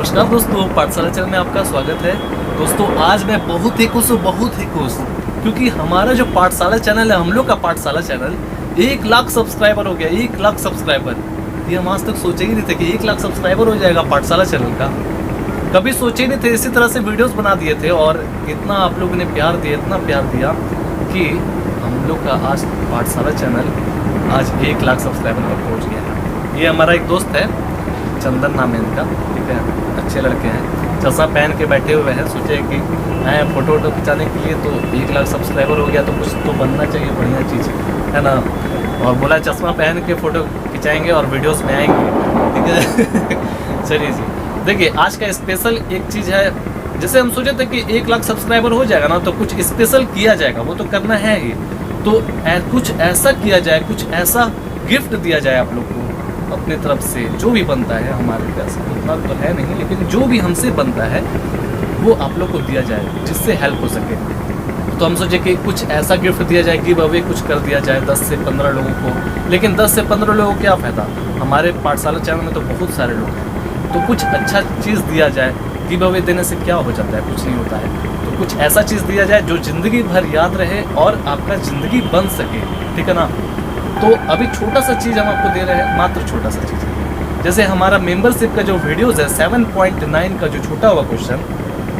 नमस्कार दोस्तों, पाठशाला चैनल में आपका स्वागत है। दोस्तों आज मैं बहुत ही खुश हूँ क्योंकि हमारा जो पाठशाला चैनल है, हम लोग का पाठशाला चैनल 1 लाख सब्सक्राइबर हो गया। 1 लाख सब्सक्राइबर, ये हम आज तक सोचे ही नहीं थे कि 1 लाख सब्सक्राइबर हो जाएगा पाठशाला चैनल का। कभी सोचे ही नहीं थे। इसी तरह से वीडियोस बना दिए थे और इतना आप लोगों ने प्यार दिया, इतना प्यार दिया कि हम लोग का आज पाठशाला चैनल आज 1 लाख सब्सक्राइबर पर पहुँच गया है। ये हमारा एक दोस्त है, चंदन नाम है इनका, ठीक है, अच्छे लड़के हैं, चश्मा पहन के बैठे हुए हैं। सोचे कि आए फोटो वोटो खिंचाने के लिए, तो 1 लाख सब्सक्राइबर हो गया तो कुछ तो बनना चाहिए, बढ़िया चीज़ है ना। और बोला चश्मा पहन के फ़ोटो खिंचाएंगे और वीडियोस में आएंगे, ठीक है। चलिए जी, देखिए आज का स्पेशल एक चीज़ है। जैसे हम सोचे थे कि 1 लाख सब्सक्राइबर हो जाएगा ना तो कुछ स्पेशल किया जाएगा, वो तो करना है ही। तो कुछ ऐसा किया जाए, कुछ ऐसा गिफ्ट दिया जाए आप लोग को अपने तरफ से, जो भी बनता है। हमारे पास उतना तो है नहीं, लेकिन जो भी हमसे बनता है वो आप लोग को दिया जाए जिससे हेल्प हो सके। तो हम सोचे कि कुछ ऐसा गिफ्ट दिया जाए, गिव अवे कुछ कर दिया जाए 10 से 15 लोगों को। लेकिन 10 से 15 लोगों को क्या फ़ायदा, हमारे पाठशाला चैनल में तो बहुत सारे लोग हैं। तो कुछ अच्छा चीज़ दिया जाए। गिव अवे देने से क्या हो जाता है, कुछ नहीं होता है। तो कुछ ऐसा चीज़ दिया जाए जो ज़िंदगी भर याद रहे और आपका ज़िंदगी बन सके, ठीक है ना। तो अभी छोटा सा चीज़ हम आपको दे रहे हैं, मात्र छोटा सा चीज़ है। जैसे हमारा मेंबरशिप का जो वीडियोज़ है 7.9 का जो छोटा हुआ क्वेश्चन,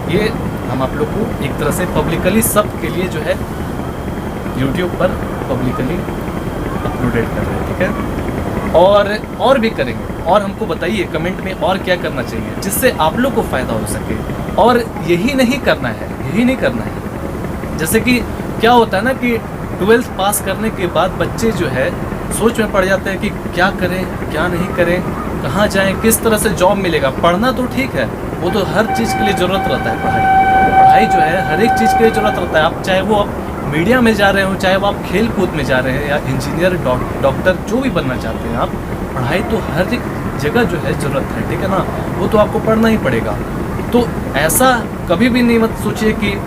ये हम आप लोग को एक तरह से पब्लिकली सब के लिए जो है यूट्यूब पर पब्लिकली अपलोडेड कर रहे हैं, ठीक है। और भी करेंगे। और हमको बताइए कमेंट में और क्या करना चाहिए जिससे आप लोग को फ़ायदा हो सके। और यही नहीं करना है। जैसे कि क्या होता है ना कि 12th पास करने के बाद बच्चे जो है सोच में पड़ जाते हैं कि क्या करें, क्या नहीं करें, कहाँ जाएं, किस तरह से जॉब मिलेगा। पढ़ना तो ठीक है, वो तो हर चीज़ के लिए ज़रूरत रहता है। पढ़ाई जो है हर एक चीज़ के लिए ज़रूरत रहता है। आप चाहे वो आप मीडिया में जा रहे हो, चाहे वो आप खेल कूद में जा रहे हैं, या इंजीनियर, डॉक्टर, जो भी बनना चाहते हैं आप, पढ़ाई तो हर एक जगह जो है ज़रूरत है, ठीक है ना। वो तो आपको पढ़ना ही पड़ेगा। तो ऐसा कभी भी नहीं मत सोचिए कि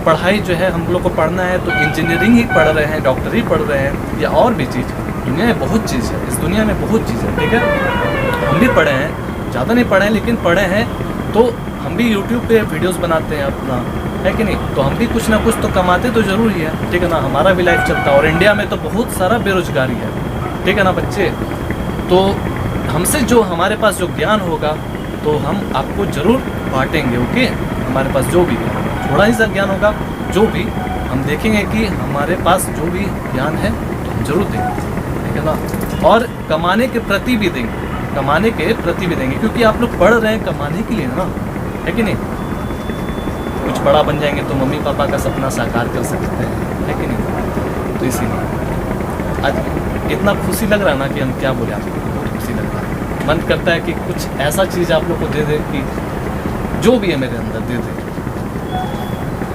पढ़ाई जो है हम लोग को पढ़ना है तो इंजीनियरिंग ही पढ़ रहे हैं, डॉक्टरी पढ़ रहे हैं, या और भी चीज़। दुनिया में बहुत चीज़ है, इस दुनिया में बहुत चीज़ है, ठीक है। हम भी पढ़े हैं, ज़्यादा नहीं पढ़े हैं लेकिन पढ़े हैं। तो हम भी यूट्यूब पे वीडियोस बनाते हैं अपना, है कि नहीं। तो हम भी कुछ ना कुछ तो कमाते तो ज़रूर ही है, ठीक है ना। हमारा भी लाइफ चलता है। और इंडिया में तो बहुत सारा बेरोजगारी है, ठीक है ना बच्चे। तो हमसे जो हमारे पास जो ज्ञान होगा तो हम आपको ज़रूर बांटेंगे, ओके। हमारे पास जो भी थोड़ा ही सा ज्ञान होगा, जो भी हम देखेंगे कि हमारे पास जो भी ज्ञान है तो हम जरूर देंगे, ठीक है ना। और कमाने के प्रति भी देंगे, क्योंकि आप लोग पढ़ रहे हैं कमाने के लिए ना, है कि नहीं। कुछ बड़ा बन जाएंगे तो मम्मी पापा का सपना साकार कर सकते हैं, है कि नहीं। तो इसीलिए आज इतना खुशी लग रहा है ना कि हम क्या बोले, आपको बहुत खुशी लग रहा है। मन करता है कि कुछ ऐसा चीज़ आप लोग को दे दे कि जो भी है मेरे अंदर दे दे।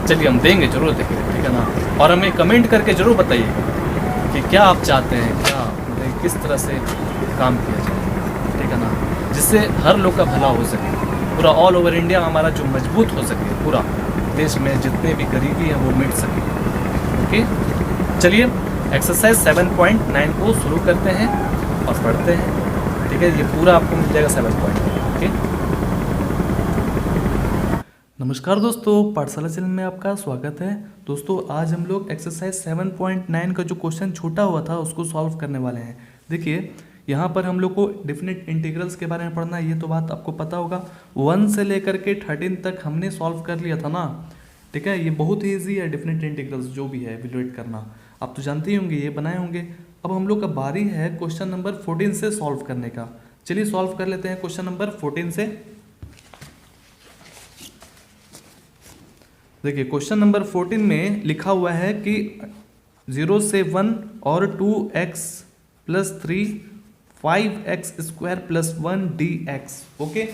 चलिए हम देंगे, जरूर देंगे, ठीक है ना। और हमें कमेंट करके ज़रूर बताइए कि क्या आप चाहते हैं, क्या मतलब किस तरह से काम किया जाए, ठीक है ना, जिससे हर लोग का भला हो सके। पूरा ऑल ओवर इंडिया हमारा जो मजबूत हो सके, पूरा देश में जितने भी गरीबी हैं वो मिट सके, ओके। चलिए एक्सरसाइज 7.9 को शुरू करते हैं और पढ़ते हैं, ठीक है। ये पूरा आपको मिल जाएगा 7 पॉइंट, ओके। नमस्कार दोस्तों, पाठशाला चैनल में आपका स्वागत है। दोस्तों आज हम लोग एक्सरसाइज 7.9 का जो क्वेश्चन छोटा हुआ था उसको सॉल्व करने वाले हैं। देखिए यहाँ पर हम लोग को डेफिनेट इंटीग्रल्स के बारे में पढ़ना है, ये तो बात आपको पता होगा। 1 से लेकर के 13 तक हमने सॉल्व कर लिया था ना, ठीक है। ये बहुत ही ईजी है, डेफिनेट इंटीग्रल्स जो भी है इवेलुएट करना, आप तो जानते ही होंगे, ये बनाए होंगे। अब हम लोग का बारी है क्वेश्चन नंबर 14 से सॉल्व करने का। चलिए सॉल्व कर लेते हैं क्वेश्चन नंबर 14 से। देखिए क्वेश्चन नंबर 14 में लिखा हुआ है कि 0 से 1 और 2x + 3 5x² + 1 dx, ओके।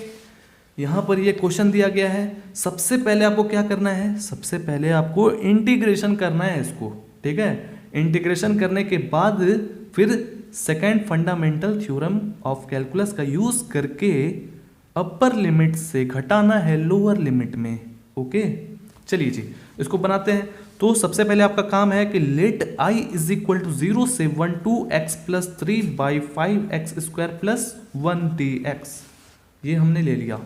यहाँ पर ये क्वेश्चन दिया गया है। सबसे पहले आपको क्या करना है, सबसे पहले आपको इंटीग्रेशन करना है इसको, ठीक है। इंटीग्रेशन करने के बाद फिर second fundamental theorem of calculus का यूज करके अपर लिमिट से घटाना है लोअर लिमिट में, ओके। चलिए जी इसको बनाते हैं। तो सबसे पहले आपका काम है कि लेट I = 0 से 1 2x + 3 / 5x² + 1 dx, ये हमने ले लिया।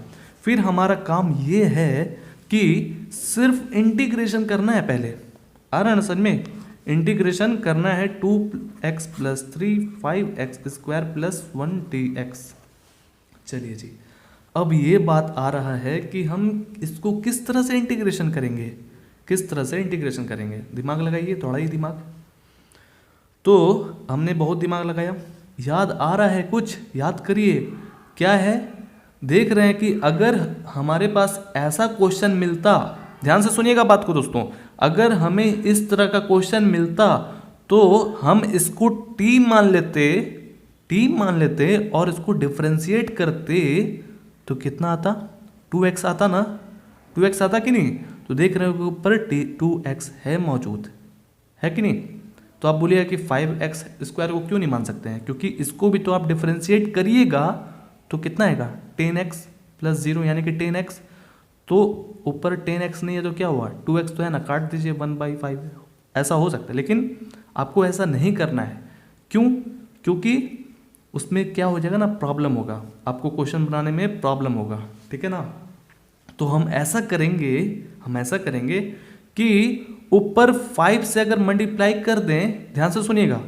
फिर हमारा काम ये है कि सिर्फ इंटीग्रेशन करना है पहले। आ रहा है ना समझ में? इंटीग्रेशन करना है 2x plus 3 5x square plus 1dx। चलिए जी, अब ये बात आ रहा है कि हम इसको किस तरह से इंटीग्रेशन करेंगे, किस तरह से इंटीग्रेशन करेंगे। दिमाग लगाइए, थोड़ा ही दिमाग। तो हमने बहुत दिमाग लगाया, याद आ रहा है कुछ, याद करिए क्या है। देख रहे हैं कि अगर हमारे पास ऐसा क्वेश्चन मिलता, ध्यान से सुनिएगा बात को दोस्तों, अगर हमें इस तरह का क्वेश्चन मिलता तो हम इसको t मान लेते और इसको डिफरेंशिएट करते तो कितना आता, 2x आता ना, 2x आता कि नहीं। तो देख रहे हो ऊपर 2x है मौजूद, है कि नहीं। तो आप बोलिएगा कि 5x स्क्वायर को क्यों नहीं मान सकते हैं, क्योंकि इसको भी तो आप डिफरेंशिएट करिएगा तो कितना आएगा 10x प्लस 0 यानी कि 10x। तो ऊपर 10x नहीं है तो क्या हुआ 2x तो है ना, काट दीजिए 1/5। ऐसा हो सकता है, लेकिन आपको ऐसा नहीं करना है। क्यों? क्योंकि उसमें क्या हो जाएगा ना, प्रॉब्लम होगा, आपको क्वेश्चन बनाने में प्रॉब्लम होगा, ठीक है ना। तो हम ऐसा करेंगे कि ऊपर 5 से अगर मल्टीप्लाई कर दें, ध्यान से सुनिएगा,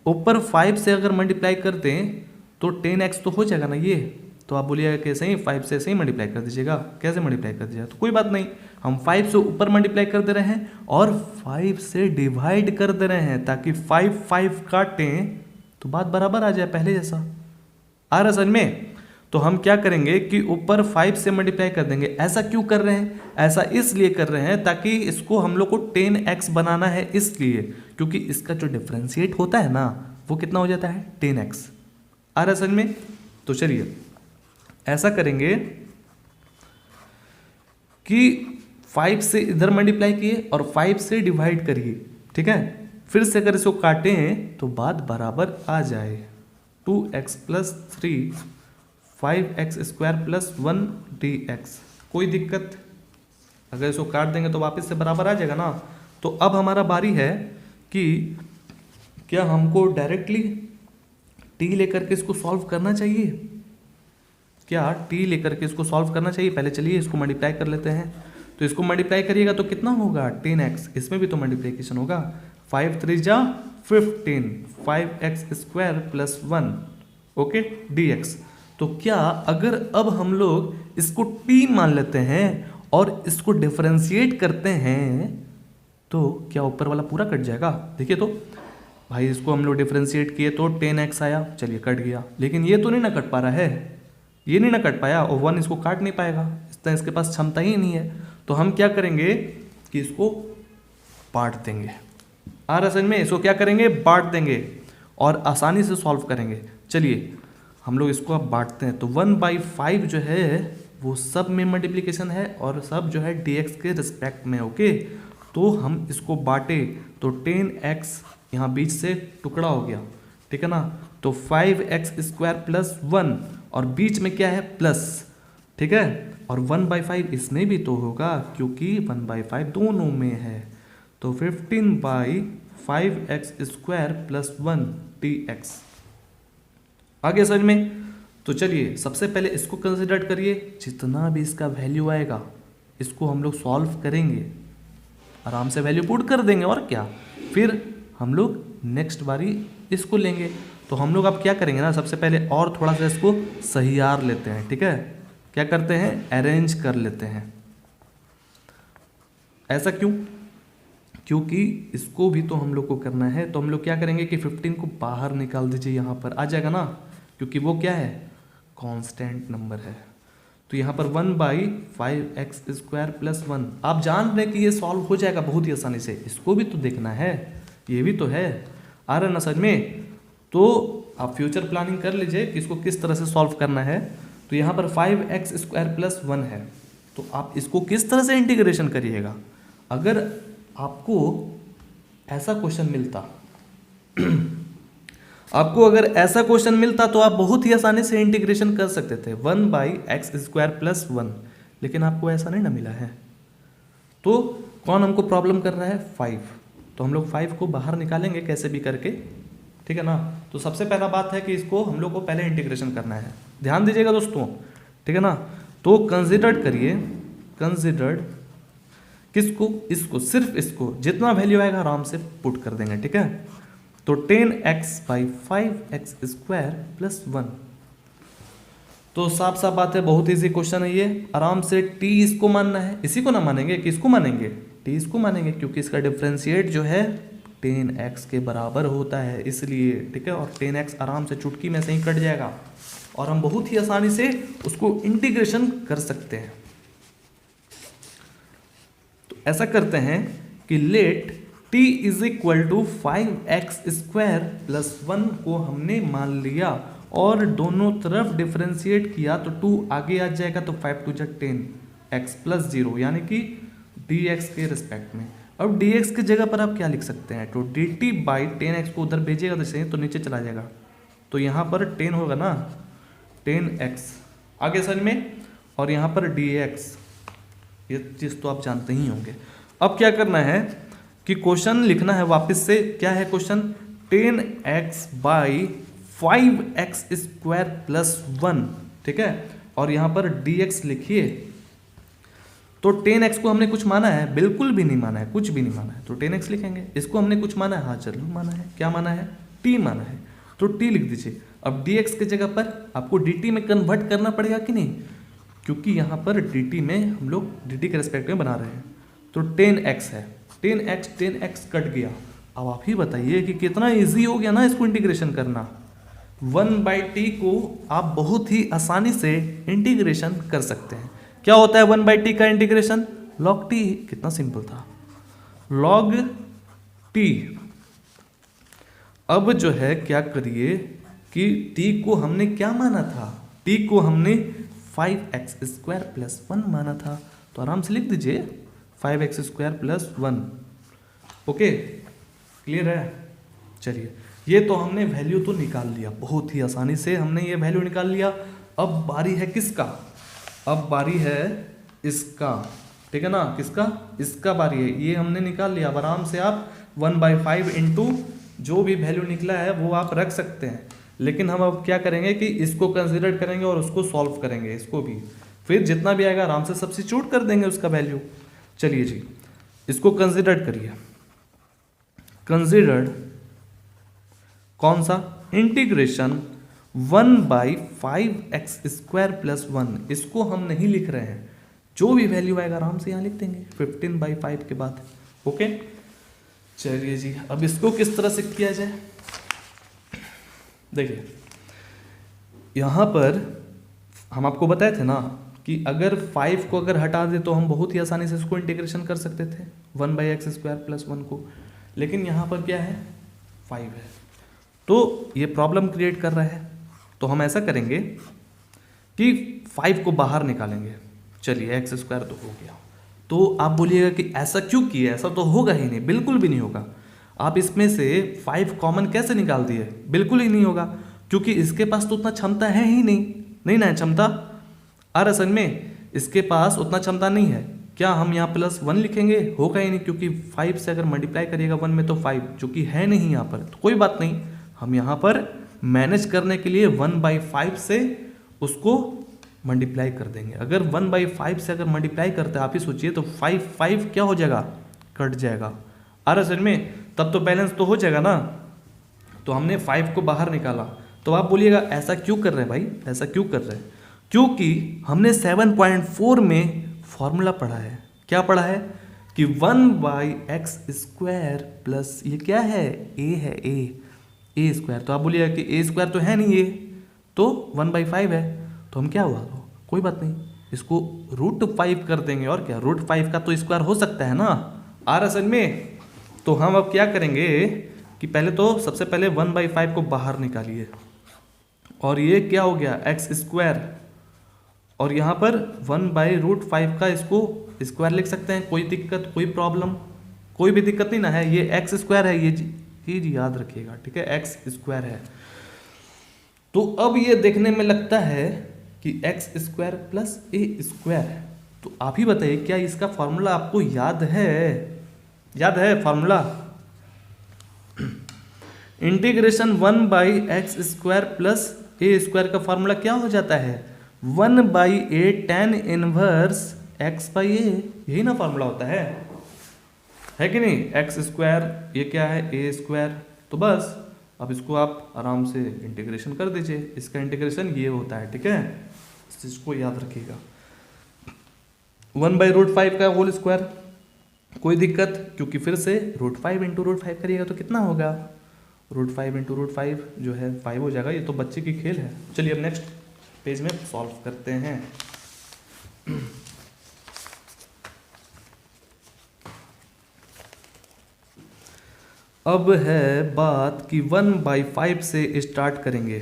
ऊपर 5 से अगर मल्टीप्लाई कर दें तो 10x तो हो जाएगा ना ये। तो आप बोलिएगा कैसे ही 5 से ऐसे ही मल्टीप्लाई कर दीजिएगा, कैसे मल्टीप्लाई कर दीजिएगा, तो कोई बात नहीं, हम 5 से ऊपर मल्टीप्लाई कर दे रहे हैं और 5 से डिवाइड कर दे रहे हैं ताकि 5 5 काटें तो बात बराबर आ जाए पहले जैसा। आ रहा समझ में? तो हम क्या करेंगे कि ऊपर 5 से मल्टीप्लाई कर देंगे। ऐसा क्यों कर रहे हैं? ऐसा इसलिए कर रहे हैं ताकि इसको हम लोग को 10x बनाना है, इसलिए क्योंकि इसका जो डिफरेंशिएट होता है ना वो कितना हो जाता है 10x। आ रहा समझ में? तो चलिए ऐसा करेंगे कि 5 से इधर मल्टीप्लाई किए और 5 से डिवाइड करिए, ठीक है। फिर से अगर इसको काटें तो बात बराबर आ जाए, 2x plus 3 5x square plus 1dx। कोई दिक्कत? अगर इसको काट देंगे तो वापस से बराबर आ जाएगा ना। तो अब हमारा बारी है कि क्या हमको डायरेक्टली t लेकर के इसको सॉल्व करना चाहिए, क्या t लेकर के इसको सॉल्व करना चाहिए। पहले चलिए इसको मल्टीप्लाई कर लेते हैं। तो इसको मल्टीप्लाई करिएगा तो कितना होगा 10x, इसमें भी तो मल्टीप्लिकेशन होगा, 5 3 जा 15 5x square plus 1 okay dx। तो क्या अगर अब हम लोग इसको t मान लेते हैं और इसको डिफरेंशिएट करते हैं तो क्या ऊपर वाला पूरा कट जाएगा। देखिए तो भाई इसको हम लोग डिफरेंशिएट किए तो 10x आया, चलिए कट गया, लेकिन ये तो नहीं ना कट पा रहा है, ये नहीं ना कट पाया और 1 इसको काट नहीं पाएगा, इस तरह इसके पास क्षमता ही नहीं है। तो हम क्या करेंगे कि इसको बांट देंगे। आ रहा समझ में? इसको क्या करेंगे बांट देंगे और आसानी से सॉल्व करेंगे। चलिए हम लोग इसको अब बांटते हैं। तो 1/5 जो है वो सब में मल्टीप्लिकेशन है और सब जो है dx के रिस्पेक्ट में, ओके। तो हम इसको बांटे तो 10x यहाँ बीच से टुकड़ा हो गया, ठीक है ना। तो 5x स्क्वायर प्लस 1 और बीच में क्या है प्लस, ठीक है। और 1/5 इसमें भी तो होगा क्योंकि 1/5 दोनों में है। तो 15/5x स्क्वायर प्लस 1dx। आगे समझ में? तो चलिए सबसे पहले इसको कंसिडर करिए, जितना भी इसका वैल्यू आएगा इसको हम लोग सॉल्व करेंगे, आराम से वैल्यू पुट कर देंगे और क्या। फिर हम लोग नेक्स्ट बारी इसको लेंगे। तो हम लोग अब क्या करेंगे ना, सबसे पहले और थोड़ा सा इसको सहियार लेते हैं, ठीक है। क्या करते हैं अरेंज कर लेते हैं। ऐसा क्यों? क्योंकि इसको भी तो हम लोग को करना है। तो हम लोग क्या करेंगे कि 15 को बाहर निकाल दीजिए, यहाँ पर आ जाएगा ना, क्योंकि वो क्या है कांस्टेंट नंबर है। तो यहाँ पर 1/5x स्क्वायर प्लस 1, आप जान रहे हैं कि ये सॉल्व हो जाएगा बहुत ही आसानी से, इसको भी तो देखना है, ये भी तो है। आ रहा ना समझ में? तो आप फ्यूचर प्लानिंग कर लीजिए कि इसको किस तरह से सॉल्व करना है। तो यहाँ पर 5x स्क्वायर प्लस 1 है, तो आप इसको किस तरह से इंटीग्रेशन करिएगा। अगर आपको ऐसा क्वेश्चन मिलता आपको अगर ऐसा क्वेश्चन मिलता तो आप बहुत ही आसानी से इंटीग्रेशन कर सकते थे 1/x स्क्वायर प्लस 1, लेकिन आपको ऐसा नहीं ना मिला है। तो कौन हमको प्रॉब्लम कर रहा है 5, तो हम लोग 5 को बाहर निकालेंगे कैसे भी करके, ठीक है ना। तो सबसे पहला बात है कि इसको हम लोग को पहले इंटीग्रेशन करना है, ध्यान दीजिएगा दोस्तों, ठीक है ना। तो कंसिडर करिए, कंसिडर्ड किसको, इसको, सिर्फ इसको, जितना वैल्यू आएगा आराम से पुट कर देंगे, ठीक है। तो 10x by 5x square plus 1, तो साफ साफ बात है, बहुत इजी क्वेश्चन है ये। आराम से t इसको मानना है, इसी को ना मानेंगे, किसको मानेंगे, t इसको मानेंगे, क्योंकि इसका डिफरेंशिएट जो है 10x के बराबर होता है इसलिए, ठीक है। और 10x आराम से चुटकी में से ही कट जाएगा और हम बहुत ही आसानी से उसको इंटीग्रेशन कर सकते हैं। तो ऐसा करते हैं कि let t is equal to 5x square plus 1 को हमने मान लिया और दोनों तरफ डिफरेंशिएट किया तो 2 आगे आ जाएगा, तो 5 टू 10x प्लस 0 यानी कि dx के रिस्पेक्ट में। अब dx की जगह पर आप क्या लिख सकते हैं, तो dt बाई 10x को उधर भेजिएगा तो नीचे चला जाएगा, तो यहाँ पर 10 होगा ना, 10x आगे सर में, और यहाँ पर dx, ये चीज़ तो आप जानते ही होंगे। अब क्या करना है कि क्वेश्चन लिखना है वापस से, क्या है question, 10x by 5x square plus 1, ठीक है, और यहाँ पर dx लिखिए। तो 10x को हमने कुछ माना है, बिल्कुल भी नहीं माना है, कुछ भी नहीं माना है, तो 10x लिखेंगे। इसको हमने कुछ माना है, हाँ जरूर माना है, क्या माना है, t माना है, तो t लिख दीजिए। अब dx की जगह पर आपको dt में कन्वर्ट करना पड़ेगा कि नहीं, क्योंकि यहाँ पर dt में हम लोग dt के रेस्पेक्ट में बना रहे हैं, तो 10x है, 10x कट गया। अब आप ही बताइए कि कितना इजी हो गया ना इसको इंटीग्रेशन करना। 1/t को आप बहुत ही आसानी से इंटीग्रेशन कर सकते हैं। क्या होता है 1/t का इंटीग्रेशन, log t, कितना सिंपल था, log t। अब जो है क्या करिए कि t को हमने क्या माना था, t को हमने 5x स्क्वायर प्लस 1 माना था, तो आराम से लिख दीजिए 5x square plus 1। Okay, clear है। चलिए, ये तो हमने वैल्यू तो निकाल लिया, बहुत ही आसानी से हमने ये वैल्यू निकाल लिया। अब बारी है किसका, अब बारी है इसका, ठीक है ना, किसका, इसका बारी है। ये हमने निकाल लिया, अब आराम से आप 1/5 इंटू जो भी वैल्यू निकला है वो आप रख सकते हैं। लेकिन हम अब क्या करेंगे कि इसको कंसिडर करेंगे और उसको सॉल्व करेंगे, इसको भी, फिर जितना भी आएगा आराम से सब्स्टिट्यूट कर देंगे उसका वैल्यू। चलिए जी, इसको कंसिडर करिए, कंसिडर्ड कौन सा, इंटीग्रेशन 1/5x स्क्वायर प्लस 1, इसको हम नहीं लिख रहे हैं, जो भी वैल्यू आएगा आराम से यहाँ लिख देंगे 15/5 के बाद। ओके, चलिए जी, अब इसको किस तरह से किया जाए, देखिए यहाँ पर हम आपको बताए थे ना कि अगर 5 को अगर हटा दे तो हम बहुत ही आसानी से इसको इंटीग्रेशन कर सकते थे 1/x स्क्वायर प्लस 1 को, लेकिन यहाँ पर क्या है, 5 है, तो ये प्रॉब्लम क्रिएट कर रहा है। तो हम ऐसा करेंगे कि 5 को बाहर निकालेंगे। चलिए, x स्क्वायर तो हो गया। तो आप बोलिएगा कि ऐसा क्यों किया, ऐसा तो होगा ही नहीं, बिल्कुल भी नहीं होगा। आप इसमें से 5 कॉमन कैसे निकाल दिए, बिल्कुल ही नहीं होगा, क्योंकि इसके पास तो उतना क्षमता है ही नहीं ना, क्षमता और असल में इसके पास उतना क्षमता नहीं है। क्या हम यहाँ प्लस 1 लिखेंगे, होगा ही नहीं, क्योंकि 5 से अगर मल्टीप्लाई करिएगा 1 में तो 5, जो कि है नहीं यहाँ पर, तो कोई बात नहीं, हम यहाँ पर मैनेज करने के लिए 1/5 से उसको मल्टीप्लाई कर देंगे। अगर 1/5 से अगर मल्टीप्लाई करते हैं, आप ही सोचिए, तो 5 क्या हो जाएगा, कट जाएगा, और असल में तब तो बैलेंस तो हो जाएगा ना। तो हमने 5 को बाहर निकाला। तो आप बोलिएगा ऐसा क्यों कर रहे हैं भाई, ऐसा क्यों कर रहे हैं, क्योंकि हमने 7.4 में फॉर्मूला पढ़ा है, क्या पढ़ा है कि 1/x स्क्वायर प्लस ये क्या है, a है, a स्क्वायर। तो आप बोलिएगा कि a स्क्वायर तो है नहीं, ये तो 1/5 है, तो हम क्या हुआ, तो कोई बात नहीं, इसको √5 कर देंगे, और क्या, √5 का तो स्क्वायर हो सकता है ना, और असल में। तो हम अब क्या करेंगे कि पहले तो सबसे पहले 1/5 को बाहर निकालिए, और ये क्या हो गया, x स्क्वायर, और यहाँ पर 1/√5 का इसको स्क्वायर लिख सकते हैं, कोई दिक्कत, कोई प्रॉब्लम, कोई भी दिक्कत नहीं ना है। ये x स्क्वायर है, ये जी याद रखिएगा, ठीक है, x स्क्वायर है। तो अब ये देखने में लगता है कि x square plus a square है। तो आप ही बताइए, क्या इसका फॉर्मूला आपको याद है formula, integration 1/x square plus a square का फॉर्मूला क्या हो जाता है, 1/a tan इनवर्स x/a, यही ना फॉर्मूला होता है कि नहीं? एक्स स्क्वायर, ये क्या है, ए स्क्वायर। तो बस अब इसको आप आराम से इंटीग्रेशन कर दीजिए, इसका इंटीग्रेशन ये होता है, ठीक है, इस चीज को याद रखिएगा। 1/√5 का होल स्क्वायर, कोई दिक्कत, क्योंकि फिर से √5 × √5 करिएगा तो कितना होगा, √5 × √5 जो है 5 हो जाएगा। ये तो बच्चे की खेल है। चलिए अब नेक्स्ट पेज में सॉल्व करते हैं। अब है बात कि 1/5 से स्टार्ट करेंगे,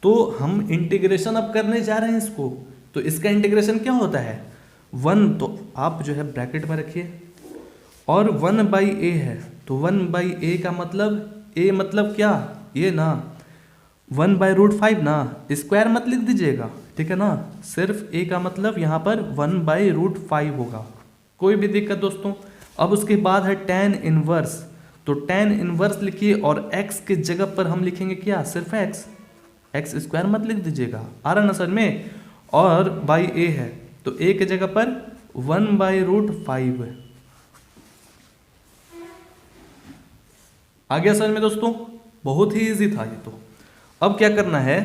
तो हम इंटीग्रेशन अब करने जा रहे हैं इसको। तो इसका इंटीग्रेशन क्या होता है, 1 तो आप जो है ब्रैकेट में रखिए, और 1/a है, तो 1/a का मतलब, a मतलब क्या, ये ना 1/√5 ना, स्क्वायर मत लिख दीजिएगा, ठीक है ना, सिर्फ a का मतलब यहाँ पर 1/√5 होगा, कोई भी दिक्कत दोस्तों। अब उसके बाद है tan इनवर्स, तो tan इनवर्स लिखिए, और x के जगह पर हम लिखेंगे क्या, सिर्फ x स्क्वायर मत लिख दीजिएगा, आ रहा ना समझ में। और बाई a है, तो a के जगह पर 1/√5 आ गया समझ में दोस्तों, बहुत ही इजी था ये तो। अब क्या करना है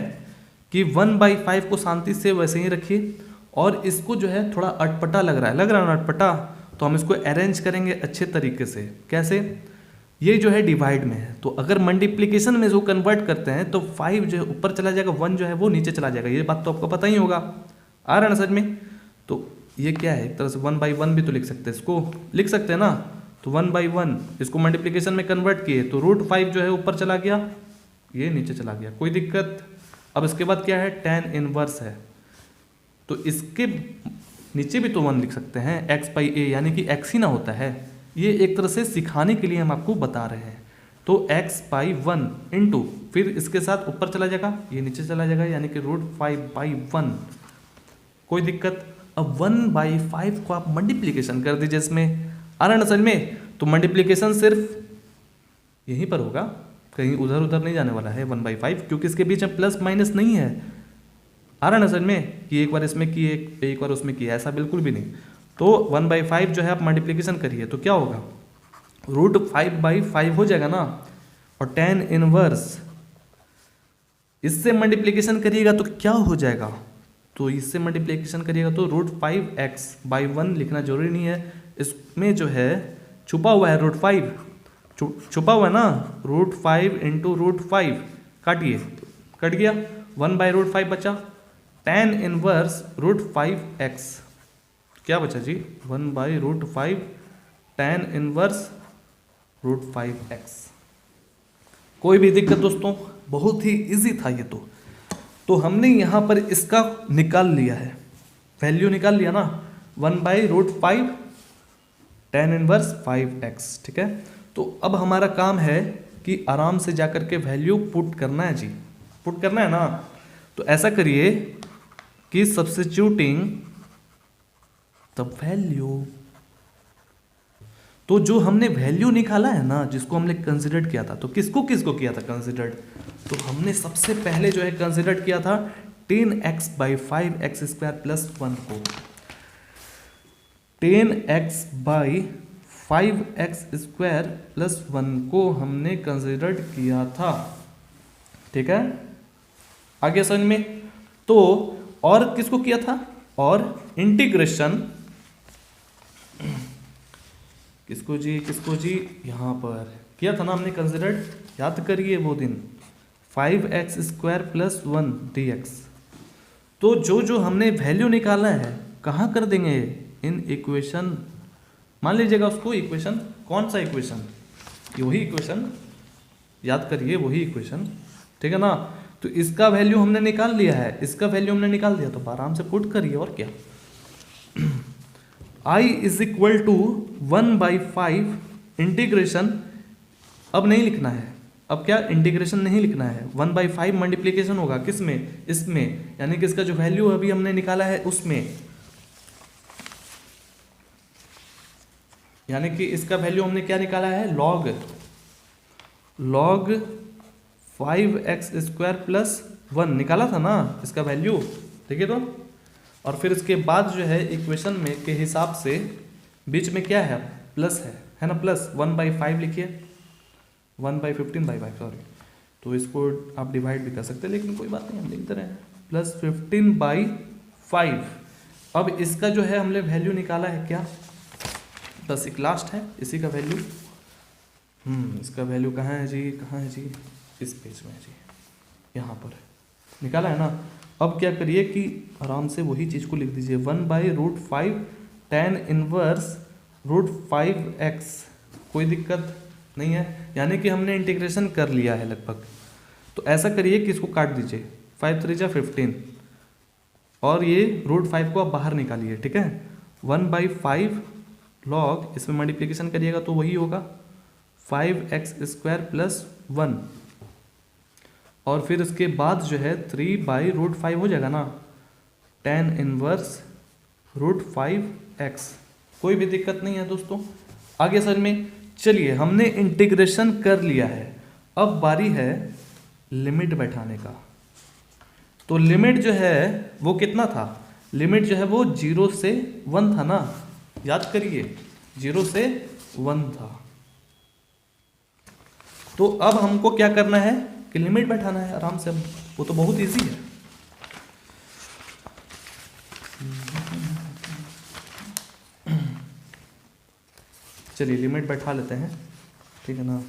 कि 1/5 को शांति से वैसे ही रखिए, और इसको जो है थोड़ा अटपटा लग रहा है ना अटपटा, तो हम इसको अरेंज करेंगे अच्छे तरीके से। कैसे, ये जो है डिवाइड में है, तो अगर मल्टीप्लिकेशन में जो कन्वर्ट करते हैं तो 5 जो है ऊपर चला जाएगा, 1 जो है वो नीचे चला जाएगा, ये बात तो आपको पता ही होगा, आ रहा है ना समझ में। तो ये क्या है, एक तरह से 1/1 भी तो लिख सकते हैं, इसको लिख सकते हैं ना, तो 1/1 इसको मल्टीप्लिकेशन में कन्वर्ट किए तो √5 जो है ऊपर चला गया, ये नीचे चला गया, कोई दिक्कत। अब इसके बाद क्या है, tan इनवर्स है, तो इसके नीचे भी तो 1 लिख सकते हैं, x/a, यानी कि x ही ना होता है, ये एक तरह से सिखाने के लिए हम आपको बता रहे हैं। तो x/1 इंटू, फिर इसके साथ ऊपर चला जाएगा, ये नीचे चला जाएगा, यानी कि √5/1, कोई दिक्कत। अब 1/5 को आप मल्टीप्लिकेशन कर दीजिए इसमें, आ रहा ना समझ में। तो मल्टीप्लिकेशन सिर्फ यहीं पर होगा, कहीं उधर उधर नहीं जाने वाला है 1/5, क्योंकि इसके बीच में प्लस माइनस नहीं है, आ रहा ना समझ में, कि एक बार इसमें किए एक बार उसमें किया, ऐसा बिल्कुल भी नहीं। तो 1/5 जो है आप मल्टीप्लिकेशन करिए तो क्या होगा, √5/5 हो जाएगा ना, और tan इनवर्स इससे मल्टीप्लिकेशन करिएगा तो क्या हो जाएगा, तो इससे मल्टीप्लिकेशन करिएगा तो √5x/1 लिखना जरूरी नहीं है, इसमें जो है छुपा हुआ है √5, छुपा हुआ है ना, √5 × √5 काटिए, कट गया, 1/√5 बचा, tan इनवर्स √5x, क्या बचा जी, 1/√5 tan इनवर्स √5x। कोई भी दिक्कत दोस्तों, बहुत ही इजी था ये तो हमने यहाँ पर इसका निकाल लिया है, वैल्यू निकाल लिया ना, 1/√5 tan इनवर्स 5x, ठीक है। तो अब हमारा काम है कि आराम से जाकर के वैल्यू पुट करना है जी, पुट करना है ना। तो ऐसा करिए कि सब्स्टिट्यूटिंग द वैल्यू, तो जो हमने वैल्यू निकाला है ना, जिसको हमने कंसिडर्ड किया था, तो किसको किसको किया था कंसिडर्ड, तो हमने सबसे पहले जो है कंसिडर्ड किया था 10x/5x² + 1 को, 10x/5x² + 1 को हमने कंसिडर्ड किया था, ठीक है, आगे समझ में। तो और किसको किया था, और इंटीग्रेशन किसको जी यहाँ पर किया था ना हमने कंसिडर्ड, याद करिए वो दिन, 5x² + 1 dx। तो जो हमने वैल्यू निकाला है कहाँ कर देंगे, इन इक्वेशन, मान लीजिएगा उसको इक्वेशन, कौन सा इक्वेशन, वही इक्वेशन, याद करिए वही इक्वेशन, ठीक है ना। तो इसका वैल्यू हमने निकाल लिया है, इसका वैल्यू हमने निकाल दिया, तो आराम से पुट करिए, और क्या, I = 1/5 इंटीग्रेशन, अब नहीं लिखना है, अब क्या इंटीग्रेशन नहीं लिखना है, 1/5 मल्टीप्लिकेशन होगा किस में, इसमें, यानी कि इसका जो वैल्यू अभी हमने निकाला है उसमें, यानी कि इसका वैल्यू हमने क्या निकाला है, log 5x² + 1 निकाला था ना इसका वैल्यू, ठीक है। तो और फिर इसके बाद जो है इक्वेशन में के हिसाब से बीच में क्या है, प्लस है ना, प्लस 1/5 लिखिए, 1/15/5 सॉरी। तो इसको आप डिवाइड भी कर सकते हैं, लेकिन कोई बात नहीं, हम लिखते रहे हैं प्लस 15/5। अब इसका जो है हमने वैल्यू निकाला है क्या, बस एक लास्ट है इसी का वैल्यू। इसका वैल्यू कहाँ है जी, कहाँ है जी, इस पेज में है जी, यहाँ पर निकाला है ना। अब क्या करिए कि आराम से वही चीज़ को लिख दीजिए, 1/√5 tan इनवर्स √5x। कोई दिक्कत नहीं है, यानी कि हमने इंटीग्रेशन कर लिया है लगभग। तो ऐसा करिए कि इसको काट दीजिए, 5 3 जा 15, और ये √5 को आप बाहर निकालिए, ठीक है। 1/5 log, इसमें मल्टीप्लिकेशन करिएगा तो वही होगा 5x² + 1, और फिर उसके बाद जो है 3/√5 हो जाएगा ना, tan इनवर्स √5x। कोई भी दिक्कत नहीं है दोस्तों। आगे सर में चलिए, हमने इंटीग्रेशन कर लिया है, अब बारी है लिमिट बैठाने का। तो लिमिट जो है वो कितना था, लिमिट जो है वो 0 से 1 था ना, याद करिए 0 से 1 था। तो अब हमको क्या करना है कि लिमिट बैठाना है आराम से, वो तो बहुत इजी है। चलिए लिमिट बैठा लेते हैं, ठीक है ना।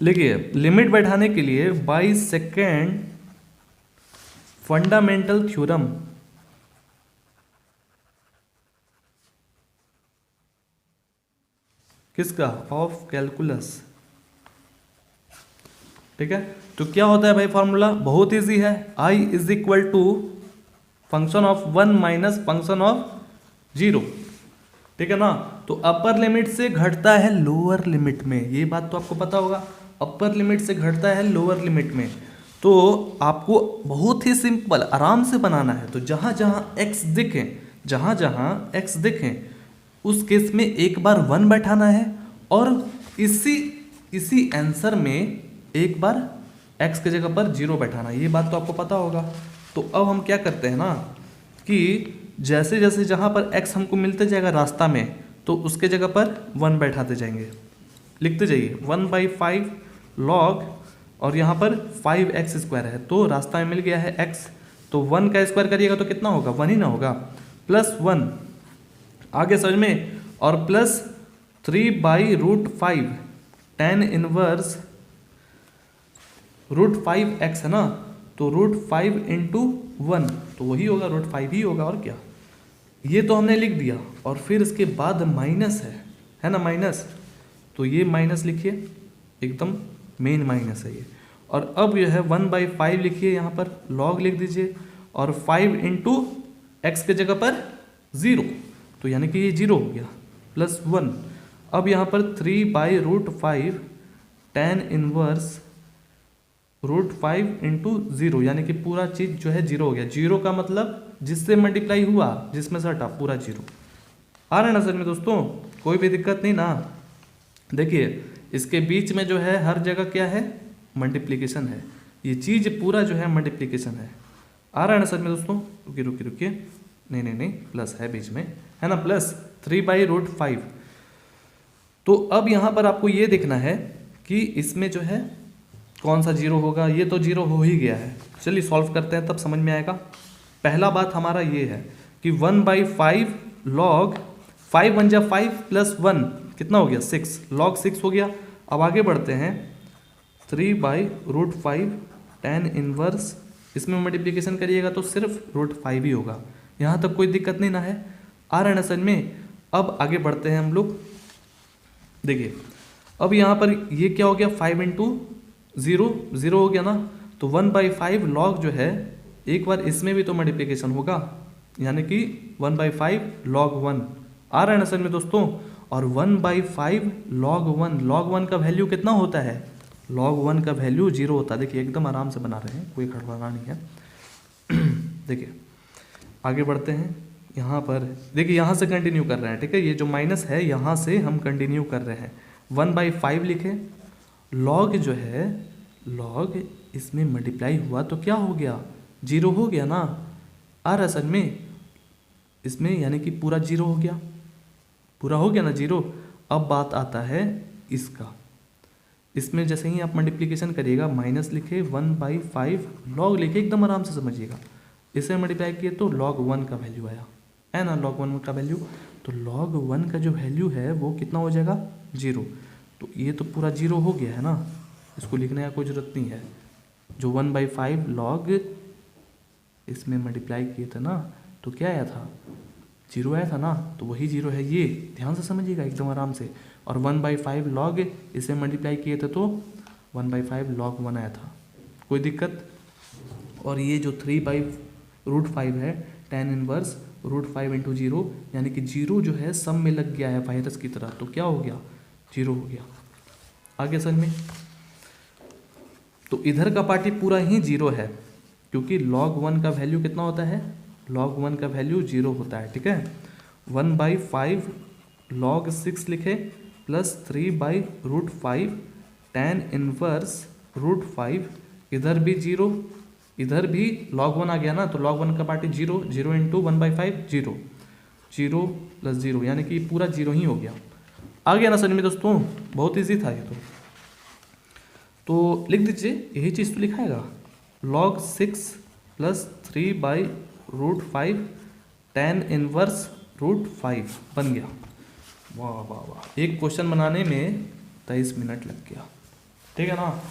देखिए लिमिट बैठाने के लिए बाय सेकेंड फंडामेंटल थ्योरम, किसका, ऑफ कैलकुलस, ठीक है। तो क्या होता है भाई फॉर्मूला, बहुत इजी है, I = function of 1 minus function of 0, ठीक है ना। तो अपर लिमिट से घटता है लोअर लिमिट में, ये बात तो आपको पता होगा, अपर लिमिट से घटता है लोअर लिमिट में। तो आपको बहुत ही सिंपल आराम से बनाना है। तो जहाँ जहाँ x दिखें, जहाँ जहाँ x दिखें उस केस में एक बार 1 बैठाना है, और इसी आंसर में एक बार x की जगह पर 0 बैठाना है, ये बात तो आपको पता होगा। तो अब हम क्या करते हैं ना कि जैसे जैसे जहाँ पर x हमको मिलते जाएगा रास्ता में, तो उसके जगह पर 1 बैठाते जाएंगे, लिखते जाइए 1/5 log, और यहाँ पर 5x² है, तो रास्ता में मिल गया है x, तो 1 का स्क्वायर करिएगा तो कितना होगा, 1 ही ना होगा, +1 आगे समझ में, और प्लस 3/√5 tan इनवर्स √5x है ना, तो √5 × 1, तो वही होगा √5 ही होगा, और क्या। ये तो हमने लिख दिया, और फिर इसके बाद माइनस है ना, माइनस, तो ये माइनस लिखिए, एकदम मेन माइनस है ये। और अब यह है 1/5 लिखिए, यहाँ पर log लिख दीजिए, और 5 × x के जगह पर 0, तो यानी कि ये 0 हो गया, +1। अब यहाँ पर 3/√5 tan इनवर्स √5 × 0, यानी कि पूरा चीज़ जो है 0 हो गया। 0 का मतलब जिससे मल्टीप्लाई हुआ, जिसमें से हटा, पूरा 0 आ रहा है ना सर में दोस्तों, कोई भी दिक्कत नहीं ना। देखिए इसके बीच में जो है हर जगह क्या है, मल्टीप्लिकेशन है, ये चीज़ पूरा जो है मल्टीप्लिकेशन है। आ रहा है ना सर में दोस्तों, रुकिए, नहीं, प्लस है बीच में, है ना, प्लस 3/√5। तो अब यहाँ पर आपको ये देखना है कि इसमें जो है कौन सा 0 होगा, ये तो 0 हो ही गया है। चलिए सॉल्व करते हैं, तब समझ में आएगा। पहला बात हमारा ये है कि 1/5 log 5 1 जा 5 + 1 कितना हो गया, 6, log 6 हो गया। अब आगे बढ़ते हैं, 3/√5 tan इनवर्स, इसमें मल्टीप्लिकेशन करिएगा तो सिर्फ √5 ही होगा, यहाँ तक कोई दिक्कत नहीं ना है। आ रहा है ना समझ में। अब आगे बढ़ते हैं हम लोग, देखिए अब यहाँ पर ये क्या हो गया, 5 × 0 0 हो गया ना, तो 1/5 log जो है एक बार इसमें भी तो मल्टीप्लिकेशन होगा, यानी कि 1/5 log 1। आ रहा है ना सर में दोस्तों। और 1/5 log 1 का वैल्यू कितना होता है, log 1 का वैल्यू 0 होता है। देखिए एकदम आराम से बना रहे हैं, कोई खड़बड़ा नहीं है। देखिए आगे बढ़ते हैं, यहाँ पर देखिए यहाँ से कंटिन्यू कर रहे हैं, ठीक है, ये जो माइनस है यहाँ से हम कंटिन्यू कर रहे हैं। 1/5 लिखें, log जो है, log इसमें मल्टीप्लाई हुआ तो क्या हो गया, 0 हो गया ना। और असल में इसमें यानी कि पूरा 0 हो गया, पूरा हो गया ना 0। अब बात आता है इसका, इसमें जैसे ही आप मल्टीप्लिकेशन करिएगा माइनस लिखे 1/5 लॉग लिखे, एकदम आराम से समझिएगा। इसे मल्टीप्लाई किए तो log 1 का वैल्यू आया है ना, log 1 का वैल्यू। तो log 1 का जो वैल्यू है वो कितना हो जाएगा, 0। तो ये तो पूरा 0 हो गया है ना, इसको लिखने का कोई ज़रूरत नहीं है। जो 1/5 log इसमें मल्टीप्लाई किए थे ना, तो क्या आया था, 0 आया था ना, तो वही 0 है। ये ध्यान से समझिएगा एकदम आराम से। और 1/5 log इसे मल्टीप्लाई किए थे तो 1/5 log 1 आया था, कोई दिक्कत। और ये जो 3/√5 है, tan इनवर्स √5 इंटू 0, यानी कि 0 जो है सब में लग गया है वायरस की तरह, तो क्या हो गया, 0 हो गया। आगे समझ में। तो इधर का पार्टी पूरा ही 0 है, क्योंकि log 1 का वैल्यू कितना होता है, log 1 का वैल्यू 0 होता है, ठीक है। 1/5 log 6 लिखे प्लस 3/√5 tan इनवर्स √5, इधर भी 0, इधर भी log 1 आ गया ना, तो log 1 का पार्टी 0, 0 इंटू 1/5 0, 0 प्लस 0, यानी कि पूरा 0 ही हो गया। आ गया ना समझ में दोस्तों, बहुत इजी था ये तो लिख दीजिए, यही चीज़ तो लिखाएगा, log 6 प्लस 3/√5 tan इनवर्स √5 बन गया। वाह वाह वाह, एक क्वेश्चन बनाने में 23 मिनट लग गया, ठीक है ना।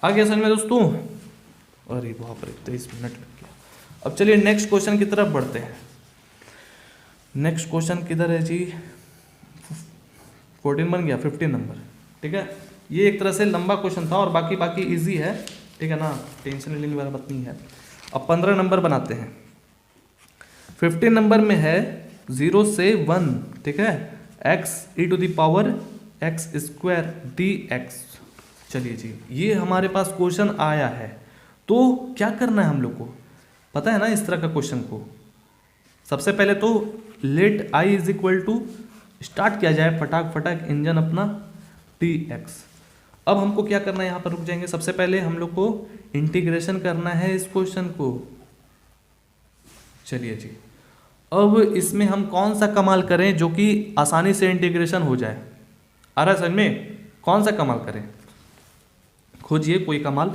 आ गया समझ में दोस्तों, अरे बाप रे 23 मिनट लग गया। अब चलिए नेक्स्ट क्वेश्चन की तरफ बढ़ते हैं। नेक्स्ट क्वेश्चन किधर है जी, 14 बन गया, 15 नंबर, ठीक है। ये एक तरह से लंबा क्वेश्चन था और बाकी इजी है, ठीक है ना, टेंशन लेने वाला बात नहीं है। अब 15 नंबर बनाते हैं। 15 नंबर में है 0 से 1, ठीक है, x e⁻x² dx। चलिए जी, ये हमारे पास क्वेश्चन आया है, तो क्या करना है हम लोग को, पता है ना इस तरह का क्वेश्चन को। सबसे पहले तो let i is equal to start किया जाए, फटाक इंजन अपना dx। अब हमको क्या करना है, यहाँ पर रुक जाएंगे। सबसे पहले हम लोग को इंटीग्रेशन करना है इस क्वेश्चन को। चलिए जी, अब इसमें हम कौन सा कमाल करें जो कि आसानी से इंटीग्रेशन हो जाए। आ रहा है समझ में, कौन सा कमाल करें, खोजिए कोई कमाल।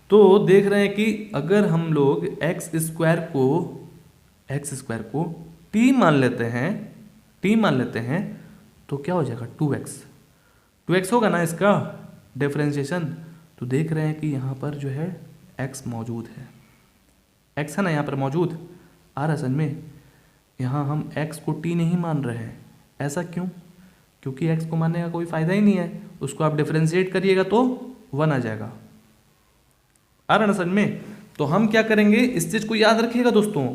तो देख रहे हैं कि अगर हम लोग x² को t मान लेते हैं तो क्या हो जाएगा, 2x होगा ना इसका डिफरेंशिएशन। तो देख रहे हैं कि यहाँ पर जो है x मौजूद है, x है ना यहाँ पर मौजूद। आ रहा है समझ में, यहाँ हम x को t नहीं मान रहे हैं। ऐसा क्यों, क्योंकि x को मानने का कोई फ़ायदा ही नहीं है, उसको आप डिफरेंशिएट करिएगा तो 1 आ जाएगा। आ रहा ना समझ में। तो हम क्या करेंगे, इस चीज़ को याद रखिएगा दोस्तों।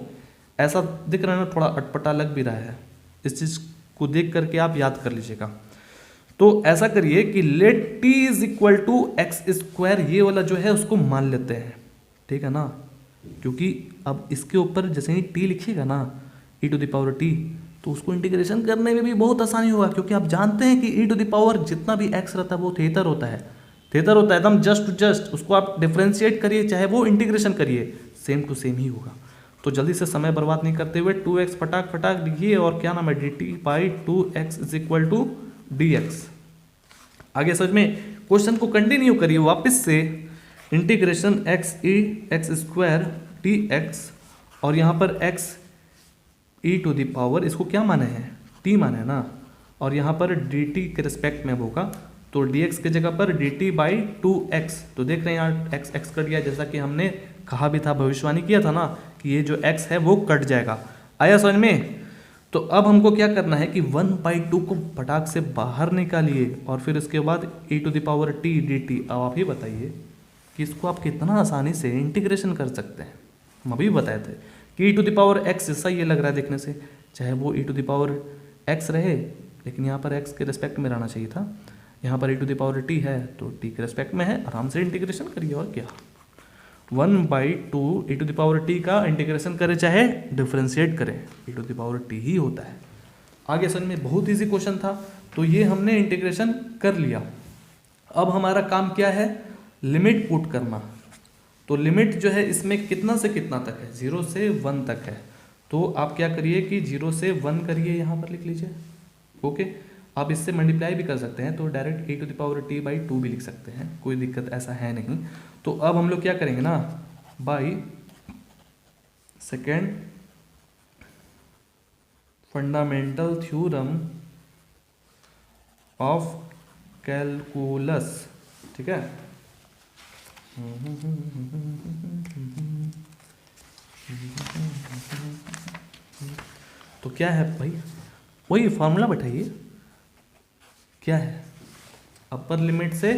ऐसा दिख रहा है ना, थोड़ा अटपटा लग भी रहा है, इस चीज़ को देख करके आप याद कर लीजिएगा। तो ऐसा करिए कि let t is equal to x², ये वाला जो है उसको मान लेते हैं, ठीक है ना। क्योंकि अब इसके ऊपर जैसे ही t लिखिएगा ना, e⁻t, तो उसको इंटीग्रेशन करने में भी बहुत आसानी होगा, क्योंकि आप जानते हैं कि e⁻ जितना भी x रहता है वो थेटर होता है, एकदम जस्ट टू जस्ट। उसको आप डिफरेंशिएट करिए चाहे वो इंटीग्रेशन करिए, सेम टू सेम ही होगा। तो जल्दी से समय बर्बाद नहीं करते हुए 2x फटाक लिखिए, और क्या नाम है, dt/2x is equal to dx। आगे समझ में, क्वेश्चन को कंटिन्यू करिए वापस से, इंटीग्रेशन x² dx, और यहाँ पर x e⁻, इसको क्या माने हैं, t माने है ना, और यहाँ पर dt के रिस्पेक्ट में होगा, तो dx की जगह पर dt/2x। तो देख रहे हैं यहाँ x कट गया, जैसा कि हमने कहा भी था, भविष्यवाणी किया था ना कि ये जो x है वो कट जाएगा। आया समझ में। तो अब हमको क्या करना है कि 1/2 को फटाक से बाहर निकालिए, और फिर इसके बाद e⁻t dt। अब आप ही बताइए कि इसको आप कितना आसानी से इंटीग्रेशन कर सकते हैं। हम अभी बताए थे कि e⁻x, जैसा ये लग रहा है देखने से, चाहे वो e⁻x रहे, लेकिन यहाँ पर x के रिस्पेक्ट में रहना चाहिए था। यहाँ पर e⁻t है तो t के रिस्पेक्ट में है, आराम से इंटीग्रेशन करिए। और क्या, 1/2 e⁻t का इंटीग्रेशन करें चाहे डिफरेंशिएट करें, e⁻t ही होता है। आगे समझ में, बहुत इजी क्वेश्चन था। तो ये हमने इंटीग्रेशन कर लिया। अब हमारा काम क्या है, लिमिट पुट करना। तो लिमिट जो है इसमें कितना से कितना तक है, 0 से 1 तक है। तो आप क्या करिए कि 0 से 1 करिए, यहाँ पर लिख लीजिए। ओके, आप इससे मल्टीप्लाई भी कर सकते हैं, तो डायरेक्ट e⁻t/2 भी लिख सकते हैं, कोई दिक्कत ऐसा है नहीं। तो अब हम लोग क्या करेंगे ना, by second fundamental theorem of calculus, ठीक है। तो क्या है भाई, वही फॉर्मूला बैठाइए, क्या है, अपर लिमिट से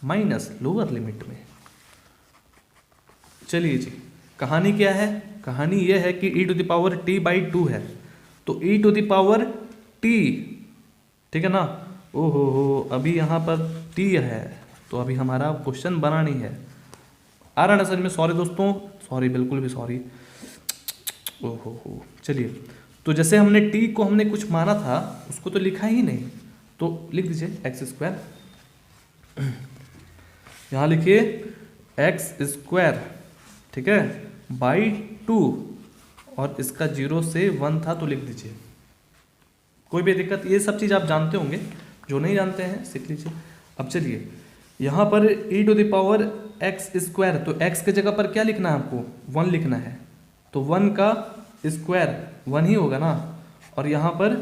माइनस लोअर लिमिट में। चलिए जी, कहानी क्या है, कहानी यह है कि e⁻t/2 है, तो e⁻t, ठीक है ना। ओहो हो, अभी यहाँ पर t है, तो अभी हमारा क्वेश्चन बना नहीं है। आ रहा ना समझ में? सॉरी दोस्तों, सॉरी, बिल्कुल भी सॉरी। ओहो हो, चलिए, तो जैसे हमने t को हमने कुछ माना था, उसको तो लिखा ही नहीं, तो लिख दीजिए x², यहाँ लिखिए x², ठीक है, बाई 2, और इसका 0 से 1 था, तो लिख दीजिए। कोई भी दिक्कत, ये सब चीज़ आप जानते होंगे, जो नहीं जानते हैं सीख लीजिए। अब चलिए, यहाँ पर e⁻x², तो x के जगह पर क्या लिखना है आपको, 1 लिखना है, तो 1 का स्क्वायर 1 ही होगा ना, और यहाँ पर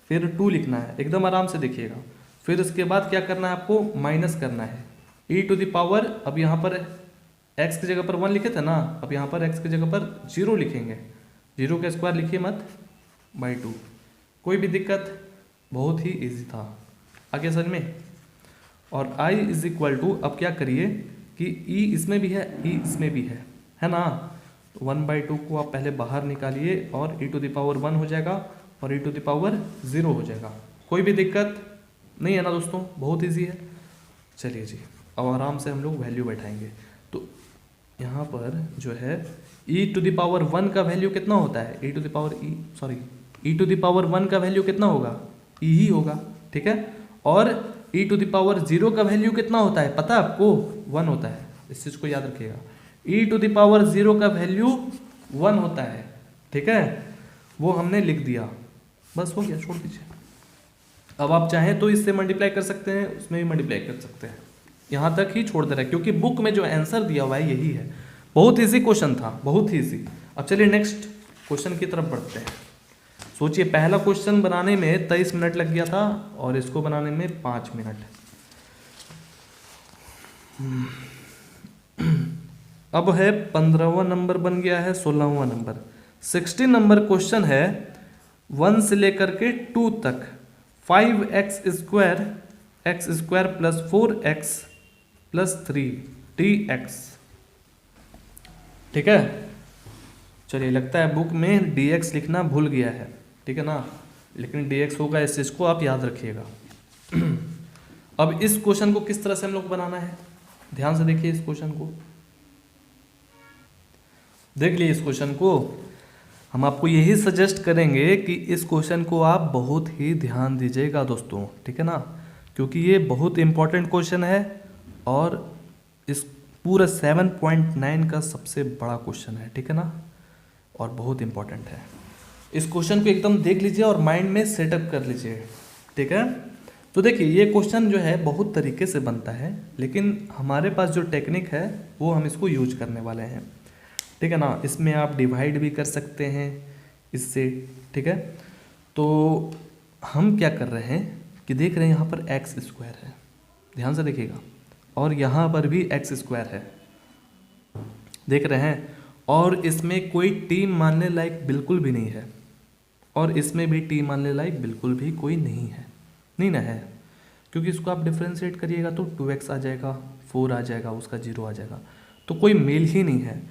फिर 2 लिखना है, एकदम आराम से देखिएगा। फिर उसके बाद क्या करना है आपको, माइनस करना है e⁻, अब यहाँ पर x की जगह पर 1 लिखे थे ना, अब यहाँ पर x की जगह पर 0 लिखेंगे, 0 का स्क्वायर लिखिए मत, बाई 2। कोई भी दिक्कत, बहुत ही इजी था, आगे समझ में। और i = अब क्या करिए कि e इसमें भी है, e इसमें भी है ना, तो 1/2 को आप पहले बाहर निकालिए, और e⁻1 हो जाएगा, और e⁻0 हो जाएगा। कोई भी दिक्कत नहीं है ना दोस्तों, बहुत इजी है। चलिए जी, अब आराम से हम लोग वैल्यू बैठाएंगे। तो यहाँ पर जो है e⁻1 का वैल्यू कितना होता है, e⁻1 का वैल्यू कितना होगा, e ही होगा, ठीक है। और e⁻0 का वैल्यू कितना होता है पता है आपको, 1 होता है, इस चीज़ को याद रखिएगा। e⁻0 का वैल्यू 1 होता है, ठीक है, वो हमने लिख दिया, बस हो गया, छोड़ दीजिए। अब आप चाहें तो इससे मल्टीप्लाई कर सकते हैं, उसमें भी मल्टीप्लाई कर सकते हैं, यहाँ तक ही छोड़ दे रहा है, क्योंकि बुक में जो आंसर दिया हुआ है यही है। बहुत ईजी क्वेश्चन था, बहुत ही ईजी। अब चलिए नेक्स्ट क्वेश्चन की तरफ बढ़ते हैं। सोचिए, पहला क्वेश्चन बनाने में 23 मिनट लग गया था, और इसको बनाने में 5 मिनट। अब है 15वां नंबर बन गया है, 16वां नंबर, 16 नंबर क्वेश्चन है, 1 से लेकर के 2 तक 5x² x² + 4x + 3 dx, ठीक है। चलिए, लगता है बुक में dx लिखना भूल गया है, ठीक है ना, लेकिन dx होगा, इस चीज़ को आप याद रखिएगा। अब इस क्वेश्चन को किस तरह से हम लोग बनाना है, ध्यान से देखिए इस क्वेश्चन को, देख लिए इस क्वेश्चन को। हम आपको यही सजेस्ट करेंगे कि इस क्वेश्चन को आप बहुत ही ध्यान दीजिएगा दोस्तों, ठीक है ना, क्योंकि ये बहुत इंपॉर्टेंट क्वेश्चन है, और इस पूरा 7.9 का सबसे बड़ा क्वेश्चन है, ठीक है ना, और बहुत इंपॉर्टेंट है। इस क्वेश्चन को एकदम देख लीजिए और माइंड में सेटअप कर लीजिए, ठीक है। तो देखिए, ये क्वेश्चन जो है बहुत तरीके से बनता है, लेकिन हमारे पास जो टेक्निक है वो हम इसको यूज करने वाले हैं, ठीक है ना। इसमें आप डिवाइड भी कर सकते हैं इससे, ठीक है। तो हम क्या कर रहे हैं कि देख रहे हैं यहाँ पर x² है, ध्यान से देखिएगा, और यहाँ पर भी x² है, देख रहे हैं, और इसमें कोई t मानने लायक बिल्कुल भी नहीं है, और इसमें भी t मानने लायक बिल्कुल भी कोई नहीं है, नहीं ना है, क्योंकि इसको आप डिफ्रेंशिएट करिएगा तो 2x आ जाएगा, 4 आ जाएगा, उसका 0 आ जाएगा, तो कोई मेल ही नहीं है।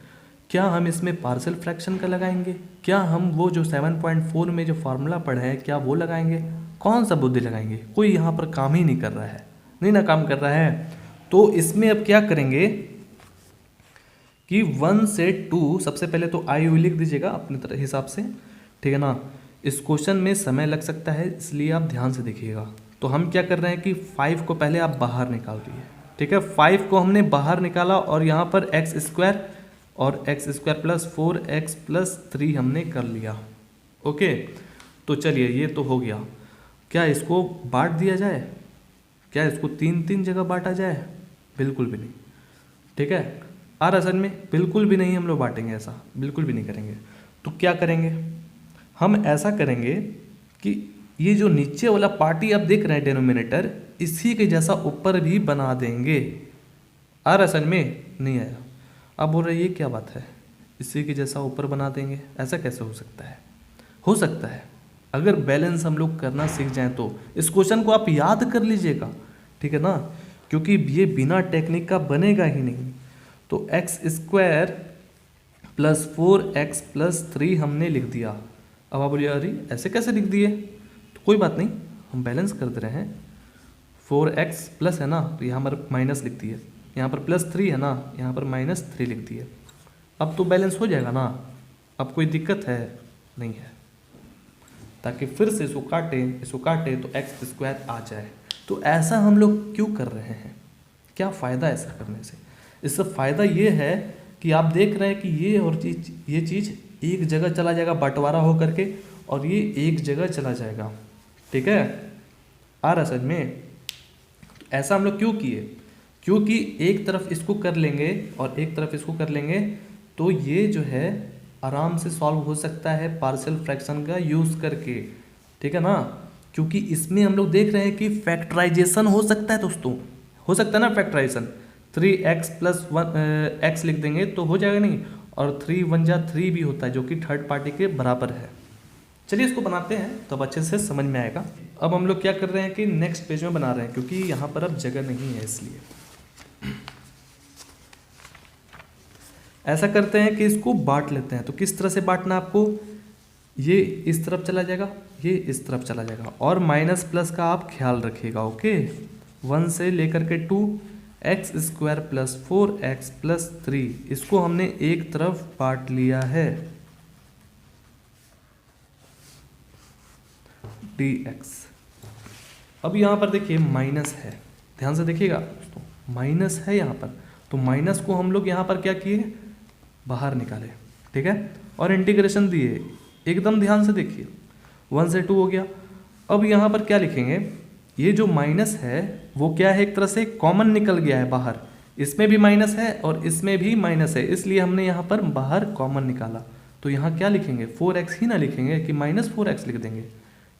क्या हम इसमें पार्शियल फ्रैक्शन का लगाएंगे, क्या हम वो जो 7.4 में जो फार्मूला पढ़े हैं क्या वो लगाएंगे, कौन सा बुद्धि लगाएंगे, कोई यहाँ पर काम ही नहीं कर रहा है, नहीं ना काम कर रहा है। तो इसमें अब क्या करेंगे कि 1 से 2, सबसे पहले तो आई लिख दीजिएगा अपने हिसाब से, ठीक है ना। इस क्वेश्चन में समय लग सकता है, इसलिए आप ध्यान से देखिएगा। तो हम क्या कर रहे हैं कि 5 को पहले आप बाहर निकाल दिए, ठीक है, 5 को हमने बाहर निकाला और यहाँ पर एक्स स्क्वायर और x square plus 4x plus 3 हमने कर लिया। ओके, तो चलिए ये तो हो गया। क्या इसको बांट दिया जाए? क्या इसको 3 जगह बांटा जाए? बिल्कुल भी नहीं। ठीक है, और असल में बिल्कुल भी नहीं हम लोग बांटेंगे, ऐसा बिल्कुल भी नहीं करेंगे। तो क्या करेंगे हम? ऐसा करेंगे कि ये जो नीचे वाला पार्टी आप देख रहे हैं डेनोमिनेटर, इसी के जैसा ऊपर भी बना देंगे। और असल में नहीं आया। अब बोल रहे ये क्या बात है, इसी के जैसा ऊपर बना देंगे, ऐसा कैसे हो सकता है? हो सकता है अगर बैलेंस हम लोग करना सीख जाएं तो। इस क्वेश्चन को आप याद कर लीजिएगा, ठीक है ना, क्योंकि ये बिना टेक्निक का बनेगा ही नहीं। तो x square plus 4x plus 3 हमने लिख दिया। अब आप बोलिए अरे ऐसे कैसे लिख दिए? तो कोई बात नहीं, हम बैलेंस कर दे रहे हैं। 4x प्लस है ना, तो यहाँ पर माइनस लिख दिए, यहाँ पर प्लस 3 है ना, यहाँ पर माइनस 3 लिख दिए। अब तो बैलेंस हो जाएगा ना, अब कोई दिक्कत है नहीं है। ताकि फिर से इसको काटे तो एक्स स्क्वायर आ जाए। तो ऐसा हम लोग क्यों कर रहे हैं? क्या फ़ायदा ऐसा करने से? इससे फ़ायदा ये है कि आप देख रहे हैं कि ये चीज़ एक जगह चला जाएगा बंटवारा हो करके, और ये एक जगह चला जाएगा। ठीक है, और असल में ऐसा हम लोग क्यों किए? क्योंकि एक तरफ इसको कर लेंगे और एक तरफ इसको कर लेंगे तो ये जो है आराम से सॉल्व हो सकता है पार्शियल फ्रैक्शन का यूज़ करके। ठीक है ना, क्योंकि इसमें हम लोग देख रहे हैं कि फैक्टराइजेशन हो सकता है दोस्तों, हो सकता है ना फैक्टराइजेशन। 3x प्लस 1x लिख देंगे तो हो जाएगा नहीं, और 3 1 जा 3 भी होता है जो कि थर्ड पार्टी के बराबर है। चलिए इसको बनाते हैं तो अब अच्छे से समझ में आएगा। अब हम लोग क्या कर रहे हैं कि नेक्स्ट पेज में बना रहे हैं, क्योंकि यहाँ पर अब जगह नहीं है, इसलिए ऐसा करते हैं कि इसको बांट लेते हैं। तो किस तरह से बांटना आपको? ये इस तरफ चला जाएगा, ये इस तरफ चला जाएगा, और माइनस प्लस का आप ख्याल रखिएगा। ओके, 1 से लेकर के 2 x square plus 4x plus 3, इसको हमने एक तरफ बांट लिया है dx। अब यहाँ पर देखिए माइनस है, ध्यान से देखिएगा दोस्तों, माइनस है यहाँ पर। तो माइनस को हम लोग यहाँ पर क्या किए? बाहर निकाले। ठीक है, और इंटीग्रेशन दिए, एकदम ध्यान से देखिए। 1 से 2 हो गया। अब यहाँ पर क्या लिखेंगे? ये जो माइनस है वो क्या है, एक तरह से कॉमन निकल गया है बाहर। इसमें भी माइनस है और इसमें भी माइनस है, इसलिए हमने यहाँ पर बाहर कॉमन निकाला। तो यहाँ क्या लिखेंगे? 4x ही ना लिखेंगे कि माइनस 4x लिख देंगे,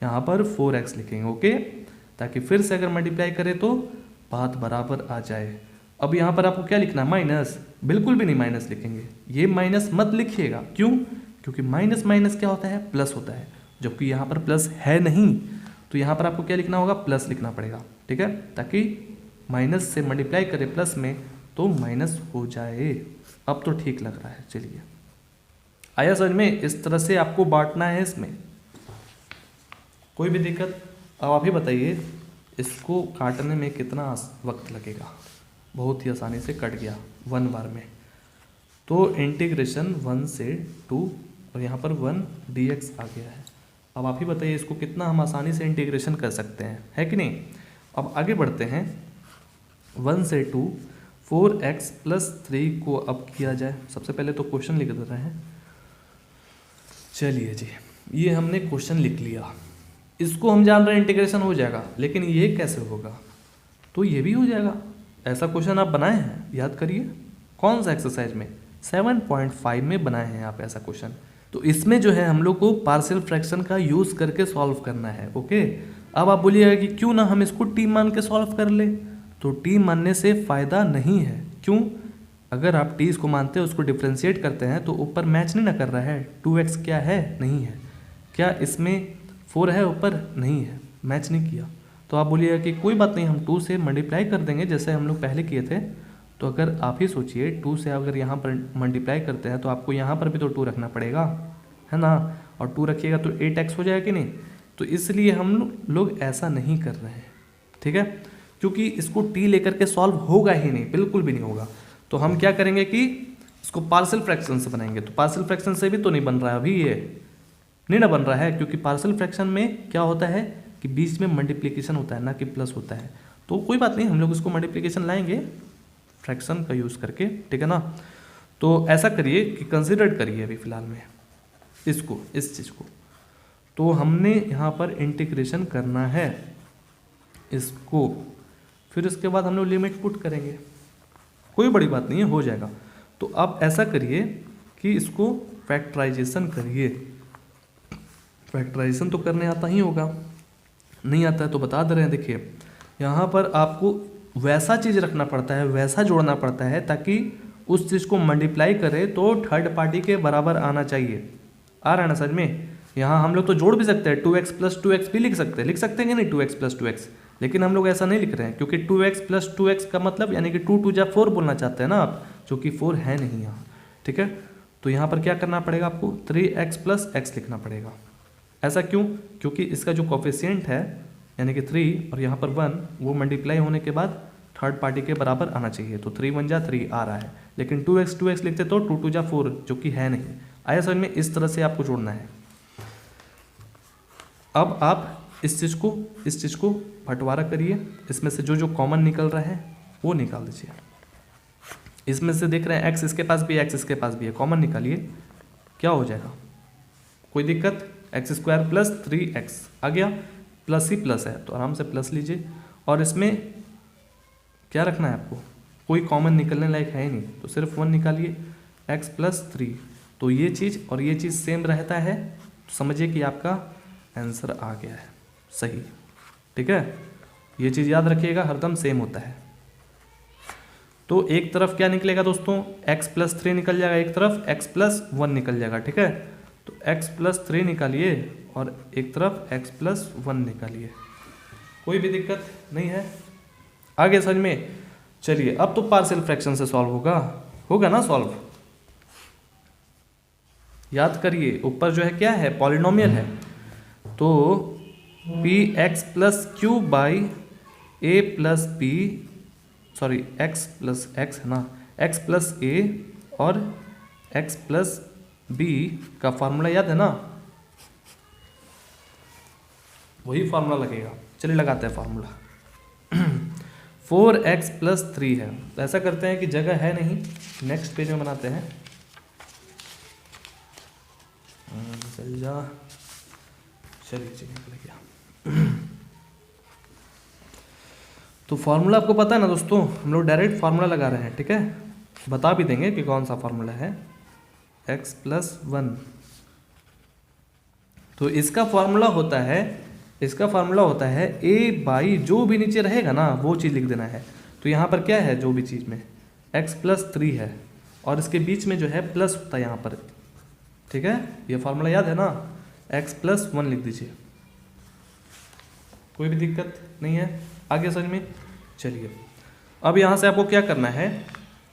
यहाँ पर 4x लिखेंगे। ओके, ताकि फिर से अगर मल्टीप्लाई करें तो बात बराबर आ जाए। अब यहाँ पर आपको क्या लिखना है? माइनस, बिल्कुल भी नहीं माइनस लिखेंगे, ये माइनस मत लिखिएगा। क्यों? क्योंकि माइनस माइनस क्या होता है? प्लस होता है, जबकि यहाँ पर प्लस है नहीं। तो यहाँ पर आपको क्या लिखना होगा? प्लस लिखना पड़ेगा। ठीक है, ताकि माइनस से मल्टीप्लाई करें प्लस में तो माइनस हो जाए। अब तो ठीक लग रहा है। चलिए, आया समझ में? इस तरह से आपको बांटना है इसमें, कोई भी दिक्कत? अब आप ही बताइए इसको काटने में कितना वक्त लगेगा? बहुत ही आसानी से कट गया 1 बार में। तो इंटीग्रेशन 1 से 2 और यहाँ पर 1 dx आ गया है। अब आप ही बताइए इसको कितना हम आसानी से इंटीग्रेशन कर सकते हैं, है कि नहीं? अब आगे बढ़ते हैं। 1 से 2 4x प्लस 3 को अब किया जाए। सबसे पहले तो क्वेश्चन लिख दे रहे हैं। चलिए जी, ये हमने क्वेश्चन लिख लिया। इसको हम जान रहे हैं इंटीग्रेशन हो जाएगा, लेकिन ये कैसे होगा? तो ये भी हो जाएगा। ऐसा क्वेश्चन आप बनाए हैं, याद करिए। कौन सा एक्सरसाइज में? 7.5 में बनाए हैं आप ऐसा क्वेश्चन। तो इसमें जो है हम लोग को पार्शियल फ्रैक्शन का यूज़ करके सॉल्व करना है। ओके, अब आप बोलिएगा कि क्यों ना हम इसको टी मान के सॉल्व कर ले। तो टी मानने से फ़ायदा नहीं है। क्यों? अगर आप टी इसको मानते हैं, उसको डिफ्रेंशिएट करते हैं तो ऊपर मैच नहीं ना कर रहा है। 2x क्या है? नहीं है। क्या इसमें 4 है ऊपर? नहीं है, मैच नहीं किया। तो आप बोलिएगा कि कोई बात नहीं, हम 2 से मल्टीप्लाई कर देंगे जैसे हम लोग पहले किए थे। तो अगर आप ही सोचिए 2 से अगर यहाँ पर मल्टीप्लाई करते हैं तो आपको यहाँ पर भी तो 2 रखना पड़ेगा, है ना? और 2 रखिएगा तो 8x हो जाएगा कि नहीं? तो इसलिए हम लोग ऐसा नहीं कर रहे हैं। ठीक है, क्योंकि इसको t लेकर के सॉल्व होगा ही नहीं, बिल्कुल भी नहीं होगा। तो हम क्या करेंगे कि इसको पार्शियल फ्रैक्शन से बनाएंगे। तो पार्शियल फ्रैक्शन से भी तो नहीं बन रहा है अभी, ये नहीं ना बन रहा है, क्योंकि पार्शियल फ्रैक्शन में क्या होता है कि बीच में मल्टीप्लिकेशन होता है ना कि प्लस होता है। तो कोई बात नहीं, हम लोग उसको मल्टीप्लिकेशन लाएंगे फ्रैक्शन का यूज़ करके, ठीक है ना। तो ऐसा करिए कि कंसिडर करिए अभी फ़िलहाल में इसको, इस चीज़ को। तो हमने यहाँ पर इंटीग्रेशन करना है इसको, फिर उसके बाद हम लोग लिमिट पुट करेंगे, कोई बड़ी बात नहीं है, हो जाएगा। तो आप ऐसा करिए कि इसको फैक्टराइजेशन करिए। फैक्टराइजेशन तो करने आता ही होगा, नहीं आता है तो बता दे रहे हैं। देखिए यहाँ पर आपको वैसा चीज़ रखना पड़ता है, वैसा जोड़ना पड़ता है ताकि उस चीज़ को मल्टीप्लाई करे तो थर्ड पार्टी के बराबर आना चाहिए। आ रहा है ना समझ में। यहाँ हम लोग तो जोड़ भी सकते हैं, 2x + 2x भी लिख सकते हैं कि नहीं, 2x + 2x, लेकिन हम लोग ऐसा नहीं लिख रहे हैं क्योंकि 2x + 2x का मतलब यानी कि 2 × 2 = 4 बोलना चाहते हैं ना आप, जो कि 4 है नहीं यहाँ, ठीक है। तो यहाँ पर क्या करना पड़ेगा आपको, 3x + x लिखना पड़ेगा। ऐसा क्यों, क्योंकि इसका जो कोफिशिएंट है यानी कि 3 और यहाँ पर 1, वो मल्टीप्लाई होने के बाद थर्ड पार्टी के बराबर आना चाहिए। तो 3 × 1 = 3 आ रहा है, लेकिन 2x लिखते तो 2 × 2 = 4, जो कि है नहीं। आया समझ में, इस तरह से आपको जोड़ना है। अब आप इस चीज़ को बंटवारा करिए, इसमें से जो जो कॉमन निकल रहा है वो निकाल दीजिए। इसमें से देख रहे हैं x इसके पास भी है, x इसके पास भी है, कॉमन निकालिए, क्या हो जाएगा, कोई दिक्कत, x² + 3x आ गया, प्लस ही प्लस है तो आराम से प्लस लीजिए। और इसमें क्या रखना है आपको, कोई कॉमन निकलने लायक है ही नहीं, तो सिर्फ 1 निकालिए, x + 3। तो ये चीज़ और ये चीज़ सेम रहता है, तो समझिए कि आपका आंसर आ गया है सही, ठीक है। ये चीज़ याद रखिएगा, हरदम सेम होता है। तो एक तरफ क्या निकलेगा दोस्तों, x + 3 निकल जाएगा, एक तरफ x + 1 निकल जाएगा, ठीक है। तो x + 3 निकालिए और एक तरफ x + 1 निकालिए, कोई भी दिक्कत नहीं है, आगे समझ में। चलिए अब तो पार्शियल फ्रैक्शन से सॉल्व होगा ना सॉल्व। याद करिए ऊपर जो है क्या है, पॉलिनोमियल है, तो px + q / a + b, sorry x + x है ना, x + a और x + b का फार्मूला याद है ना, वही फार्मूला लगेगा। चलिए लगाते हैं फार्मूला। 4x + 3 है, तो ऐसा करते हैं कि जगह है नहीं, नेक्स्ट पेज में बनाते हैं। चल जा, चलिए निकल गया। तो फार्मूला आपको पता है ना दोस्तों, हम लोग डायरेक्ट फार्मूला लगा रहे हैं, ठीक है। बता भी देंगे कि कौन सा फार्मूला है, x + 1। तो इसका फार्मूला होता है a/, जो भी नीचे रहेगा ना वो चीज़ लिख देना है। तो यहाँ पर क्या है, जो भी चीज़ में x + 3 है और इसके बीच में जो है प्लस होता है यहाँ पर, ठीक है। ये फार्मूला याद है ना, x + 1 लिख दीजिए, कोई भी दिक्कत नहीं है, आगे समझ में। चलिए अब यहाँ से आपको क्या करना है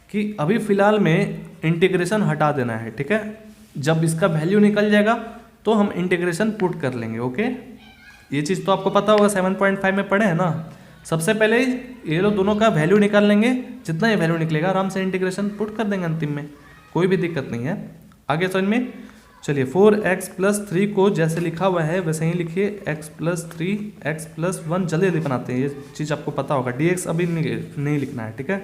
कि अभी फ़िलहाल में इंटीग्रेशन हटा देना है, ठीक है। जब इसका वैल्यू निकल जाएगा तो हम इंटीग्रेशन पुट कर लेंगे, ओके। ये चीज़ तो आपको पता होगा, 7.5 में पढ़े हैं ना। सबसे पहले ये लोग दोनों का वैल्यू निकाल लेंगे, जितना ये वैल्यू निकलेगा आराम से इंटीग्रेशन पुट कर देंगे अंतिम में, कोई भी दिक्कत नहीं है, आगे समझ में। चलिए 4x + 3 को जैसे लिखा हुआ है वैसे ही लिखिए, x + 3 x + 1 जल्दी जल्दी बनाते हैं, ये चीज़ आपको पता होगा। dx अभी नहीं लिखना है, ठीक है।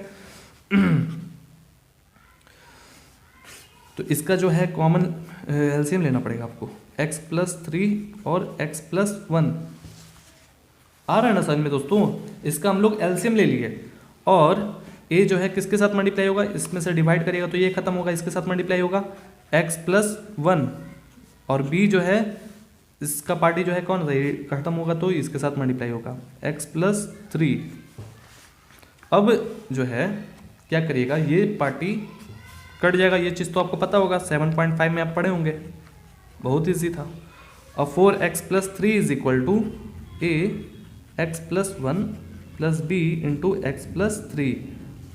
तो इसका जो है कॉमन एलसीएम लेना पड़ेगा आपको, x + 3 और x + 1 आ रहा है ना समझ में दोस्तों। इसका हम लोग एलसीएम ले लिए और a जो है किसके साथ मल्टीप्लाई होगा, इसमें से डिवाइड करिएगा तो ये खत्म होगा, इसके साथ मल्टीप्लाई होगा x + 1, और b जो है इसका पार्टी जो है कौन सा, ये खत्म होगा तो इसके साथ मल्टीप्लाई होगा x + 3। अब जो है क्या करिएगा, ये पार्टी कट जाएगा, ये चीज़ तो आपको पता होगा, 7.5 में आप पढ़े होंगे, बहुत ईजी था। और 4x + 3 = a x + 1 + b × x + 3।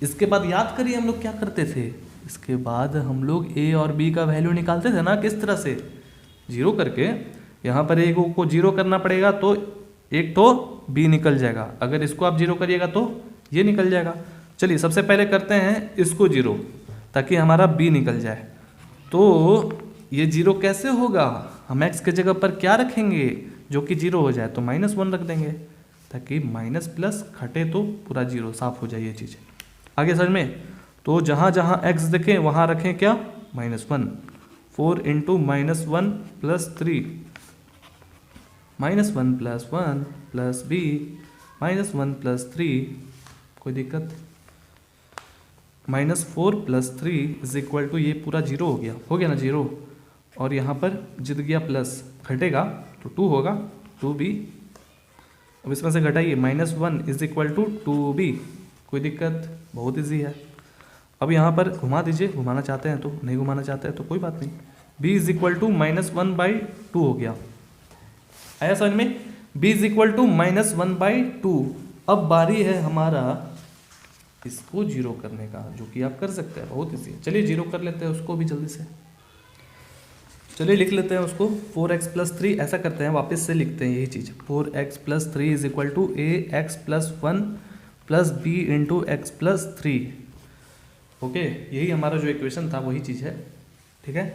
इसके बाद याद करिए हम लोग क्या करते थे, इसके बाद हम लोग a और b का वैल्यू निकालते थे ना, किस तरह से, जीरो करके। यहाँ पर एक को जीरो करना पड़ेगा तो एक तो b निकल जाएगा, अगर इसको आप जीरो करिएगा तो ये निकल जाएगा। चलिए सबसे पहले करते हैं इसको जीरो, ताकि हमारा b निकल जाए। तो ये जीरो कैसे होगा, हम x के जगह पर क्या रखेंगे जो कि जीरो हो जाए, तो -1 रख देंगे, ताकि माइनस प्लस घटे तो पूरा जीरो, साफ हो जाए ये चीज़। आगे समझ में? तो जहाँ जहाँ एक्स देखें वहाँ रखें क्या, -1। 4 into -1 plus 3, -1 plus 1 plus b -1 plus 3, कोई दिक्कत? -4 प्लस 3 इज इक्वल टू, ये पूरा जीरो हो गया ना जीरो, और यहाँ पर जित गया प्लस, घटेगा तो 2 होगा, 2b। अब इसमें से घटाइए, -1 इज इक्वल टू 2b, कोई दिक्कत? बहुत इजी है। अब यहाँ पर घुमा दीजिए, घुमाना चाहते हैं तो, नहीं घुमाना चाहते हैं तो कोई बात नहीं। b इज इक्वल टू -1/2 हो गया, आया समझ में? b is equal to -1/2। अब बारी है हमारा इसको जीरो करने का, जो कि आप कर सकते हैं, बहुत इजी है। चलिए जीरो कर लेते हैं उसको भी जल्दी से। चलिए लिख लेते हैं उसको, 4x प्लस 3, ऐसा करते हैं वापस से लिखते हैं यही चीज़, 4x plus 3 is equal to ax plus 1 plus b into x plus 3। Okay, यही हमारा जो इक्वेशन था वही चीज़ है, ठीक है,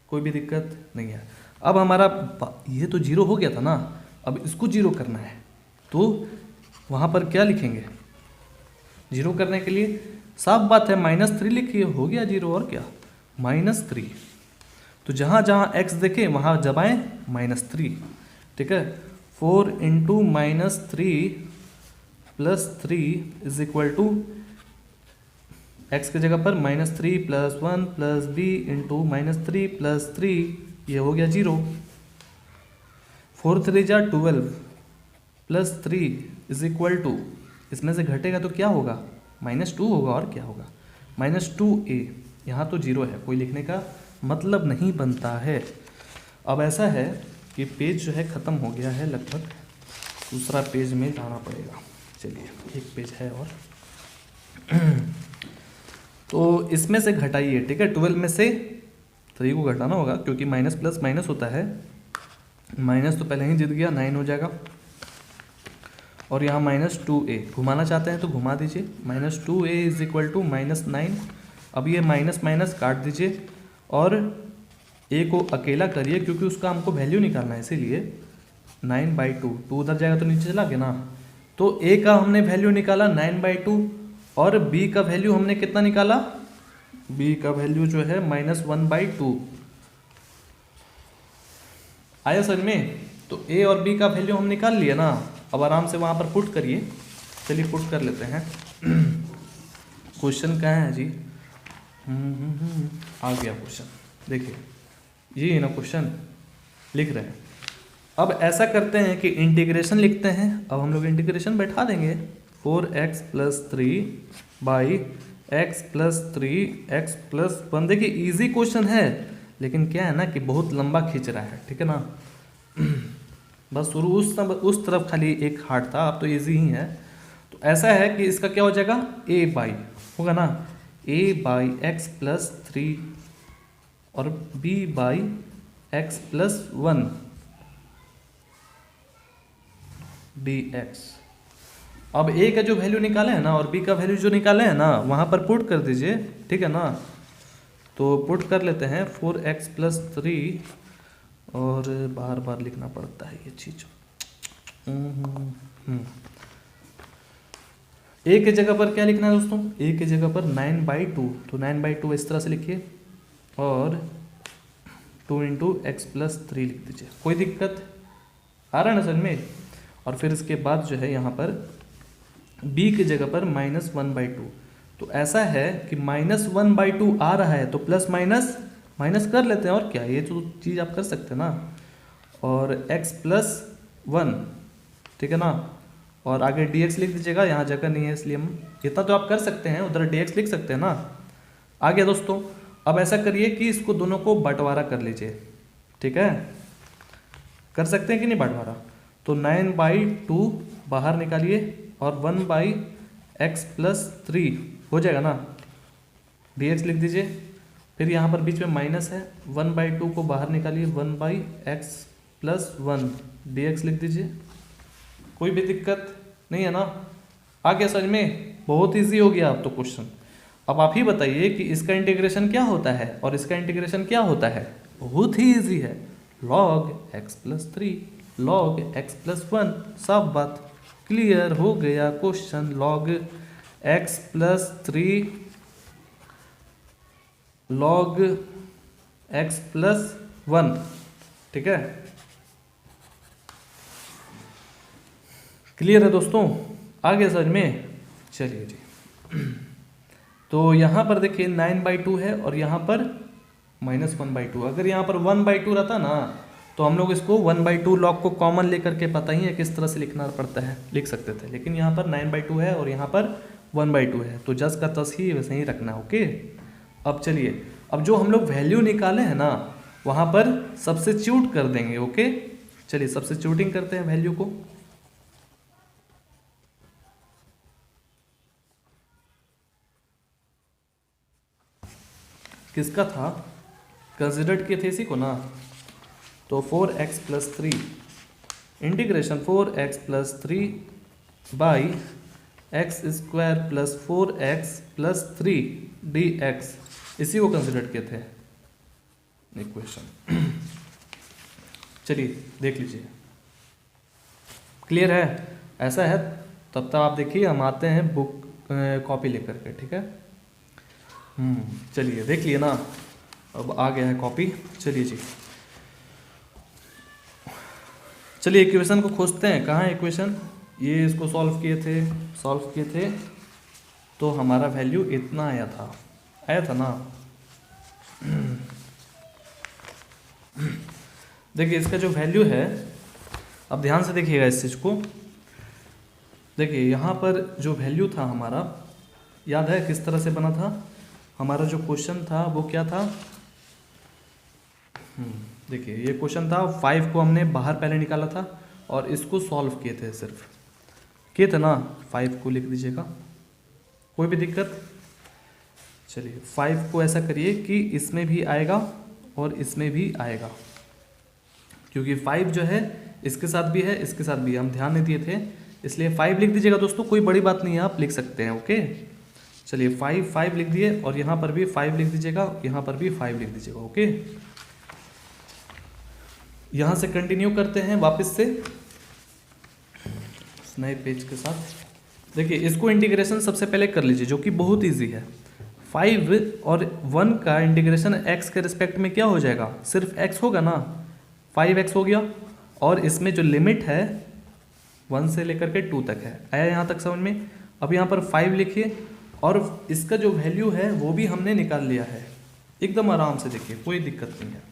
कोई भी दिक्कत नहीं है। अब हमारा ये तो जीरो हो गया था ना, अब इसको जीरो करना है, तो वहाँ पर क्या लिखेंगे जीरो करने के लिए? साफ बात है, -3 लिखिए, हो गया जीरो, और क्या, -3। तो जहाँ जहाँ x देखें वहाँ दबाएं -3, ठीक है। 4 into -3 plus 3 is equal to, x की जगह पर -3 plus 1 plus b into -3 plus 3, ये हो गया जीरो। 4 3 जा 12 प्लस 3 इज इक्वल टू, इसमें से घटेगा तो क्या होगा, -2 होगा, और क्या होगा, -2a। यहाँ तो जीरो है, कोई लिखने का मतलब नहीं बनता है। अब ऐसा है कि पेज जो है ख़त्म हो गया है लगभग, दूसरा पेज में जाना पड़ेगा। चलिए एक पेज है और तो इसमें से घटाइए, ठीक है, 12 में से 3 को घटाना होगा, क्योंकि माइनस प्लस माइनस होता है, माइनस तो पहले ही जीत गया, 9 हो जाएगा, और यहाँ -2a घुमाना चाहते हैं तो घुमा दीजिए, -2a इज इक्वल टू -9। अब ये माइनस माइनस काट दीजिए और a को अकेला करिए, क्योंकि उसका हमको वैल्यू निकालना है, इसीलिए 9/2, 2 उधर जाएगा तो नीचे चला गया ना, तो a का हमने वैल्यू निकाला 9/2, और b का वैल्यू हमने कितना निकाला, b का वैल्यू जो है -1/2। आया समझ में? तो a और b का वैल्यू हम निकाल लिए ना, अब आराम से वहाँ पर पुट करिए। चलिए पुट कर लेते हैं। क्वेश्चन कहाँ है जी? आ गया क्वेश्चन, देखिए ये ना क्वेश्चन लिख रहे हैं। अब ऐसा करते हैं कि इंटीग्रेशन लिखते हैं। अब हम लोग इंटीग्रेशन बैठा देंगे, 4x plus 3 by x plus 3x plus 1। देखिए ईजी क्वेश्चन है, लेकिन क्या है ना कि बहुत लंबा खींच रहा है, ठीक है ना। बस शुरू उस तरफ खाली एक हार्ड था, अब तो इजी ही है। तो ऐसा है कि इसका क्या हो जाएगा, a बाई होगा ना, a बाई एक्स प्लस 3 और b by x plus 1 dx। अब a का जो वैल्यू निकाले है ना और b का वैल्यू जो निकाले है ना, वहाँ पर पुट कर दीजिए, ठीक है ना। तो पुट कर लेते हैं 4x प्लस 3, और बार बार लिखना पड़ता है ये चीज़। a के जगह पर क्या लिखना है दोस्तों, a के जगह पर 9/2, तो 9/2 इस तरह से लिखिए, और 2 इंटू एक्स प्लस 3 लिख दीजिए। कोई दिक्कत आ रहा है ना समझ में? और फिर इसके बाद जो है यहाँ पर b की जगह पर -1/2। तो ऐसा है कि -1/2 आ रहा है, तो प्लस माइनस माइनस कर लेते हैं, और क्या, ये तो चीज़ आप कर सकते हैं ना। और x प्लस 1, ठीक है ना, और आगे dx लिख दीजिएगा, यहाँ जगह नहीं है इसलिए हम इतना तो आप कर सकते हैं, उधर dx लिख सकते हैं ना। आ गया दोस्तों। अब ऐसा करिए कि इसको दोनों को बंटवारा कर लीजिए, ठीक है, कर सकते हैं कि नहीं बंटवारा। तो 9/2 बाहर निकालिए, और 1/x प्लस 3 हो जाएगा ना, dx लिख दीजिए। फिर यहाँ पर बीच में माइनस है, 1/2 को बाहर निकालिए, 1/x प्लस 1 dx लिख दीजिए। कोई भी दिक्कत नहीं है ना, आ गया समझ में? बहुत इजी हो गया अब तो क्वेश्चन। अब आप ही बताइए कि इसका इंटीग्रेशन क्या होता है और इसका इंटीग्रेशन क्या होता है। बहुत ही इजी है, log x plus 3 log x plus 1, सब बात। क्लियर हो गया question. log x plus 3 log x plus 1, ठीक है। क्लियर है दोस्तों, आ गया समझ में। चलिए जी, तो यहाँ पर देखिए 9/2 है और यहाँ पर -1/2। अगर यहाँ पर 1/2 रहता ना तो हम लोग इसको 1/2 log को कॉमन लेकर के, पता ही है किस तरह से लिखना पड़ता है, लिख सकते थे। लेकिन यहाँ पर 9/2 है और यहाँ पर 1/2 है, तो जस का तस ही वैसे ही रखना है। ओके, अब चलिए, अब जो हम लोग वैल्यू निकाले हैं ना वहाँ पर सब्स्टिट्यूट कर देंगे। ओके, चलिए सब्स्टिट्यूटिंग करते हैं वैल्यू को। किसका था, कंसिडर्ड किए थे इसी को ना, तो 4x plus 3 integration 4x plus 3 by x square plus 4x plus 3 dx, इसी को कंसिडर किए थे इक्वेशन। चलिए देख लीजिए, क्लियर है। ऐसा है तब तक आप देखिए, हम आते हैं बुक कॉपी लेकर के, ठीक है। चलिए देख लिए ना, अब आ गया है कॉपी। चलिए जी, चलिए इक्वेशन को खोजते हैं। कहाँ है इक्वेशन, ये इसको सॉल्व किए थे तो हमारा वैल्यू इतना आया था ना। देखिए इसका जो वैल्यू है, अब ध्यान से देखिएगा इस चीज़ को। देखिए यहाँ पर जो वैल्यू था हमारा, याद है किस तरह से बना था हमारा जो क्वेश्चन था, वो क्या था। देखिए ये क्वेश्चन था, 5 को हमने बाहर पहले निकाला था और इसको सॉल्व किए थे, सिर्फ किए थे ना। 5 को लिख दीजिएगा, कोई भी दिक्कत। चलिए 5 को ऐसा करिए कि इसमें भी आएगा और इसमें भी आएगा, क्योंकि 5 जो है इसके साथ भी है, इसके साथ भी है, हम ध्यान नहीं दिए थे, इसलिए 5 लिख दीजिएगा दोस्तों, कोई बड़ी बात नहीं है, आप लिख सकते हैं। ओके, चलिए 5 लिख दिए और यहाँ पर भी 5 लिख दीजिएगा, यहाँ पर भी 5 लिख दीजिएगा। ओके, यहाँ से कंटिन्यू करते हैं वापस से नए पेज के साथ। देखिए इसको इंटीग्रेशन सबसे पहले कर लीजिए, जो कि बहुत इजी है। 5 और 1 का इंटीग्रेशन x के रिस्पेक्ट में क्या हो जाएगा, सिर्फ x होगा ना, 5x हो गया। और इसमें जो लिमिट है 1 से लेकर के 2 तक है, आया यहाँ तक समझ में। अब यहाँ पर 5 लिखिए और इसका जो वैल्यू है वो भी हमने निकाल लिया है, एकदम आराम से। देखिए कोई दिक्कत नहीं है,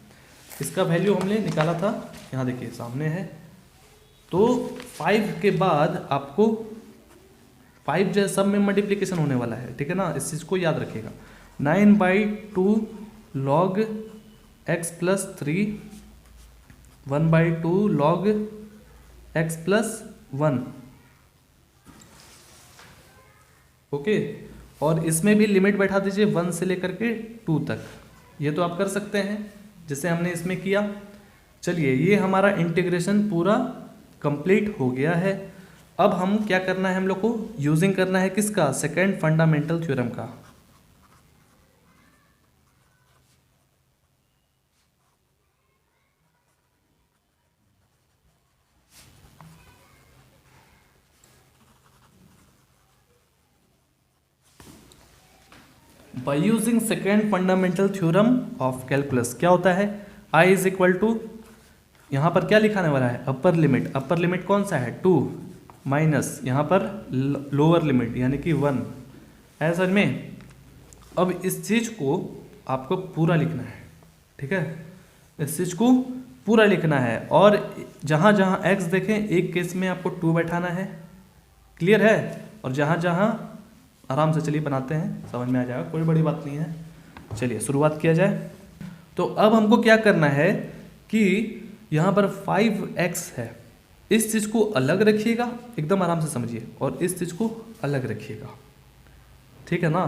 इसका वैल्यू हमने निकाला था, यहाँ देखिए सामने है। तो 5 के बाद आपको 5 जो है सब में मल्टीप्लिकेशन होने वाला है, ठीक है ना, इस चीज़ को याद रखिएगा। 9/2 log x plus 3 1/2 log x plus 1। Okay, और इसमें भी लिमिट बैठा दीजिए 1 से लेकर के 2 तक। ये तो आप कर सकते हैं जैसे हमने इसमें किया। चलिए ये हमारा इंटीग्रेशन पूरा कंप्लीट हो गया है। अब हम क्या करना है, हम लोग को यूजिंग करना है किसका, सेकेंड फंडामेंटल थ्योरम का। Bye using second fundamental theorem of calculus क्या होता है, I इज इक्वल टू, यहाँ पर क्या लिखाने वाला है, अपर लिमिट। अपर लिमिट कौन सा है 2 माइनस यहाँ पर लोअर लिमिट यानी कि 1 है समझ में। अब इस चीज़ को आपको पूरा लिखना है, ठीक है, इस चीज़ को पूरा लिखना है। और जहाँ जहाँ x देखें एक केस में आपको 2 बैठाना है, क्लियर है। और जहाँ जहाँ आराम से चलिए बनाते हैं, समझ में आ जाएगा, कोई बड़ी बात नहीं है। चलिए शुरुआत किया जाए। तो अब हमको क्या करना है कि यहाँ पर 5x है, इस चीज़ को अलग रखिएगा, एकदम आराम से समझिए, और इस चीज़ को अलग रखिएगा, ठीक है ना।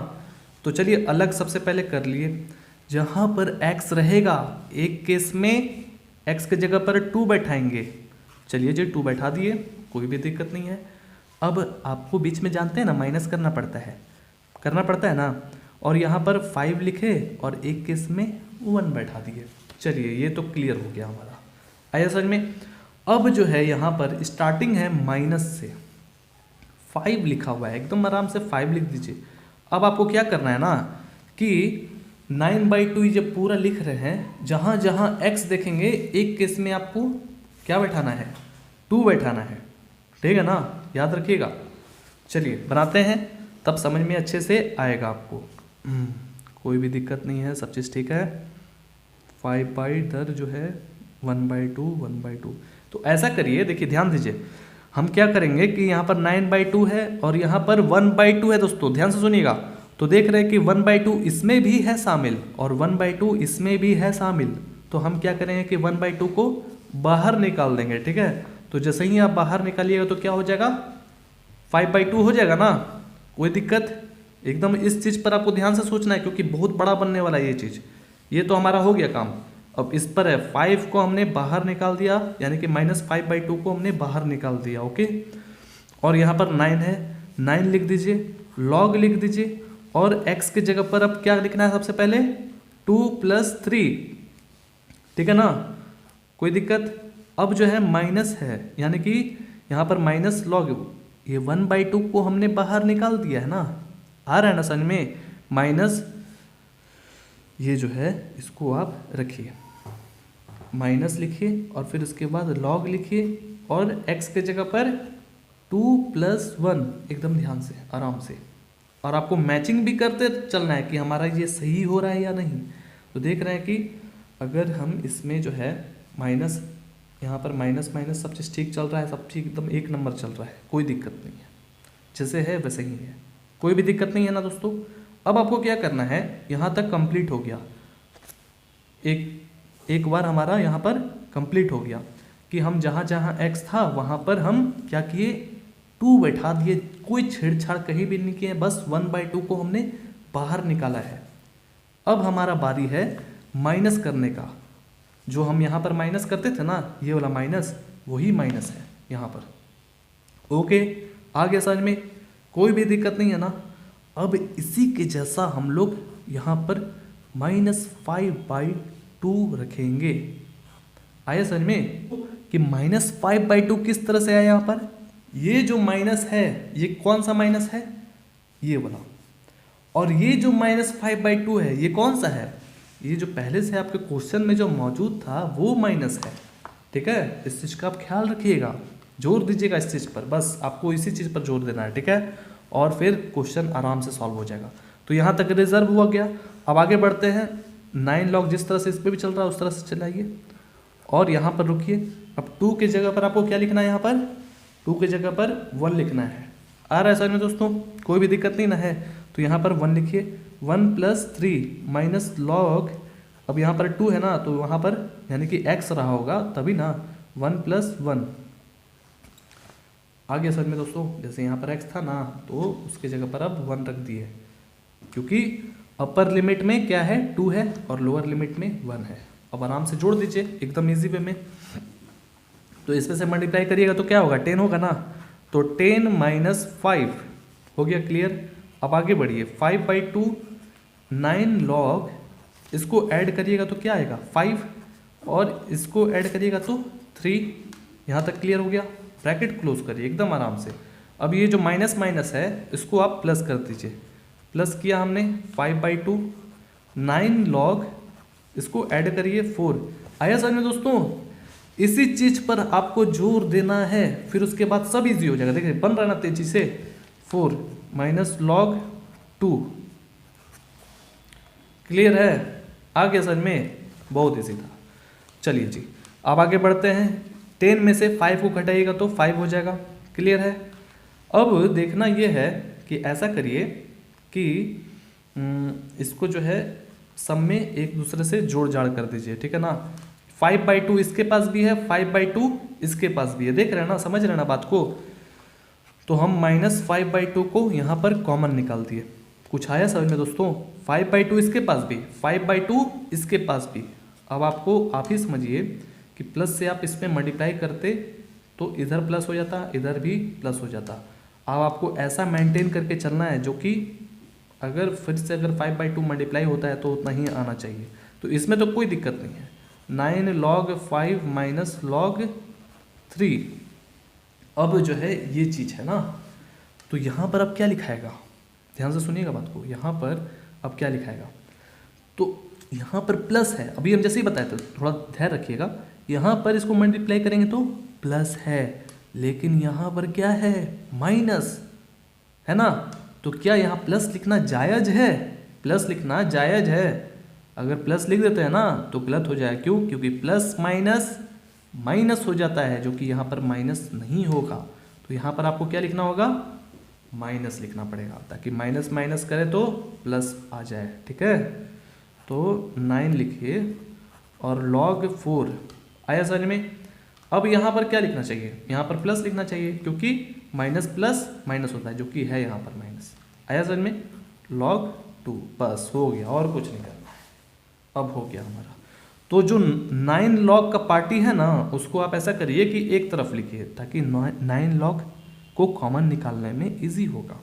तो चलिए अलग सबसे पहले कर लिए। जहाँ पर x रहेगा एक केस में x के जगह पर 2 बैठाएंगे। चलिए जी 2 बैठा दिए, कोई भी दिक्कत नहीं है। अब आपको बीच में जानते हैं ना माइनस करना पड़ता है ना। और यहाँ पर 5 लिखे और एक केस में 1 बैठा दिए। चलिए ये तो क्लियर हो गया हमारा, आया समझ में। अब जो है यहाँ पर स्टार्टिंग है माइनस से, 5 लिखा हुआ है, एकदम आराम से 5 लिख दीजिए। अब आपको क्या करना है ना कि 9/2 जब पूरा लिख रहे हैं, जहाँ जहाँ x देखेंगे एक केस में आपको क्या बैठाना है, 2 बैठाना है, ठीक है ना, याद रखिएगा। चलिए बनाते हैं, तब समझ में अच्छे से आएगा आपको। कोई भी दिक्कत नहीं है, सब चीज़ ठीक है। 5 बाई इधर जो है 1/2 तो ऐसा करिए, देखिए ध्यान दीजिए, हम क्या करेंगे कि यहाँ पर 9/2 है और यहाँ पर 1/2 है। दोस्तों ध्यान से सुनिएगा, तो देख रहे हैं कि 1/2 इसमें भी है शामिल और 1/2 इसमें भी है शामिल। तो हम क्या करेंगे कि 1/2 को बाहर निकाल देंगे, ठीक है। तो जैसे ही आप बाहर निकालिएगा तो क्या हो जाएगा, 5/2 हो जाएगा ना, कोई दिक्कत। एकदम इस चीज़ पर आपको ध्यान से सोचना है क्योंकि बहुत बड़ा बनने वाला है ये चीज़। ये तो हमारा हो गया काम। अब इस पर है 5 को हमने बाहर निकाल दिया, यानी कि -5/2 को हमने बाहर निकाल दिया, ओके। और यहाँ पर 9 है, 9 लिख दीजिए, लॉग लिख दीजिए, और x के जगह पर अब क्या लिखना है सबसे पहले, 2 + 3, ठीक है ना, कोई दिक्कत। अब जो है माइनस है, यानी कि यहाँ पर माइनस लॉग, ये 1/2 को हमने बाहर निकाल दिया है ना, आ रहा है ना समझ में। माइनस ये जो है इसको आप रखिए, माइनस लिखिए और फिर उसके बाद लॉग लिखिए और x के जगह पर 2 + 1, एकदम ध्यान से आराम से। और आपको मैचिंग भी करते चलना है कि हमारा ये सही हो रहा है या नहीं। तो देख रहे हैं कि अगर हम इसमें जो है माइनस, यहाँ पर माइनस माइनस सब चीज़ ठीक चल रहा है, सब ठीक एकदम 1 नंबर चल रहा है, कोई दिक्कत नहीं है, जैसे है वैसे ही है, कोई भी दिक्कत नहीं है ना दोस्तों। अब आपको क्या करना है, यहाँ तक कंप्लीट हो गया, एक बार हमारा यहाँ पर कंप्लीट हो गया कि हम जहाँ जहाँ x था वहाँ पर हम क्या किए, 2 बैठा दिए, कोई छेड़छाड़ कहीं भी नहीं किए, बस 1/2 को हमने बाहर निकाला है। अब हमारा बारी है माइनस करने का। जो हम यहाँ पर माइनस करते थे ना, ये वाला माइनस, वही माइनस है यहाँ पर, ओके। आ गया समझ में, कोई भी दिक्कत नहीं है ना। अब इसी के जैसा हम लोग यहाँ पर -5/2 रखेंगे। आया समझ में कि -5/2 किस तरह से आया यहाँ पर, ये जो माइनस है ये कौन सा माइनस है, ये वाला। और ये जो -5/2 है ये कौन सा है, ये जो पहले से आपके क्वेश्चन में जो मौजूद था वो माइनस है, ठीक है। इस चीज़ का आप ख्याल रखिएगा, जोर दीजिएगा इस चीज़ पर, बस आपको इसी चीज़ पर जोर देना है, ठीक है। और फिर क्वेश्चन आराम से सॉल्व हो जाएगा। तो यहाँ तक रिजर्व हुआ गया। अब आगे बढ़ते हैं, 9 लॉग जिस तरह से इस पर भी चल रहा है उस तरह से चलाइए और यहाँ पर रुकिए। अब 2 की जगह पर आपको क्या लिखना है, यहाँ पर 2 की जगह पर 1 लिखना है। आ रहा है समझ में दोस्तों, कोई भी दिक्कत नहीं ना है। तो यहाँ पर 1 लिखिए, 1 + 3 माइनस लॉग, अब यहाँ पर 2 है ना, तो वहाँ पर यानी कि x रहा होगा तभी ना, 1 + 1 आ गया समझ में दोस्तों। जैसे यहाँ पर x था ना, तो उसके जगह पर अब 1 रख दिए, क्योंकि अपर लिमिट में क्या है, 2 है और लोअर लिमिट में 1 है। अब आराम से जोड़ दीजिए एकदम इजी वे में। तो इसमें से मल्टीप्लाई करिएगा तो क्या होगा, 10 होगा ना, तो 10 - 5 हो गया, क्लियर। अब आगे बढ़िए, 5/2 9 लॉग, इसको ऐड करिएगा तो क्या आएगा 5, और इसको ऐड करिएगा तो 3। यहाँ तक क्लियर हो गया, ब्रैकेट क्लोज करिए एकदम आराम से। अब ये जो माइनस माइनस है इसको आप प्लस कर दीजिए, प्लस किया हमने 5/2 9 लॉग, इसको ऐड करिए 4। आया समझ में दोस्तों, इसी चीज पर आपको जोर देना है, फिर उसके बाद सब इजी हो जाएगा। देखिए बन रहा है ना तेजी से, 4 माइनस लॉग 2, क्लियर है, आ गया समझ में, बहुत इजी था। चलिए जी अब आगे बढ़ते हैं, 10 में से 5 को घटाइएगा तो 5 हो जाएगा, क्लियर है। अब देखना ये है कि ऐसा करिए कि इसको जो है सब में एक दूसरे से जोड़ जाड़ कर दीजिए, ठीक है ना। 5/2 इसके पास भी है, 5/2 इसके पास भी है, देख रहे हैं ना, समझ रहे हैं ना बात को। तो हम -5/2 को यहाँ पर कॉमन निकाल दिए, कुछ आया समझ में दोस्तों। 5/2 इसके पास भी, 5/2 इसके पास भी। अब आपको आप ही समझिए कि प्लस से आप इसमें मल्टीप्लाई करते तो इधर प्लस हो जाता, इधर भी प्लस हो जाता। अब आपको ऐसा मेंटेन करके चलना है जो कि अगर फिर से अगर 5/2 मल्टीप्लाई होता है तो उतना ही आना चाहिए। तो इसमें तो कोई दिक्कत नहीं है। 9 log 5 माइनस log 3, अब जो है ये चीज़ है ना, तो तो यहाँ पर अब क्या लिखाएगा, ध्यान से सुनिएगा बात को, यहाँ पर अब क्या लिखाएगा, तो यहाँ पर प्लस है, अभी हम जैसे ही बताए थे, थोड़ा ध्यान रखिएगा, यहाँ पर इसको मल्टीप्लाई करेंगे तो प्लस है, लेकिन यहाँ पर क्या है, माइनस है ना। तो क्या यहाँ प्लस लिखना जायज़ है, प्लस लिखना जायज़ है। अगर प्लस लिख देते हैं ना तो गलत हो जाए, क्यों, क्योंकि प्लस माइनस माइनस हो जाता है, जो कि यहाँ पर माइनस नहीं होगा। तो यहाँ पर आपको क्या लिखना होगा, माइनस लिखना पड़ेगा, ताकि माइनस माइनस करे तो प्लस आ जाए, ठीक है। तो 9 लिखिए और log 4 आया समझ में। अब यहाँ पर क्या लिखना चाहिए, यहाँ पर प्लस लिखना चाहिए, क्योंकि माइनस प्लस माइनस होता है, जो कि है यहाँ पर माइनस। आया समझ में, log 2, बस हो गया, और कुछ नहीं करना है, अब हो गया हमारा। तो जो 9 log का पार्टी है ना, उसको आप ऐसा करिए कि एक तरफ लिखिए, ताकि 9 log को कॉमन निकालने में इजी होगा,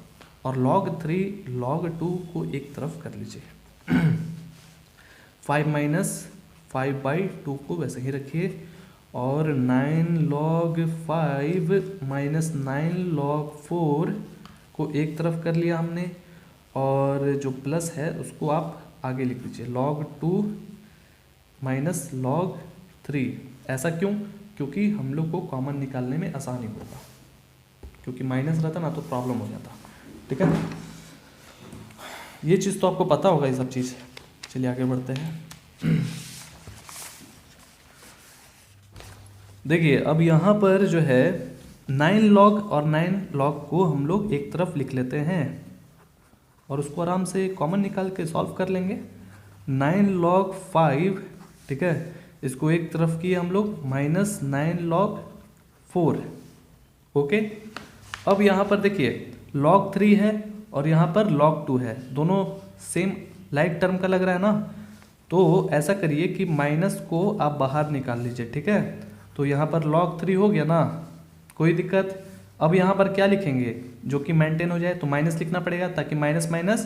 और log 3 log 2 को एक तरफ कर लीजिए। 5 माइनस 5/2 को वैसे ही रखिए, और 9 log 5 माइनस 9 log 4 को एक तरफ कर लिया हमने, और जो प्लस है उसको आप आगे लिख लीजिए, log 2 माइनस log 3। ऐसा क्यों, क्योंकि हम लोग को कॉमन निकालने में आसानी होगा, क्योंकि माइनस रहता ना तो प्रॉब्लम हो जाता, ठीक है। ये चीज़ तो आपको पता होगा, ये सब चीज़। चलिए आगे बढ़ते हैं। देखिए अब यहाँ पर जो है 9 log और 9 log को हम लोग एक तरफ लिख लेते हैं, और उसको आराम से कॉमन निकाल के सॉल्व कर लेंगे। 9 log 5, ठीक है, इसको एक तरफ किए हम लोग, माइनस 9 log 4, ओके। अब यहाँ पर देखिए log 3 है और यहाँ पर log 2 है, दोनों सेम लाइक टर्म का लग रहा है ना। तो ऐसा करिए कि माइनस को आप बाहर निकाल लीजिए, ठीक है। तो यहाँ पर log 3 हो गया ना, कोई दिक्कत। अब यहाँ पर क्या लिखेंगे जो कि मेंटेन हो जाए, तो माइनस लिखना पड़ेगा, ताकि माइनस माइनस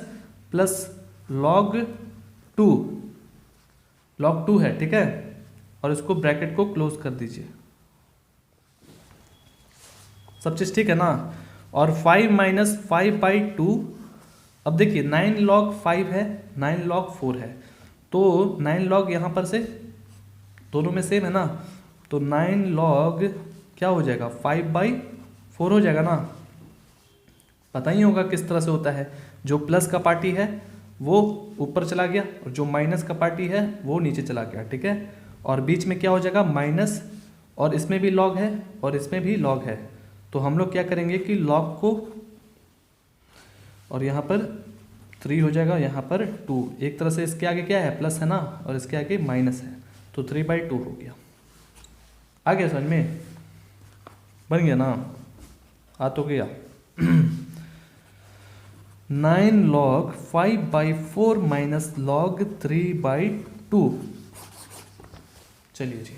प्लस log 2 है, ठीक है, और इसको ब्रैकेट को क्लोज कर दीजिए। सब चीज़ ठीक है ना। और 5 माइनस 5/2, अब देखिए 9 log 5 है, 9 log 4 है, तो 9 log यहाँ पर से दोनों में सेम है ना, तो 9 log क्या हो जाएगा, 5/4 हो जाएगा ना। पता ही होगा किस तरह से होता है, जो प्लस का पार्टी है वो ऊपर चला गया, और जो माइनस का पार्टी है वो नीचे चला गया, ठीक है। और बीच में क्या हो जाएगा, माइनस, और इसमें भी log है और इसमें भी log है। तो हम लोग क्या करेंगे कि log को, और यहाँ पर 3 हो जाएगा, यहाँ पर 2, एक तरह से इसके आगे क्या है, प्लस है ना, और इसके आगे माइनस है, तो 3/2 हो गया। आ गया समझ में, बन गया ना, आ तो गया। 9 log 5/4 माइनस log 3/2। चलिए जी,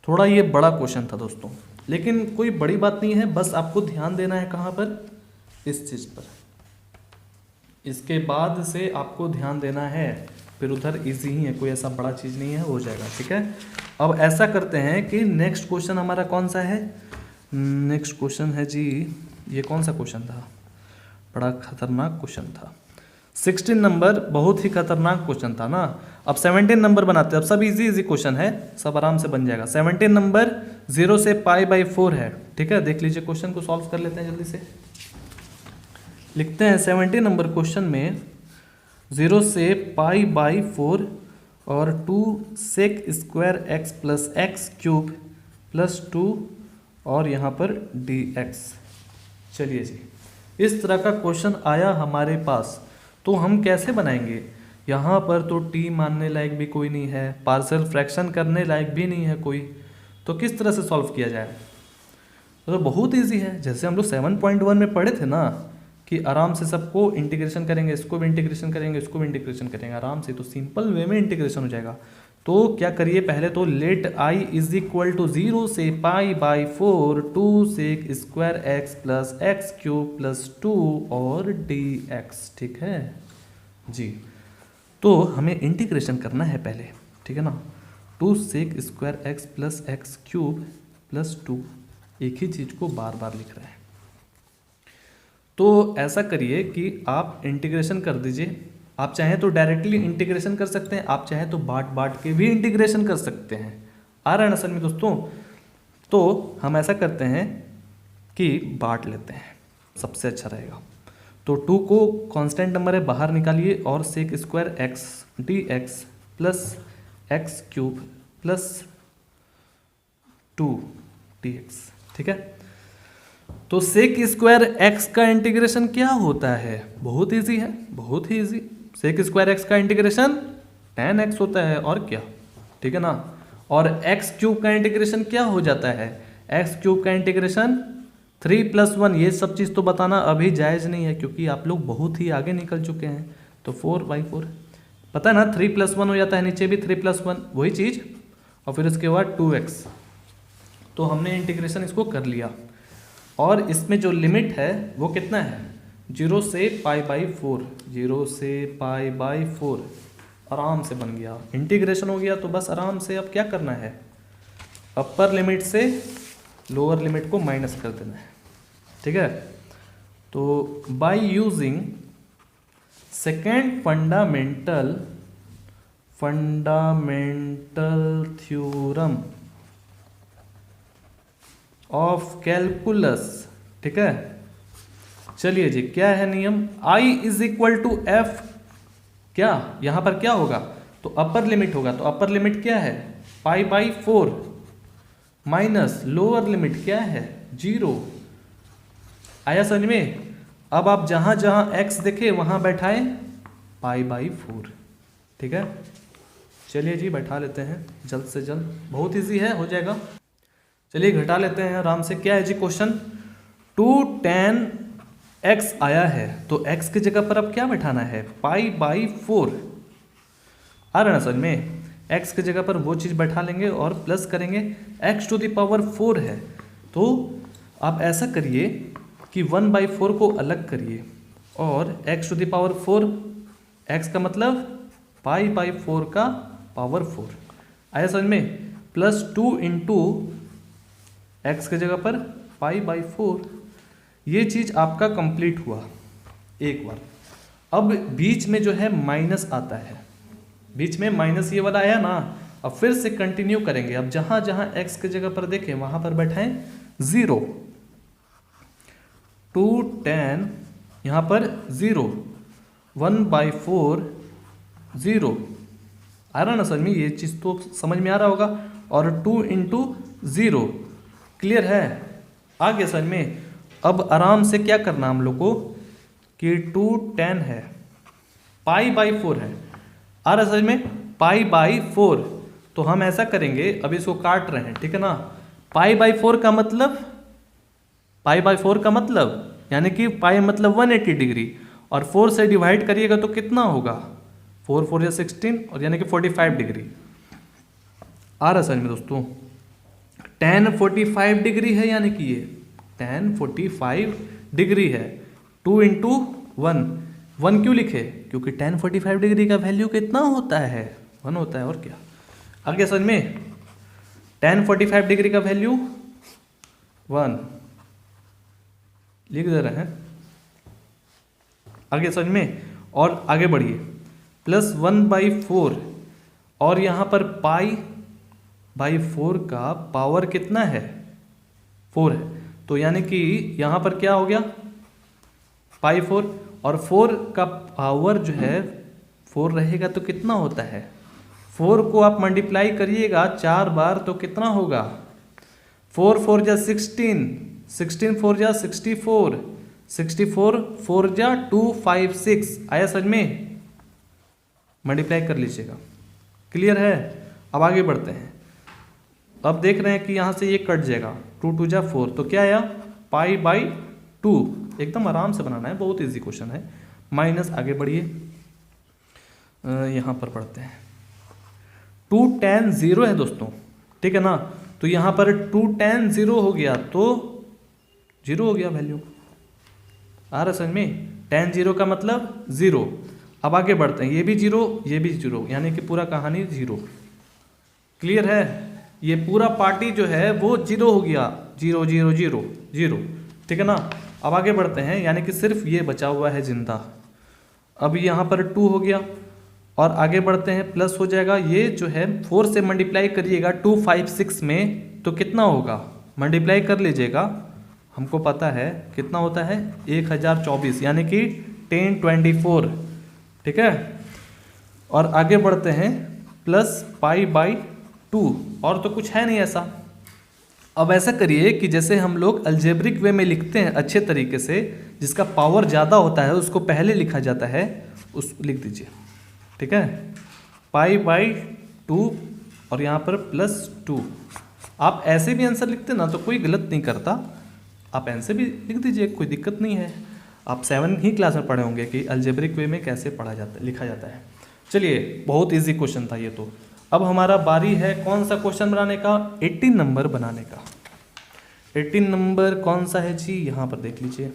थोड़ा ये बड़ा क्वेश्चन था दोस्तों, लेकिन कोई बड़ी बात नहीं है, बस आपको ध्यान देना है कहाँ पर, इस चीज़ पर। इसके बाद से आपको ध्यान देना है, फिर उधर इजी ही है, कोई ऐसा बड़ा चीज़ नहीं है, हो जाएगा, ठीक है। अब ऐसा करते हैं कि नेक्स्ट क्वेश्चन हमारा कौन सा है, नेक्स्ट क्वेश्चन है जी, ये कौन सा क्वेश्चन था, बड़ा खतरनाक क्वेश्चन था। 16 नंबर बहुत ही खतरनाक क्वेश्चन था ना। अब 17 नंबर बनाते हैं, अब सब इजी क्वेश्चन है, सब आराम से बन जाएगा। 17 नंबर 0 से π/4 है, ठीक है। देख लीजिए क्वेश्चन को सॉल्व कर लेते हैं जल्दी से। लिखते हैं 17 नंबर क्वेश्चन में 0 से π/4 और 2 sec² x plus x³ plus 2 और यहाँ पर dx। चलिए जी, इस तरह का क्वेश्चन आया हमारे पास, तो हम कैसे बनाएंगे। यहाँ पर तो t मानने लायक भी कोई नहीं है, पार्शियल फ्रैक्शन करने लायक भी नहीं है कोई, तो किस तरह से सॉल्व किया जाए। तो बहुत इजी है, जैसे हम लोग 7.1 में पढ़े थे ना, कि आराम से सबको इंटीग्रेशन करेंगे, इसको भी इंटीग्रेशन करेंगे, इसको भी इंटीग्रेशन करेंगे आराम से, तो सिंपल वे में इंटीग्रेशन हो जाएगा। तो क्या करिए, पहले तो let I is equal to 0 से π/4 2 sec² x plus x³ plus 2 और dx, ठीक है जी। तो हमें इंटीग्रेशन करना है पहले, ठीक है ना। 2 sec² x plus x³ plus 2, एक ही चीज़ को बार बार लिख रहे हैं। तो ऐसा करिए कि आप इंटीग्रेशन कर दीजिए। आप चाहें तो डायरेक्टली इंटीग्रेशन कर सकते हैं, आप चाहें तो बांट बांट के भी इंटीग्रेशन कर सकते हैं। आ रहा है ना सर में दोस्तों? तो हम ऐसा करते हैं कि बांट लेते हैं, सबसे अच्छा रहेगा। तो 2 को कांस्टेंट नंबर है, बाहर निकालिए और sec square x d x plus x cube plus 2 d x, ठीक है। तो सेक स्क्वायर एक्स का इंटीग्रेशन क्या होता है? बहुत इजी है, बहुत ही इजी। सेक स्क्वायर एक्स का इंटीग्रेशन tan x होता है, और क्या, ठीक है ना। और एक्स क्यूब का इंटीग्रेशन क्या हो जाता है? एक्स क्यूब का इंटीग्रेशन 3 + 1। ये सब चीज़ तो बताना अभी जायज़ नहीं है, क्योंकि आप लोग बहुत ही आगे निकल चुके हैं। तो 4/4 पता है ना, 3 + 1 हो जाता है, नीचे भी 3 + 1 वही चीज़, और फिर उसके बाद 2x। तो हमने इंटीग्रेशन इसको कर लिया, और इसमें जो लिमिट है वो कितना है? 0 से π/4, 0 से π/4 आराम से बन गया, इंटीग्रेशन हो गया। तो बस आराम से अब क्या करना है, अपर लिमिट से लोअर लिमिट को माइनस कर देना है, ठीक है। तो bye using second fundamental theorem of calculus, ठीक है। चलिए जी, क्या है नियम? I = F। क्या यहां पर क्या होगा? तो अपर लिमिट होगा, तो अपर लिमिट क्या है? π/4 माइनस लोअर लिमिट क्या है? 0। आया समझ में? अब आप जहां जहां x देखे वहां बैठाएं π/4, ठीक है। चलिए जी, बैठा लेते हैं जल्द से जल्द, बहुत इजी है, हो जाएगा। चलिए घटा लेते हैं आराम से। क्या है जी क्वेश्चन? 2 tan x आया है, तो x की जगह पर अब क्या बैठाना है? π/4। आ रहा है ना समझ में? x की जगह पर वो चीज़ बैठा लेंगे और प्लस करेंगे, x⁴ है। तो आप ऐसा करिए कि 1/4 को अलग करिए, और x⁴, x का मतलब π/4 का पावर 4। आया समझ में? प्लस 2 × x की जगह पर π/4। ये चीज़ आपका कंप्लीट हुआ एक बार। अब बीच में जो है माइनस आता है, बीच में माइनस ये वाला आया ना, अब फिर से कंटिन्यू करेंगे। अब जहां जहां x की जगह पर देखें वहां पर बैठाएं 0। 2 tan यहाँ पर 0, 1/4 0। आ रहा ना समझ में? ये चीज़ तो समझ में आ रहा होगा। और 2 × 0, क्लियर है? आगे समझ में? अब आराम से क्या करना हम लोग को कि 2 tan है, π/4 है। आ रहा समझ में? π/4। तो हम ऐसा करेंगे, अभी इसको काट रहे हैं, ठीक है ना। π/4 का मतलब, π/4 का मतलब यानी कि पाई मतलब 180 डिग्री, और 4 से डिवाइड करिएगा तो कितना होगा? 4 4 या 16, और यानी कि 45 डिग्री। आ रहा समझ में दोस्तों? tan 45 डिग्री है, यानी कि ये tan 45 डिग्री है। 2 × 1, 1 क्यों लिखे? क्योंकि tan 45 डिग्री का वैल्यू कितना होता है? 1 होता है, और क्या। आगे समझ में? tan 45 डिग्री का वैल्यू 1 लिख दे रहे हैं। आगे समझ में? और आगे बढ़िए, प्लस 1/4, और यहाँ पर π/4 का पावर कितना है? 4 है। तो यानी कि यहाँ पर क्या हो गया? π/4, और 4 का पावर जो है 4 रहेगा तो कितना होता है? 4 को आप मल्टीप्लाई करिएगा 4 बार तो कितना होगा? 4 4 जा 16, 16 4 जा 64, 64 4 जा 256। आया समझ में? मल्टीप्लाई कर लीजिएगा, क्लियर है? अब आगे बढ़ते हैं। अब देख रहे हैं कि यहाँ से ये कट जाएगा, 2 2 जा 4, तो क्या आया? π/2। एकदम आराम से बनाना है, बहुत इजी क्वेश्चन है। माइनस, आगे बढ़िए, यहाँ पर पढ़ते हैं। 2 tan 0 है दोस्तों, ठीक है ना। तो यहाँ पर 2 tan 0 हो गया तो 0 हो गया वैल्यू। आ रहा समझ में? tan 0 का मतलब 0। अब आगे बढ़ते हैं, ये भी 0, ये भी 0, यानी कि पूरा कहानी 0। क्लियर है? ये पूरा पार्टी जो है वो 0 हो गया, 0 0 0 0, ठीक है ना। अब आगे बढ़ते हैं, यानी कि सिर्फ ये बचा हुआ है जिंदा। अब यहाँ पर 2 हो गया और आगे बढ़ते हैं, प्लस हो जाएगा। ये जो है 4 से मल्टीप्लाई करिएगा 2, 5, 6 में तो कितना होगा, मल्टीप्लाई कर लीजिएगा। हमको पता है कितना होता है 1024, यानी कि 1024, ठीक है। और आगे बढ़ते हैं प्लस π/2, और तो कुछ है नहीं ऐसा। अब ऐसा करिए कि जैसे हम लोग अलजेब्रिक वे में लिखते हैं अच्छे तरीके से, जिसका पावर ज़्यादा होता है उसको पहले लिखा जाता है, उस लिख दीजिए, ठीक है, π/2 और यहाँ पर +2। आप ऐसे भी आंसर लिखते ना तो कोई गलत नहीं करता, आप ऐसे भी लिख दीजिए, कोई दिक्कत नहीं है। आप 7 ही क्लास में पढ़े होंगे कि अलजेब्रिक वे में कैसे पढ़ा जाता है, लिखा जाता है। चलिए, बहुत इजी क्वेश्चन था ये तो। अब हमारा बारी है कौन सा क्वेश्चन बनाने का, 18 नंबर बनाने का। 18 नंबर कौन सा है जी, यहाँ पर देख लीजिए।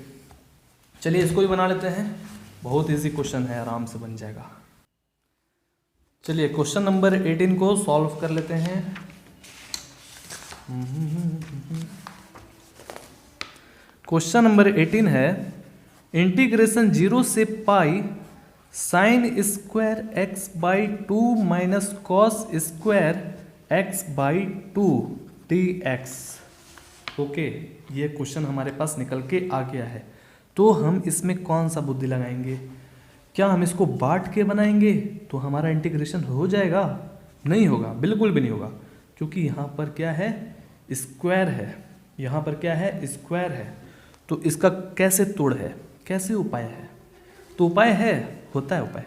चलिए इसको भी बना लेते हैं, बहुत इजी क्वेश्चन है, आराम से बन जाएगा। चलिए क्वेश्चन नंबर 18 को सॉल्व कर लेते हैं। क्वेश्चन नंबर 18 है, इंटीग्रेशन 0 से पाई sin² x/2 minus cos² x/2 dx। Okay, ये क्वेश्चन हमारे पास निकल के आ गया है। तो हम इसमें कौन सा बुद्धि लगाएंगे, क्या हम इसको बांट के बनाएंगे तो हमारा इंटीग्रेशन हो जाएगा? नहीं होगा, बिल्कुल भी नहीं होगा, क्योंकि यहाँ पर क्या है, स्क्वायर है, यहाँ पर क्या है, स्क्वायर है। तो इसका कैसे तोड़ है, कैसे उपाय है? तो उपाय है, होता है उपाय।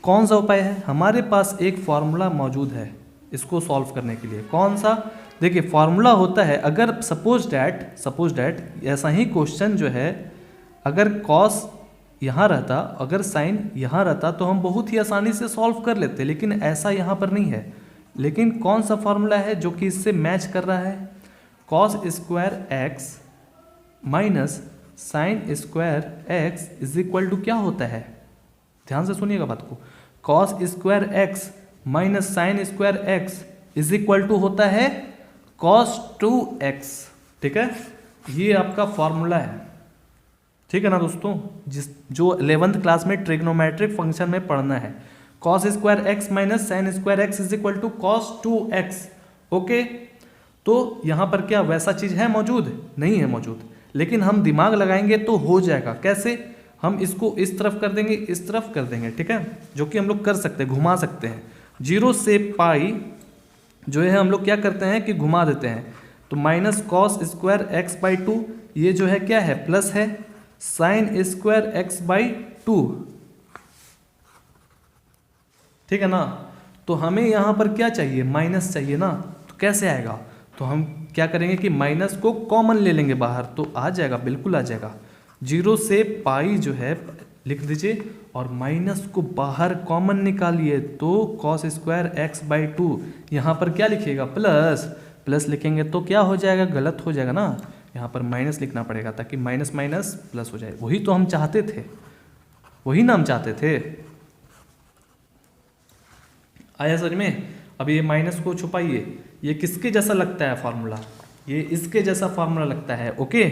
कौन सा उपाय है? हमारे पास एक फॉर्मूला मौजूद है इसको सॉल्व करने के लिए। कौन सा? देखिए फॉर्मूला होता है, अगर सपोज डैट ऐसा ही क्वेश्चन जो है, अगर कॉस यहाँ रहता, अगर साइन यहाँ रहता तो हम बहुत ही आसानी से सॉल्व कर लेते, लेकिन ऐसा यहाँ पर नहीं है। लेकिन कौन सा फॉर्मूला है जो कि इससे मैच कर रहा है? cos² x minus sin² x is equal to क्या होता है? ध्यान से सुनिएगा बात को। cos² x minus sin² x is equal to होता है cos2x, ठीक है। ये आपका फॉर्मूला है, ठीक है ना दोस्तों, जो 11th क्लास में ट्रिग्नोमेट्रिक फंक्शन में पढ़ना है। cos² x minus sin² x is equal to cos2x। Okay, तो यहाँ पर क्या वैसा चीज है मौजूद? नहीं है मौजूद, लेकिन हम दिमाग लगाएंगे तो हो जाएगा। कैसे? हम इसको इस तरफ कर देंगे, इस तरफ कर देंगे, ठीक है, जो कि हम लोग कर सकते हैं, घुमा सकते हैं। 0 से पाई जो है हम लोग क्या करते हैं कि घुमा देते हैं, तो माइनस cos² x/2, ये जो है क्या है, प्लस है sin² x/2, ठीक है ना। तो हमें यहाँ पर क्या चाहिए, माइनस चाहिए ना, तो कैसे आएगा? तो हम क्या करेंगे कि माइनस को कॉमन ले लेंगे बाहर, तो आ जाएगा, बिल्कुल आ जाएगा। 0 से पाई जो है लिख दीजिए और माइनस को बाहर कॉमन निकालिए, तो cos² x/2 यहाँ पर क्या लिखिएगा, प्लस लिखेंगे तो क्या हो जाएगा, गलत हो जाएगा ना, यहाँ पर माइनस लिखना पड़ेगा ताकि माइनस माइनस प्लस हो जाए। वही तो हम चाहते थे, वही ना हम चाहते थे। आया समझ में? अब ये माइनस को छुपाइए, ये किसके जैसा लगता है फॉर्मूला, ये इसके जैसा फॉर्मूला लगता है। ओके,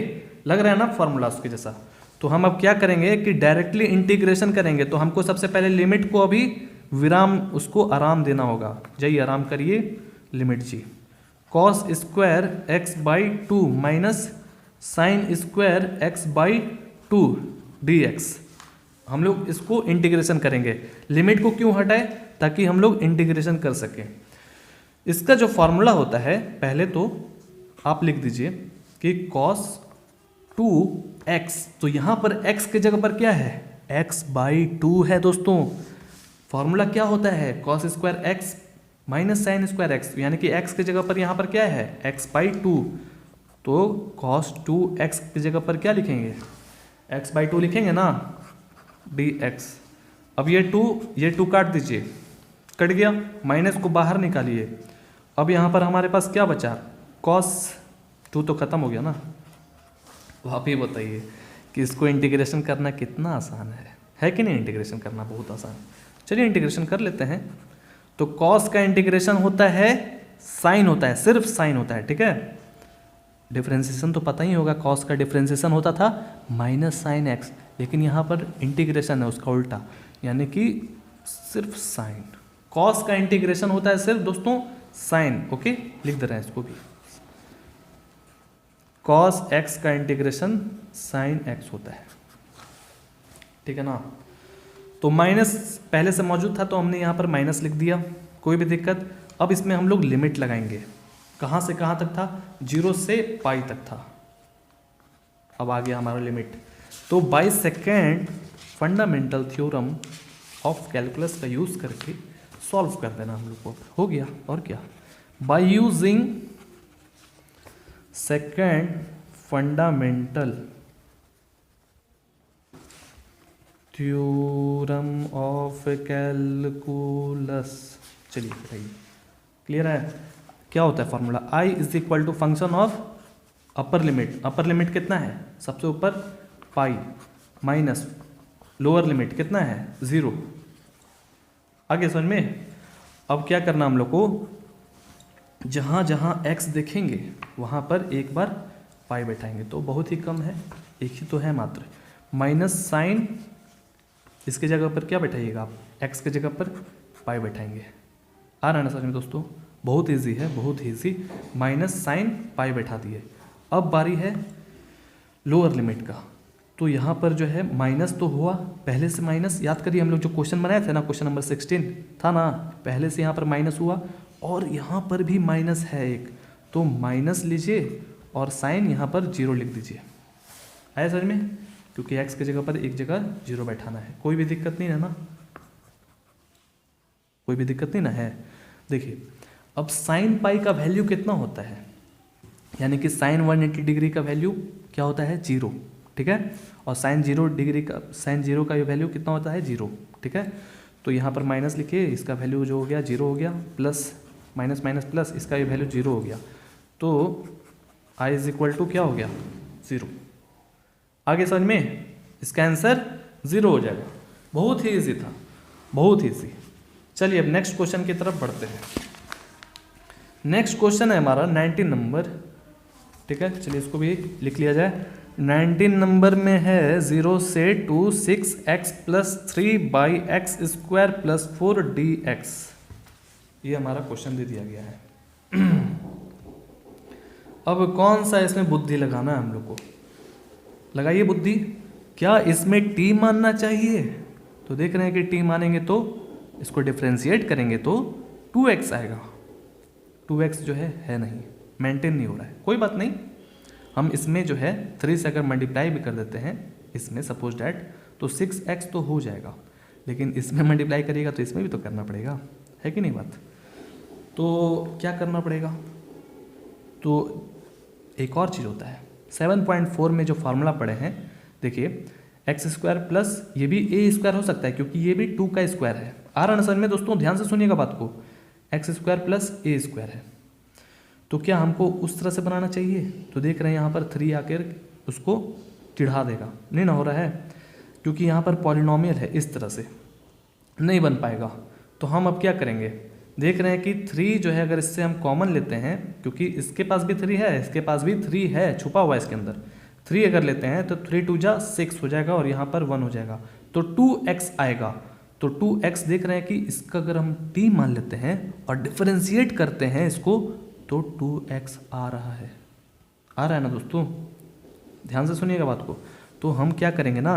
लग रहा है ना फॉर्मूला उसके जैसा। तो हम अब क्या करेंगे कि डायरेक्टली इंटीग्रेशन करेंगे। तो हमको सबसे पहले लिमिट को अभी विराम, उसको आराम देना होगा। जाइए आराम करिए, लिमिट जी, cos² x/2 minus sin² x/2 dx। हम लोग इसको इंटीग्रेशन करेंगे। लिमिट को क्यों हटाए? ताकि हम लोग इंटीग्रेशन कर सकें। इसका जो फॉर्मूला होता है, पहले तो आप लिख दीजिए कि cos2x, तो यहाँ पर x की जगह पर क्या है, x/2 है दोस्तों। फॉर्मूला क्या होता है, cos² x minus sin² x, यानी कि x की जगह पर यहाँ पर क्या है, x/2। तो cos2x की जगह पर क्या लिखेंगे, x/2 लिखेंगे ना, dx। अब ये 2 काट दीजिए, कट गया, माइनस को बाहर निकालिए। अब यहाँ पर हमारे पास क्या बचा, cos2 तो खत्म हो गया ना। तो आप ये बताइए कि इसको इंटीग्रेशन करना कितना आसान है कि नहीं? इंटीग्रेशन करना बहुत आसान। चलिए इंटीग्रेशन कर लेते हैं। तो cos का इंटीग्रेशन होता है साइन होता है, सिर्फ साइन होता है, ठीक है। डिफ्रेंसिएशन तो पता ही होगा, कॉस का डिफ्रेंसिएशन होता था माइनस साइन एक्स, लेकिन यहाँ पर इंटीग्रेशन है उसका उल्टा, यानी कि सिर्फ साइन। कॉस का इंटीग्रेशन होता है सिर्फ दोस्तों साइन, ओके लिख दे रहे हैं इसको भी, कॉस एक्स का इंटीग्रेशन साइन एक्स होता है, ठीक है ना। तो माइनस पहले से मौजूद था तो हमने यहाँ पर माइनस लिख दिया, कोई भी दिक्कत। अब इसमें हम लोग लिमिट लगाएंगे, कहाँ से कहाँ तक था, 0 से पाई तक था, अब आ गया हमारा लिमिट। तो by second fundamental theorem of calculus का यूज़ करके सॉल्व कर देना हम लोग को, हो गया और क्या। By using second fundamental theorem of calculus, चलिए बताइए, क्लियर है। क्या होता है formula, I is equal to function of upper limit, upper limit कितना है सबसे ऊपर पाई, माइनस लोअर लिमिट कितना है 0। आगे समझ में। अब क्या करना हम लोग को, जहाँ जहाँ x देखेंगे वहाँ पर एक बार पाई बैठाएंगे, तो बहुत ही कम है, एक ही तो है मात्र, माइनस साइन इसके जगह पर क्या बैठाइएगा आप, x के जगह पर पाई बैठाएंगे। आ रहा है ना समझ में दोस्तों, बहुत इजी है, बहुत इजी। माइनस साइन पाई बैठा दिए। अब बारी है लोअर लिमिट का, तो यहाँ पर जो है माइनस तो हुआ, पहले से माइनस, याद करिए हम लोग जो क्वेश्चन बनाए थे ना, क्वेश्चन नंबर 16 था ना, पहले से यहाँ पर माइनस हुआ और यहाँ पर भी माइनस है एक, तो माइनस लीजिए और साइन यहाँ पर 0 लिख दीजिए। आया समझ में, क्योंकि x की जगह पर एक जगह 0 बैठाना है, कोई भी दिक्कत नहीं है ना, कोई भी दिक्कत नहीं ना है। देखिए अब साइन पाई का वैल्यू कितना होता है, यानी कि साइन 180 डिग्री का वैल्यू क्या होता है 0, ठीक है, और साइन 0 डिग्री का, साइन 0 का वैल्यू कितना होता है 0, ठीक है। तो यहाँ पर माइनस लिखिए, इसका वैल्यू जो हो गया 0 हो गया, प्लस माइनस माइनस प्लस, इसका वैल्यू 0 हो गया, तो आई इज इक्वल टू क्या हो गया 0। आगे समझ में, इसका आंसर 0 हो जाएगा। बहुत ही ईजी था, बहुत ही ईजी। चलिए अब नेक्स्ट क्वेश्चन की तरफ बढ़ते हैं। नेक्स्ट क्वेश्चन है हमारा 19 नंबर, ठीक है, चलिए इसको भी लिख लिया जाए। 19 नंबर में है 0 से 2 6x plus 3 by x square plus 4 dx, ये हमारा क्वेश्चन दे दिया गया है। अब कौन सा इसमें बुद्धि लगाना है हम लोग को, लगाइए बुद्धि। क्या इसमें t मानना चाहिए, तो देख रहे हैं कि t मानेंगे तो इसको डिफ्रेंशिएट करेंगे तो 2x आएगा, 2x जो है नहीं, मेंटेन नहीं हो रहा है, कोई बात नहीं। हम इसमें जो है 3 से अगर मल्टीप्लाई भी कर देते हैं इसमें सपोज डैट, तो 6x तो हो जाएगा, लेकिन इसमें मल्टीप्लाई करिएगा तो इसमें भी तो करना पड़ेगा, है कि नहीं बात। तो क्या करना पड़ेगा, तो एक और चीज़ होता है 7.4 में जो फार्मूला पढ़े हैं, देखिए एक्स स्क्वायर प्लस ये भी ए स्क्वायर हो सकता है क्योंकि ये भी 2 का स्क्वायर है। आ रहा ना समझ में दोस्तों, ध्यान से सुनिएगा बात को, एक्स स्क्वायर प्लस ए स्क्वायर है, तो क्या हमको उस तरह से बनाना चाहिए, तो देख रहे हैं यहाँ पर 3 आकर उसको चिढ़ा देगा, नहीं ना हो रहा है, क्योंकि यहाँ पर पॉलिनोमियल है, इस तरह से नहीं बन पाएगा। तो हम अब क्या करेंगे, देख रहे हैं कि 3 जो है अगर इससे हम कॉमन लेते हैं, क्योंकि इसके पास भी 3 है, इसके पास भी 3 है, छुपा हुआ है इसके अंदर, 3 अगर लेते हैं तो 3 2 जा 6 हो जाएगा और यहाँ पर 1 हो जाएगा, तो 2x आएगा। तो 2x देख रहे हैं कि इसका अगर हम t मान लेते हैं और डिफरेंशिएट करते हैं इसको, तो 2x आ रहा है, आ रहा है ना दोस्तों, ध्यान से सुनिएगा बात को। तो हम क्या करेंगे ना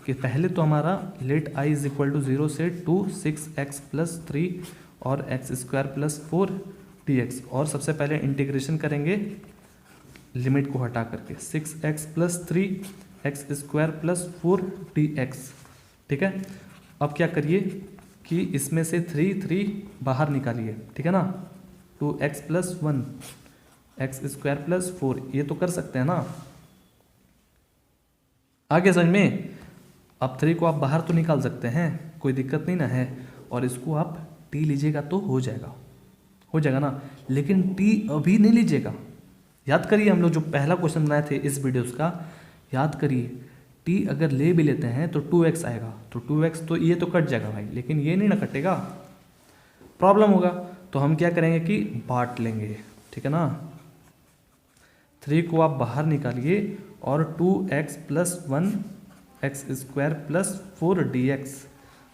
कि पहले तो हमारा let i is equal to 0 से 2 6x प्लस 3 और एक्स स्क्वायर प्लस 4 dx, और सबसे पहले इंटीग्रेशन करेंगे लिमिट को हटा करके 6x plus 3 x square plus 4 dx, ठीक है। अब क्या करिए कि इसमें से 3 बाहर निकालिए, ठीक है ना, 2x plus 1 x square plus 4, ये तो कर सकते हैं ना, आगे समझ में। अब 3 को आप बाहर तो निकाल सकते हैं, कोई दिक्कत नहीं ना है, और इसको आप t लीजिएगा तो हो जाएगा, हो जाएगा ना, लेकिन t अभी नहीं लीजिएगा। याद करिए हम लोग जो पहला क्वेश्चन बनाए थे इस वीडियोस का, याद करिए, t अगर ले भी लेते हैं तो 2x आएगा, तो 2x तो ये तो कट जाएगा भाई, लेकिन ये नहीं ना कटेगा, प्रॉब्लम होगा। तो हम क्या करेंगे कि बांट लेंगे, ठीक है ना, 3 को आप बाहर निकालिए और 2x plus 1x² plus 4dx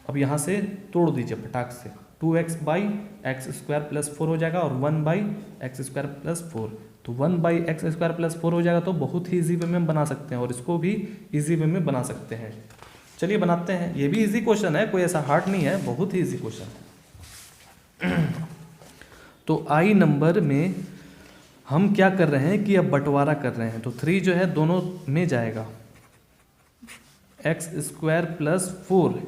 अब यहाँ से तोड़ दीजिए फटाक से। 2x बाई x² प्लस 4 हो जाएगा और 1 बाई x² प्लस 4, तो 1 बाई x² प्लस 4 हो जाएगा। तो बहुत ही ईजी वे में हम बना सकते हैं और इसको भी ईजी वे में बना सकते हैं। चलिए बनाते हैं। ये भी इजी क्वेश्चन है, कोई ऐसा हार्ड नहीं है, बहुत ही इजी क्वेश्चन है। तो आई नंबर में हम क्या कर रहे हैं कि अब बंटवारा कर रहे हैं। तो 3 जो है दोनों में जाएगा, x² प्लस 4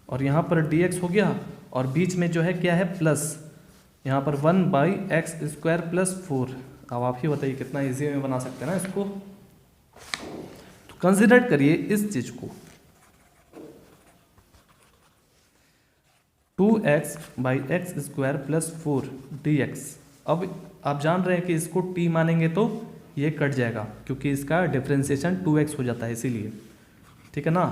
और यहाँ पर dx हो गया और बीच में जो है क्या है प्लस, यहाँ पर 1 बाई x² प्लस 4। अब आप ही बताइए कितना इजी में बना सकते हैं ना इसको। तो कंसिडर करिए इस चीज को, 2x by x² plus 4 dx। अब आप जान रहे हैं कि इसको t मानेंगे तो ये कट जाएगा क्योंकि इसका डिफरेंशिएशन 2x हो जाता है इसीलिए, ठीक है ना।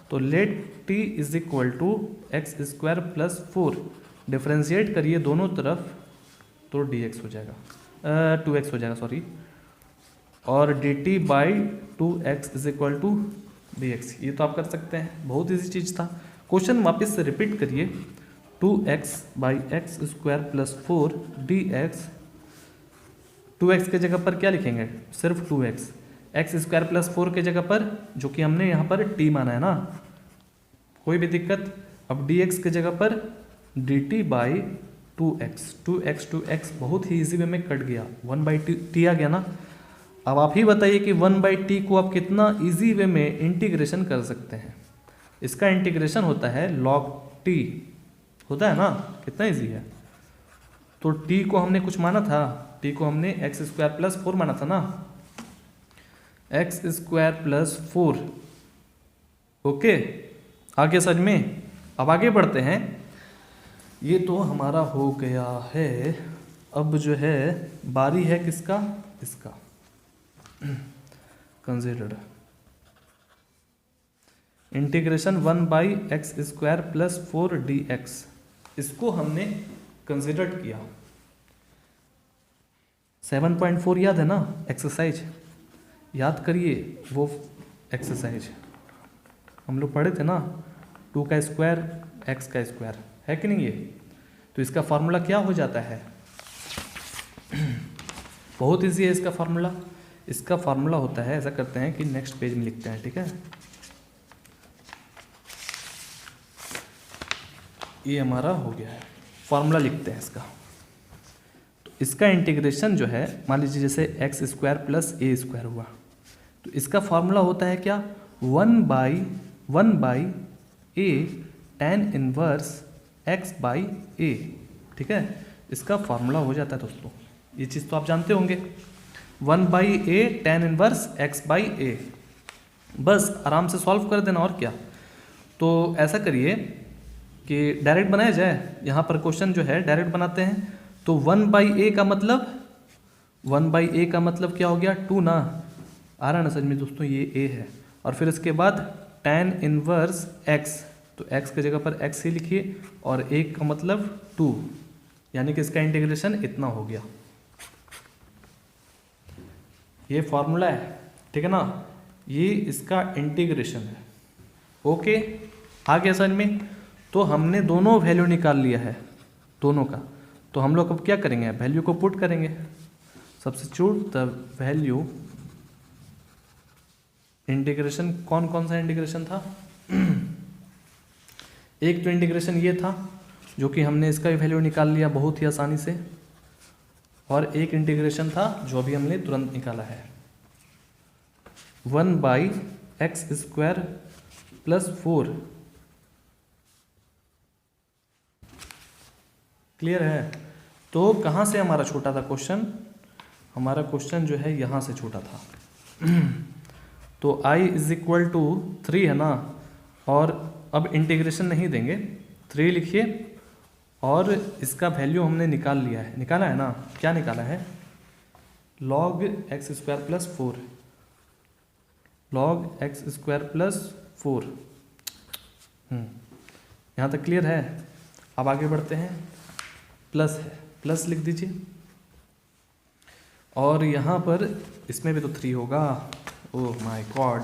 तो let t is equal to x² plus 4, differentiate करिए दोनों तरफ तो dx हो जाएगा, 2x हो जाएगा सॉरी, और dt by 2x is equal to dx। ये तो आप कर सकते हैं, बहुत इजी चीज़ था। क्वेश्चन वापस से रिपीट करिए, 2x by x² plus 4 dx। 2x के जगह पर क्या लिखेंगे, सिर्फ 2x, x² प्लस 4 के जगह पर जो कि हमने यहाँ पर t माना है ना, कोई भी दिक्कत। अब dx के जगह पर dt बाई 2x बहुत ही इजी वे में कट गया, 1 बाई t आ गया ना। अब आप ही बताइए कि 1 बाई t को आप कितना इजी वे में इंटीग्रेशन कर सकते हैं। इसका इंटीग्रेशन होता है log t, होता है ना, कितना इजी है। तो t को हमने कुछ माना था, t को हमने x² प्लस 4 माना था ना, x² प्लस 4। ओके, आगे समझ में। अब आगे बढ़ते हैं। ये तो हमारा हो गया है। अब जो है बारी है किसका, इसका। Consider integration 1 by x² plus 4 dx, इसको हमने कंसिडर किया। 7.4 याद है ना, एक्सरसाइज याद करिए, वो एक्सरसाइज हम लोग पढ़े थे ना, 2 का स्क्वायर x का स्क्वायर, है कि नहीं ये। तो इसका फार्मूला क्या हो जाता है, बहुत इजी है इसका फार्मूला। इसका फार्मूला होता है, ऐसा करते हैं कि नेक्स्ट पेज में लिखते हैं, ठीक है। ये हमारा हो गया है, फार्मूला लिखते हैं इसका। तो इसका इंटीग्रेशन जो है, मान लीजिए जैसे x² प्लस a² हुआ, तो इसका फार्मूला होता है क्या, 1 by a tan inverse x by a, ठीक है। इसका फार्मूला हो जाता है दोस्तों, ये चीज़ तो आप जानते होंगे, 1 by a tan inverse x by a। बस आराम से सॉल्व कर देना, और क्या। तो ऐसा करिए कि डायरेक्ट बनाया जाए, यहाँ पर क्वेश्चन जो है डायरेक्ट बनाते हैं। तो 1 बाई a का मतलब, 1 बाई a का मतलब क्या हो गया, 2 ना, आ रहा है ना समझ में दोस्तों, ये a है। और फिर इसके बाद tan इनवर्स x, तो x के जगह पर x ही लिखिए, और a का मतलब 2, यानी कि इसका इंटीग्रेशन इतना हो गया। ये फॉर्मूला है, ठीक है ना, ये इसका इंटीग्रेशन है। ओके, आ गया समझ में। तो हमने दोनों वैल्यू निकाल लिया है, दोनों का। तो हम लोग अब क्या करेंगे, वैल्यू को पुट करेंगे, सब्स्टिट्यूट द वैल्यू। इंटीग्रेशन कौन कौन सा इंटीग्रेशन था, एक तो इंटीग्रेशन ये था जो कि हमने इसका भी वैल्यू निकाल लिया बहुत ही आसानी से, और एक इंटीग्रेशन था जो अभी हमने तुरंत निकाला है, 1 बाई x² प्लस 4। क्लियर है। तो कहाँ से हमारा छोटा था क्वेश्चन, हमारा क्वेश्चन जो है यहाँ से छोटा था। तो i इज इक्वल टू 3 है ना, और अब इंटीग्रेशन नहीं देंगे, 3 लिखिए, और इसका वैल्यू हमने निकाल लिया है, निकाला है ना, क्या निकाला है, log x² plus 4, log x² plus 4। यहाँ तक क्लियर है। अब आगे बढ़ते हैं, प्लस है, प्लस लिख दीजिए। और यहाँ पर इसमें भी तो 3 होगा। ओह माय गॉड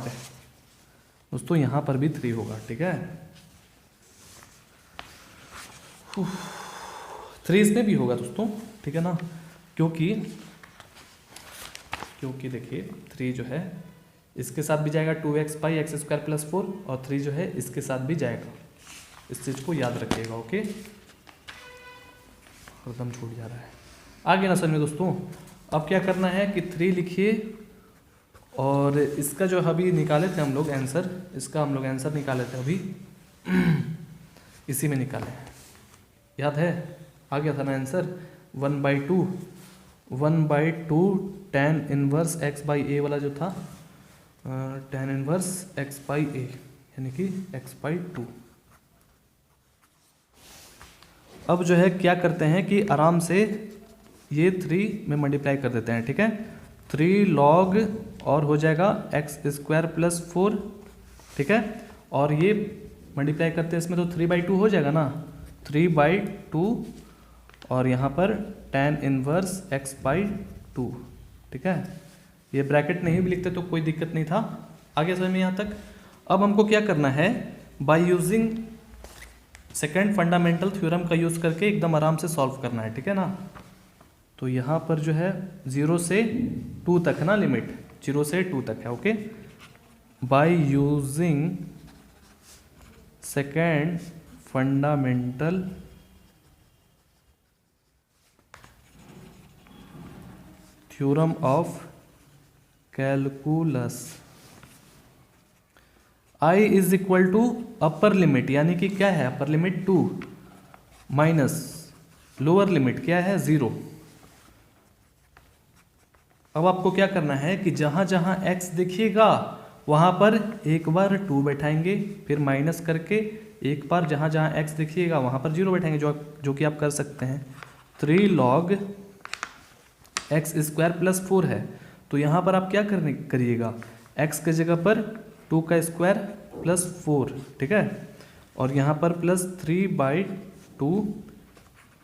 दोस्तों, यहाँ पर भी 3 होगा। ठीक है, 3 इसमें भी होगा दोस्तों। ठीक है ना, क्योंकि देखिए 3 जो है इसके साथ भी जाएगा 2x पाई एक्स स्क्वायर प्लस 4, और 3 जो है इसके साथ भी जाएगा। इस चीज़ को याद रखिएगा। ओके, एकदम छूट जा रहा है आगे ना समझ में दोस्तों। अब क्या करना है कि 3 लिखिए, और इसका जो अभी निकाले थे हम लोग आंसर, इसका हम लोग आंसर निकाले थे अभी इसी में निकाले, याद है? आ गया था ना answer 1/2 tan inverse x by a वाला जो था, tan inverse x by a यानी कि x/2। अब जो है क्या करते हैं कि आराम से ये 3 में मल्टीप्लाई कर देते हैं। ठीक है, 3 log और हो जाएगा x² प्लस 4। ठीक है, और ये मल्टीप्लाई करते हैं इसमें तो 3/2 हो जाएगा ना, 3/2, और यहाँ पर tan इनवर्स x/2। ठीक है, ये ब्रैकेट नहीं भी लिखते तो कोई दिक्कत नहीं था। आगे समझ में यहाँ तक। अब हमको क्या करना है, bye using second fundamental theorem का यूज़ करके एकदम आराम से सॉल्व करना है। ठीक है ना, तो यहाँ पर जो है 0 से 2 तक है ना, लिमिट 0 से 2 तक है। Okay, by using second fundamental theorem of calculus, I is equal to upper limit यानी कि क्या है, upper limit 2 minus lower limit क्या है 0। अब आपको क्या करना है कि जहां जहां x देखिएगा वहां पर एक बार 2 बैठाएंगे, फिर माइनस करके एक बार जहां जहां x देखिएगा वहां पर 0 बैठाएंगे, जो कि आप कर सकते हैं। 3 log x² प्लस 4 है, तो यहाँ पर आप क्या करिएगा, x के जगह पर 2 का स्क्वायर प्लस 4। ठीक है, और यहाँ पर प्लस 3/2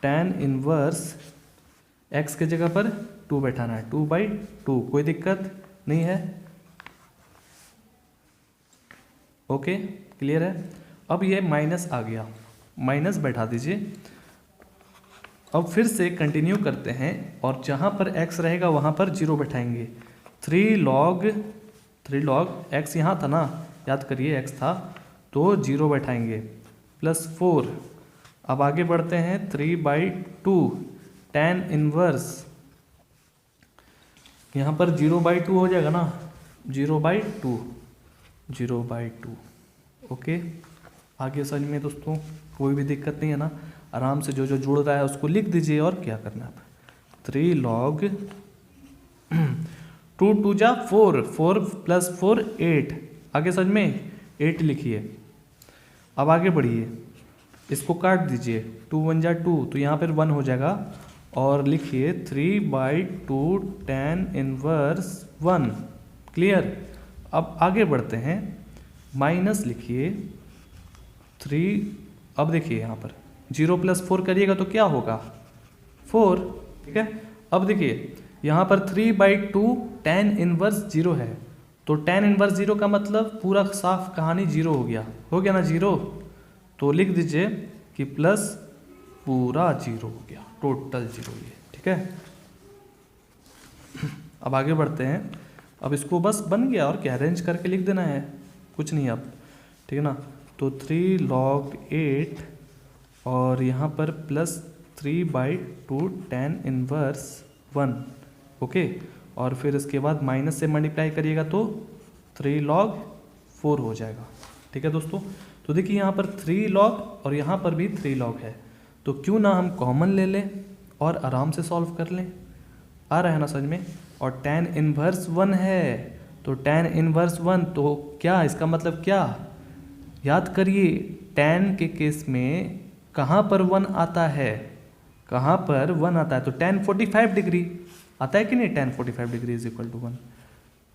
tan इनवर्स x के जगह पर 2 बैठाना है, 2/2, कोई दिक्कत नहीं है। ओके, क्लियर है। अब ये माइनस आ गया, माइनस बैठा दीजिए। अब फिर से कंटिन्यू करते हैं, और जहाँ पर x रहेगा वहाँ पर 0 बैठाएंगे। 3 log x यहाँ था ना, याद करिए x था, तो 0 बैठाएंगे प्लस 4। अब आगे बढ़ते हैं, 3/2 tan इनवर्स, यहाँ पर 0/2 हो जाएगा ना, 0/2। ओके, आगे समझ में दोस्तों कोई भी दिक्कत नहीं है ना, आराम से जो जो जुड़ रहा है उसको लिख दीजिए। और क्या करना है, 3 log 2 2 जा 4, 4 प्लस 4 8, आगे समझ में 8 लिखिए। अब आगे बढ़िए, इसको काट दीजिए, 2 1 जा 2, तो यहाँ पर 1 हो जाएगा, और लिखिए 3/2 tan इनवर्स 1। क्लियर। अब आगे बढ़ते हैं, माइनस लिखिए 3। अब देखिए यहाँ पर 0 प्लस 4 करिएगा तो क्या होगा, 4। ठीक है, अब देखिए यहाँ पर 3/2 tan इनवर्स 0 है, तो tan इनवर्स 0 का मतलब पूरा साफ कहानी 0 हो गया ना 0, तो लिख दीजिए कि प्लस पूरा 0 हो गया, टोटल 0 ये। ठीक है, अब आगे बढ़ते हैं। अब इसको बस बन गया, और क्या अरेंज करके लिख देना है, कुछ नहीं अब। ठीक है ना, तो 3 log 8 और यहाँ पर प्लस 3/2 tan इनवर्स 1। ओके, और फिर इसके बाद माइनस से मल्टीप्लाई करिएगा तो 3 log 4 हो जाएगा। ठीक है दोस्तों, तो देखिए यहाँ पर 3 log और यहाँ पर भी 3 log है, तो क्यों ना हम कॉमन ले लें और आराम से सॉल्व कर लें। आ रहा है ना समझ में। और tan इनवर्स 1 है, तो tan इनवर्स 1, तो क्या इसका मतलब क्या, याद करिए tan के केस में कहाँ पर 1 आता है, कहाँ पर 1 आता है, तो tan 45 डिग्री आता है कि नहीं, tan 45 degree is equal to 1,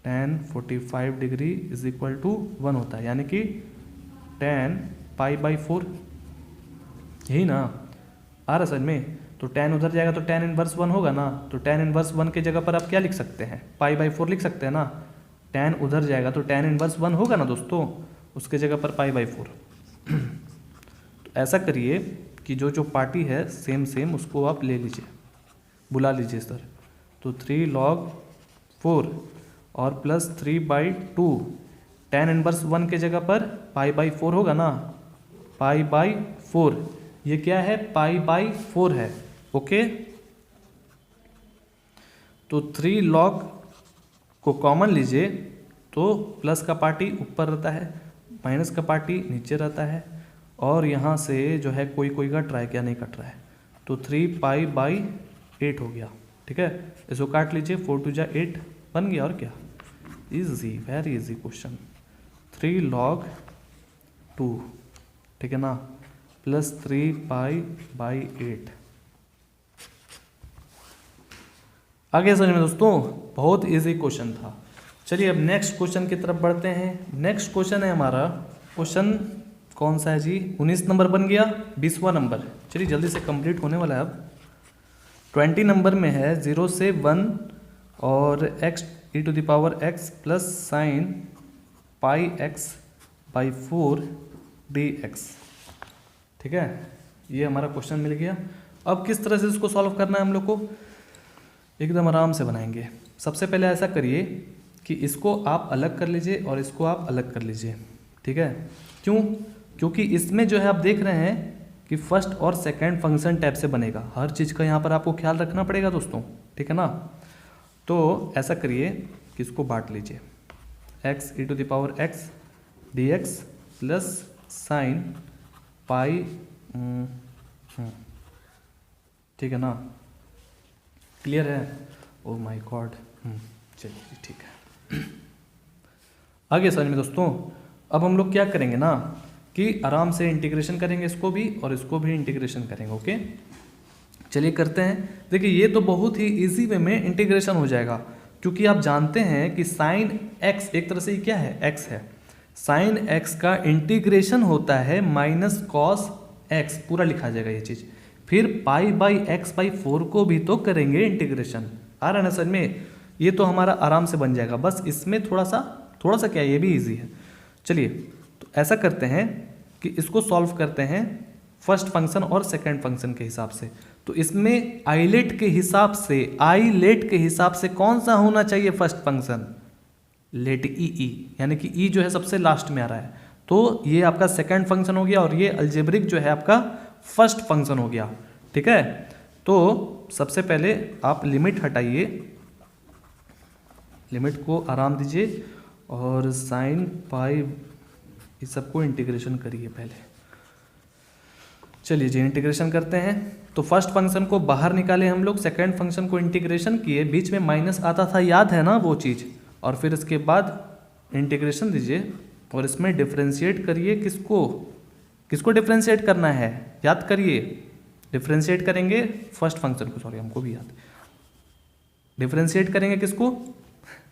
tan 45 degree is equal to 1 होता है, यानी कि tan π/4, यही ना आ रहा समझ में। तो tan उधर जाएगा तो tan इनवर्स 1 होगा ना, तो tan इनवर्स 1 के जगह पर आप क्या लिख सकते हैं, π/4 लिख सकते हैं ना। tan उधर जाएगा तो tan इनवर्स 1 होगा ना दोस्तों, उसके जगह पर π/4। तो ऐसा करिए कि जो जो पार्टी है सेम उसको आप ले लीजिए, बुला लीजिए सर। तो 3 log 4 और प्लस 3/2, tan इनवर्स 1 के जगह पर π/4 होगा ना, π/4, ये क्या है, π/4 है। ओके, तो 3 log को कॉमन लीजिए तो प्लस का पार्टी ऊपर रहता है, माइनस का पार्टी नीचे रहता है, और यहाँ से जो है कोई कट रहा है क्या, नहीं कट रहा है, तो 3π/8 हो गया। ठीक है, इसको काट लीजिए, 4 2 8 बन गया, और क्या, easy, very easy question. 3 log 2, ठीक है ना, प्लस 3π/8। आगे समझ में दोस्तों, बहुत इजी क्वेश्चन था। चलिए अब नेक्स्ट क्वेश्चन की तरफ बढ़ते हैं। नेक्स्ट क्वेश्चन है हमारा, क्वेश्चन कौन सा है जी, 19 नंबर बन गया, 20वां नंबर। चलिए जल्दी से कंप्लीट होने वाला है अब। 20 नंबर में है 0 से 1 और x e⁻x plus sign πx/4 dx। ठीक है, ये हमारा क्वेश्चन मिल गया। अब किस तरह से इसको सॉल्व करना है हम लोग को, एकदम आराम से बनाएंगे। सबसे पहले ऐसा करिए कि इसको आप अलग कर लीजिए और इसको आप अलग कर लीजिए। ठीक है, क्यों, क्योंकि इसमें जो है आप देख रहे हैं कि फर्स्ट और सेकंड फंक्शन टाइप से बनेगा, हर चीज़ का यहाँ पर आपको ख्याल रखना पड़ेगा दोस्तों। ठीक है ना, तो ऐसा करिए कि इसको बांट लीजिए, x e⁻x dx plus sine pi, ठीक है ना, क्लियर है, ओ माय गॉड। चलिए ठीक है, आगे समझ में दोस्तों। अब हम लोग क्या करेंगे ना कि आराम से इंटीग्रेशन करेंगे, इसको भी और इसको भी इंटीग्रेशन करेंगे। ओके, चलिए करते हैं। देखिए ये तो बहुत ही इजी वे में इंटीग्रेशन हो जाएगा, क्योंकि आप जानते हैं कि साइन x एक तरह से क्या है, x है। साइन x का इंटीग्रेशन होता है माइनस कॉस x, पूरा लिखा जाएगा ये चीज़। फिर π/x/4 को भी तो करेंगे इंटीग्रेशन, आ रहा है ना समझ में, ये तो हमारा आराम से बन जाएगा। बस इसमें थोड़ा सा क्या, ये भी इजी है। चलिए तो ऐसा करते हैं कि इसको सॉल्व करते हैं फर्स्ट फंक्शन और सेकंड फंक्शन के हिसाब से। तो इसमें आइलेट के हिसाब से कौन सा होना चाहिए फर्स्ट फंक्शन, लेट ई, यानी कि ई जो है सबसे लास्ट में आ रहा है, तो ये आपका सेकंड फंक्शन हो गया और ये अलजेब्रिक जो है आपका फर्स्ट फंक्शन हो गया। ठीक है, तो सबसे पहले आप लिमिट हटाइए, लिमिट को आराम दीजिए और साइन पाई इस सबको इंटीग्रेशन करिए पहले। चलिए जी इंटीग्रेशन करते हैं। तो फर्स्ट फंक्शन को बाहर निकाले हम लोग, सेकंड फंक्शन को इंटीग्रेशन किए, बीच में माइनस आता था, याद है ना वो चीज़, और फिर इसके बाद इंटीग्रेशन दीजिए और इसमें डिफ्रेंशिएट करिए। किसको डिफ्रेंशिएट करना है, याद करिए, डिफ्रेंशिएट करेंगे फर्स्ट फंक्शन को, सॉरी हमको भी याद, डिफ्रेंशिएट करेंगे किसको,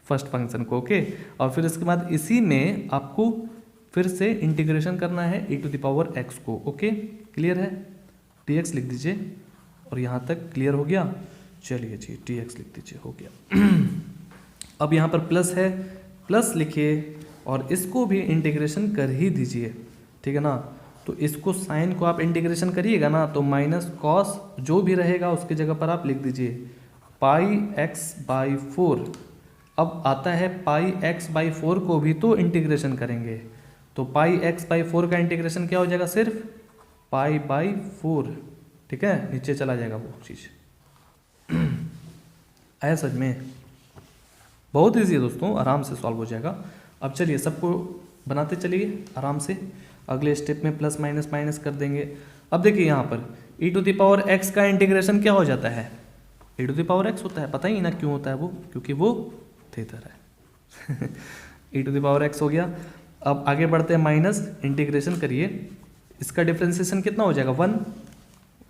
फर्स्ट फंक्शन को। ओके, और फिर इसके बाद इसी में आपको फिर से इंटीग्रेशन करना है e⁻x को। ओके, क्लियर है, dx लिख दीजिए और यहाँ तक क्लियर हो गया। चलिए जी dx लिख दीजिए, हो गया। अब यहाँ पर प्लस है, प्लस लिखिए और इसको भी इंटीग्रेशन कर ही दीजिए। ठीक है ना, तो इसको साइन को आप इंटीग्रेशन करिएगा ना, तो माइनस कॉस जो भी रहेगा उसके जगह पर आप लिख दीजिए πx/4। अब आता है πx/4 को भी तो इंटीग्रेशन करेंगे, तो πx/4 का इंटीग्रेशन क्या हो जाएगा, सिर्फ π/4। ठीक है, नीचे चला जाएगा वो चीज़। आया समझ में, बहुत ईजी है दोस्तों, आराम से सॉल्व हो जाएगा। अब चलिए सबको बनाते चलिए आराम से, अगले स्टेप में प्लस माइनस माइनस कर देंगे। अब देखिए यहाँ पर e⁻x का इंटीग्रेशन क्या हो जाता है, e⁻x होता है, पता ही ना क्यों होता है वो, क्योंकि वो थीटा है। e⁻x हो गया। अब आगे बढ़ते हैं, माइनस इंटीग्रेशन करिए, इसका डिफ्रेंसिएशन कितना हो जाएगा,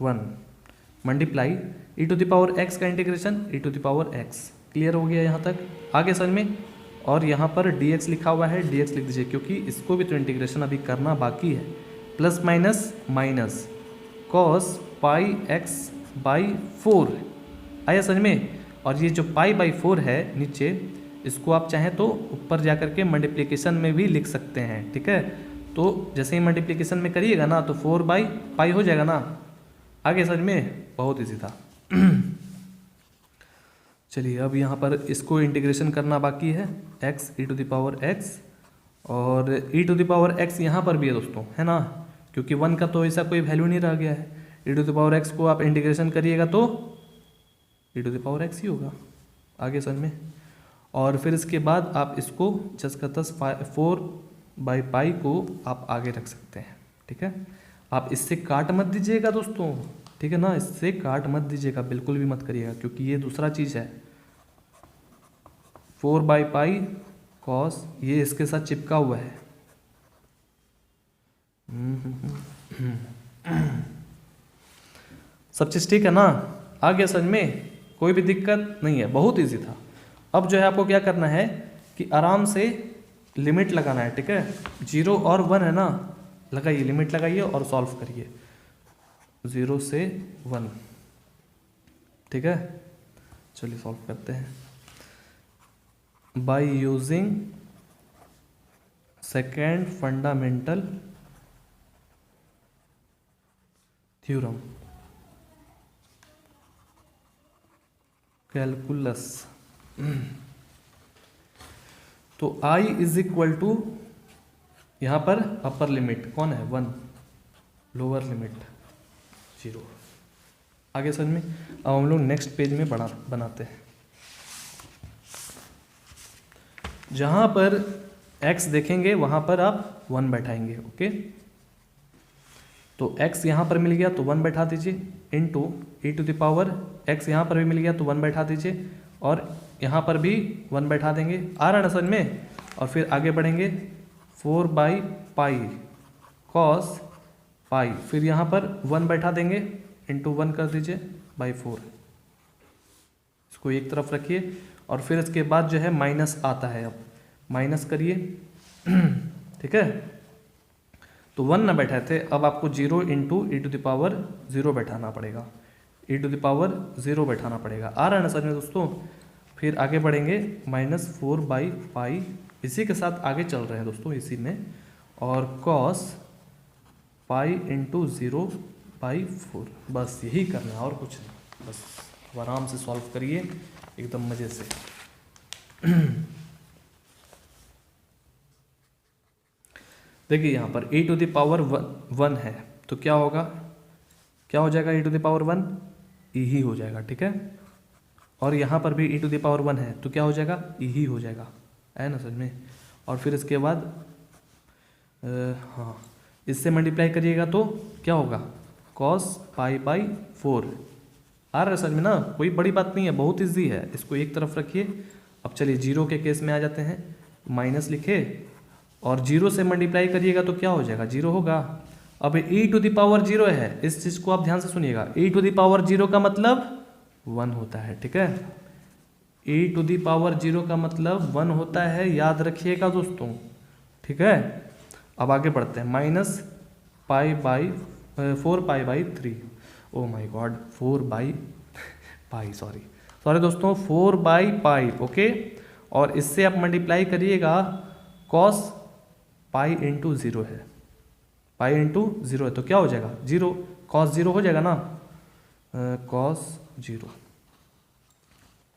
1 मल्टीप्लाई e⁻x का इंटीग्रेशन e⁻x। क्लियर हो गया यहाँ तक, आगे समझ में। और यहाँ पर dx लिखा हुआ है, dx लिख दीजिए, क्योंकि इसको भी तो इंटीग्रेशन अभी करना बाकी है। Plus minus minus cos πx/4 by 4। आया समझ में। और ये जो पाई बाई 4 है नीचे, इसको आप चाहें तो ऊपर जा करके मल्टीप्लिकेशन में भी लिख सकते हैं, ठीक है। तो जैसे ही मल्टीप्लिकेशन में करिएगा ना तो 4 बाई पाई हो जाएगा ना। आगे समझ में, बहुत ईजी था। चलिए अब यहाँ पर इसको इंटीग्रेशन करना बाकी है, x e to the power x, और e to the power x यहाँ पर भी है दोस्तों, है ना, क्योंकि 1 का तो ऐसा कोई वैल्यू नहीं रह गया है। e to the power x को आप इंटीग्रेशन करिएगा तो e to the power x ही होगा। आगे समझ में। और फिर इसके बाद आप इसको 10 का 10 4 बाई पाई को आप आगे रख सकते हैं, ठीक है। आप इससे काट मत दीजिएगा दोस्तों, ठीक है ना, इससे काट मत दीजिएगा, बिल्कुल भी मत करिएगा, क्योंकि ये दूसरा चीज़ है। 4 बाई पाई कॉस, ये इसके साथ चिपका हुआ है। सब चीज़ ठीक है ना। आगे समझ में, कोई भी दिक्कत नहीं है, बहुत इजी था। अब जो है आपको क्या करना है कि आराम से लिमिट लगाना है, ठीक है। 0 और 1 है ना, लगाइए, लिमिट लगाइए और सॉल्व करिए 0 से 1, ठीक है। चलिए सॉल्व करते हैं। Bye using second fundamental theorem calculus, तो i इज इक्वल टू, यहाँ पर अपर लिमिट कौन है 1, लोअर लिमिट 0। आगे समझ में। अब हम लोग नेक्स्ट पेज में बनाते हैं। जहाँ पर x देखेंगे वहाँ पर आप 1 बैठाएंगे, ओके। तो x यहाँ पर मिल गया तो 1 बैठा दीजिए, into e to the power x यहाँ पर भी मिल गया तो 1 बैठा दीजिए, और यहाँ पर भी 1 बैठा देंगे। आ रहा है ना समझ में। और फिर आगे बढ़ेंगे 4 बाई पाई कॉस पाई, फिर यहाँ पर 1 बैठा देंगे, इंटू 1 कर दीजिए बाई 4। इसको एक तरफ रखिए, और फिर इसके बाद जो है माइनस आता है, अब माइनस करिए, ठीक है। तो 1 ना बैठे थे, अब आपको 0 into e to the power 0 बैठाना पड़ेगा, e टू द पावर 0 बैठाना पड़ेगा। आ रहा है ना समझ में दोस्तों। फिर आगे बढ़ेंगे -4 बाई पाई, इसी के साथ आगे चल रहे हैं दोस्तों, इसी में, और cos पाई इंटू 0 बाई 4। बस यही करना है और कुछ नहीं, बस अब आराम से सॉल्व करिए एकदम मज़े से। देखिए यहाँ पर e टू द पावर 1 है, तो क्या होगा, क्या हो जाएगा, e to the power 1 e ही हो जाएगा, ठीक है। और यहाँ पर भी e टू द पावर 1 है, तो क्या हो जाएगा, e ही हो जाएगा, है ना समझ में। और फिर इसके बाद हाँ, इससे मल्टीप्लाई करिएगा तो क्या होगा, cos पाई बाई 4। आ रहा है समझ में ना, कोई बड़ी बात नहीं है, बहुत ईजी है। इसको एक तरफ रखिए। अब चलिए 0 के केस में आ जाते हैं, माइनस लिखे और 0 से मल्टीप्लाई करिएगा तो क्या हो जाएगा, 0 होगा। अब e टू द पावर 0 है, इस चीज़ को आप ध्यान से सुनिएगा, e टू द पावर 0 का मतलब 1 होता है, ठीक है। e टू द पावर 0 का मतलब 1 होता है, याद रखिएगा दोस्तों, ठीक है। अब आगे बढ़ते हैं, minus pi by 4 pi by 3, oh my God, 4 by pi, sorry दोस्तों, 4 बाई पाई, ओके। और इससे आप मल्टीप्लाई करिएगा, cos पाई इंटू 0 है, पाई इंटू 0 है, तो क्या हो जाएगा, 0, cos 0 हो जाएगा ना, cos 0।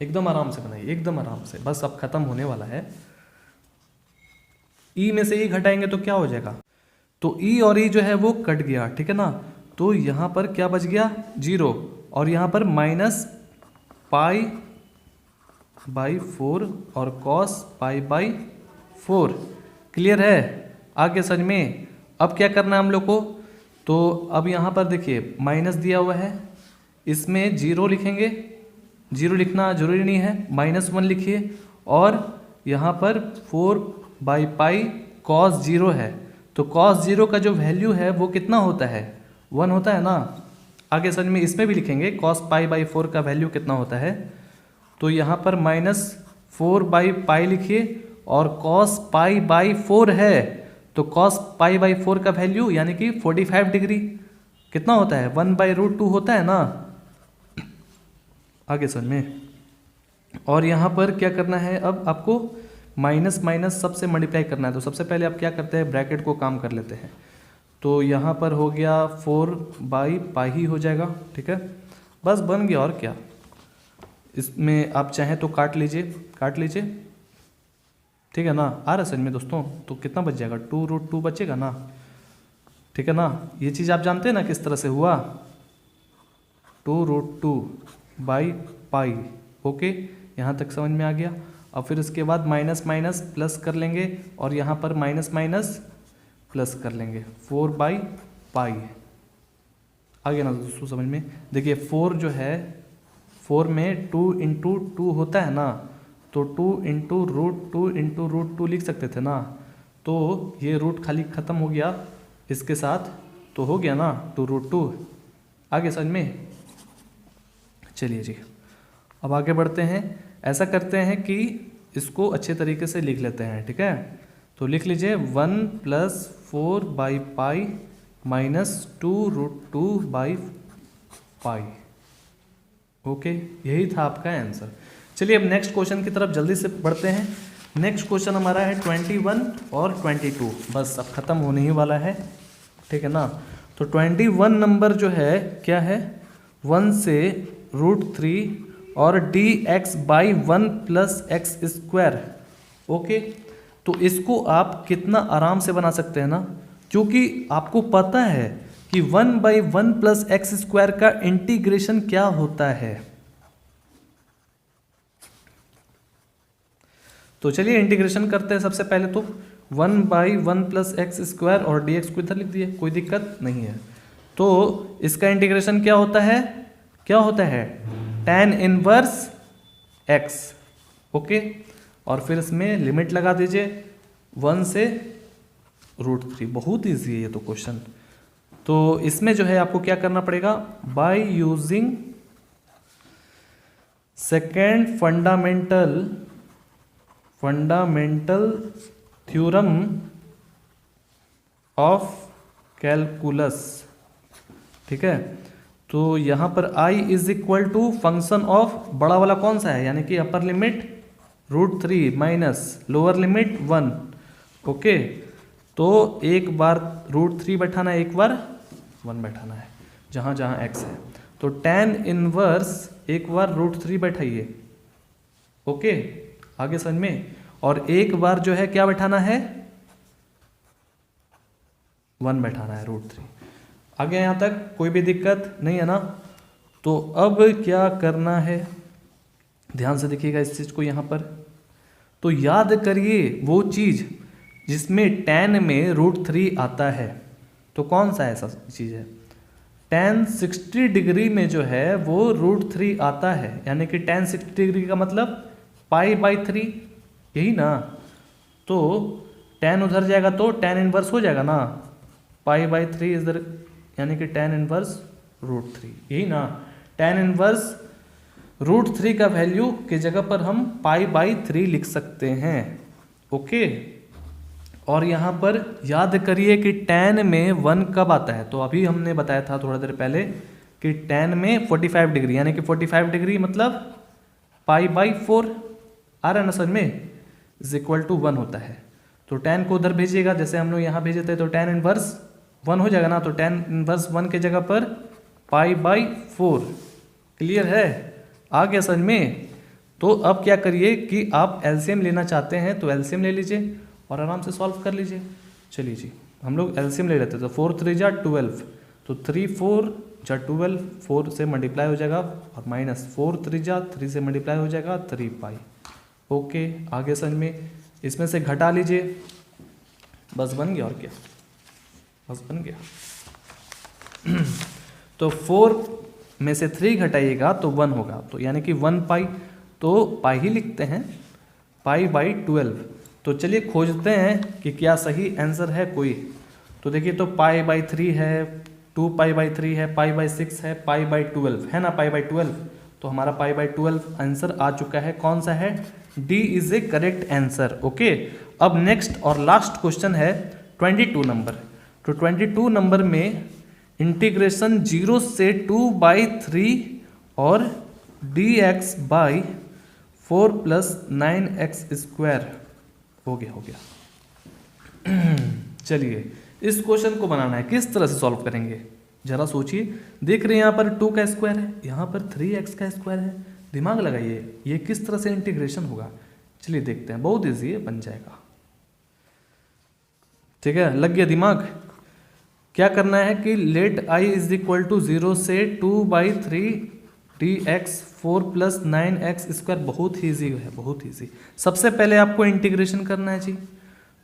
एकदम आराम से बनाइए, एकदम आराम से, बस अब खत्म होने वाला है। ई में से ई घटाएंगे तो क्या हो जाएगा, तो ई और ई जो है वो कट गया, ठीक है ना। तो यहाँ पर क्या बच गया, 0, और यहाँ पर माइनस पाई बाई 4 और cos पाई बाई 4। क्लियर है, आगे समझ में। अब क्या करना है हम लोग को, तो अब यहाँ पर देखिए माइनस दिया हुआ है, इसमें 0 लिखेंगे, 0 लिखना जरूरी नहीं है, -1 लिखिए, और यहाँ पर 4 बाई पाई cos 0 है, तो cos 0 का जो वैल्यू है वो कितना होता है, 1 होता है ना। आगे समझ में, इसमें भी लिखेंगे cos पाई बाई 4 का वैल्यू कितना होता है, तो यहाँ पर -4 बाई पाई लिखिए, और cos पाई बाई 4 है, तो cos पाई बाई 4 का वैल्यू यानी कि 45 डिग्री कितना होता है, 1/√2 होता है ना। आगे समझ में। और यहाँ पर क्या करना है, अब आपको माइनस माइनस सबसे मल्टीप्लाई करना है। तो सबसे पहले आप क्या करते हैं, ब्रैकेट को काम कर लेते हैं। तो यहाँ पर हो गया 4/π ही हो जाएगा, ठीक है, बस बन गया। और क्या, इसमें आप चाहें तो काट लीजिए, ठीक है ना। आ रहा समझ में दोस्तों। तो कितना बच जाएगा, 2√2 बचेगा ना, ठीक है ना। ये चीज़ आप जानते हैं ना किस तरह से हुआ, 2√2/π। ओके, यहाँ तक समझ में आ गया। अब फिर उसके बाद माइनस माइनस प्लस कर लेंगे और यहाँ पर माइनस माइनस प्लस कर लेंगे, 4/π। आ गया ना दोस्तों समझ में। देखिए 4 जो है, 4 में 2 × 2 होता है ना, तो 2 × √2 लिख सकते थे ना। तो ये रूट खाली ख़त्म हो गया इसके साथ, तो हो गया ना 2√2। आगे समझ में। चलिए जी, अब आगे बढ़ते हैं। ऐसा करते हैं कि इसको अच्छे तरीके से लिख लेते हैं, ठीक है। तो लिख लीजिए 1 + 4/π - 2√2/π। ओके, यही था आपका आंसर। चलिए अब नेक्स्ट क्वेश्चन की तरफ जल्दी से बढ़ते हैं। नेक्स्ट क्वेश्चन हमारा है 21 और 22, बस अब ख़त्म होने ही वाला है, ठीक है ना। तो 21 नंबर जो है क्या है, 1 से √3 और dx/1 + x²। ओके, तो इसको आप कितना आराम से बना सकते हैं ना, क्योंकि आपको पता है कि 1/1 + x² का इंटीग्रेशन क्या होता है। तो चलिए इंटीग्रेशन करते हैं। सबसे पहले तो 1/1 + x² और dx को इधर लिख दिए, कोई दिक्कत नहीं है। तो इसका इंटीग्रेशन क्या होता है, tan 1 x। ओके, और फिर इसमें लिमिट लगा दीजिए 1 से √3। बहुत ईजी है ये तो क्वेश्चन। तो इसमें जो है आपको क्या करना पड़ेगा, bye using second fundamental theorem of calculus, ठीक है। तो यहाँ पर I = फंक्शन ऑफ बड़ा वाला कौन सा है, यानी कि upper limit √3 minus lower limit 1। Okay, तो एक बार √3 बैठाना है, एक बार 1 बैठाना है, जहाँ जहाँ x है। तो tan 1 एक बार √3 बैठाइए। ओके, आगे समझ में। और एक बार जो है क्या बैठाना है, 1 बैठाना है, √3। आगे यहाँ तक कोई भी दिक्कत नहीं है ना। तो अब क्या करना है, ध्यान से देखिएगा इस चीज़ को यहाँ पर। तो याद करिए वो चीज़ जिसमें tan में √3 आता है, तो कौन सा ऐसा चीज़ है, tan 60 डिग्री में जो है वो √3 आता है, यानी कि tan 60 डिग्री का मतलब π/3, यही ना। तो tan उधर जाएगा तो tan 1 हो जाएगा ना, π/3 इधर, यानी कि tan 1 √3, यही ना। tan 1 √3 का वैल्यू की जगह पर हम π/3 लिख सकते हैं। ओके, और यहाँ पर याद करिए कि tan में 1 कब आता है, तो अभी हमने बताया था थोड़ा देर पहले कि tan में 45 डिग्री, यानी कि 45 डिग्री मतलब π/4। आ रहा है ना समझ में, = 1 होता है। तो tan को उधर भेजिएगा, जैसे हम लोग यहाँ भेजे थे, तो tan 1 1 हो जाएगा ना। तो tan 1 1 के जगह पर π/4। क्लियर है, आ गया समझ में। तो अब क्या करिए कि आप एलसीएम लेना चाहते हैं तो एलसीएम ले लीजिए और आराम से सॉल्व कर लीजिए। चलिए जी, हम लोग एलसीएम ले लेते हैं। तो 4 3 जा 12, तो 3 4 जा 12, 4 से मल्टीप्लाई हो जाएगा, और माइनस 4 3 जा 3 से मल्टीप्लाई हो जाएगा 3π। ओके, आगे समझ में। इसमें से घटा लीजिए, बस बन गया, और क्या, बस बन गया। तो 4 में से 3 घटाइएगा तो 1 होगा, तो यानी कि 1π, तो पाई ही लिखते हैं, π/12। तो चलिए खोजते हैं कि क्या सही आंसर है कोई। तो देखिए, तो π/3 है, 2π/3 है, π/6 है, π/12 है ना, π/12। तो हमारा π/12 आंसर आ चुका है। कौन सा है, D is A correct answer. Okay, अब नेक्स्ट और लास्ट क्वेश्चन है 22 नंबर। तो 22 नंबर में इंटीग्रेशन 0 से 2/3 और D x by 4 plus 9x²। हो गया। चलिए इस क्वेश्चन को बनाना है, किस तरह से सॉल्व करेंगे जरा सोचिए। देख रहे हैं यहाँ पर 2 का स्क्वायर है, यहाँ पर 3x का स्क्वायर है। दिमाग लगाइए ये किस तरह से इंटीग्रेशन होगा। चलिए देखते हैं, बहुत ईजी है, बन जाएगा। ठीक है, लग गया दिमाग। क्या करना है कि let i is equal to 0 से 2/3 dx 4 प्लस 9x²। बहुत ही ईजी है, बहुत ईजी। सबसे पहले आपको इंटीग्रेशन करना है जी,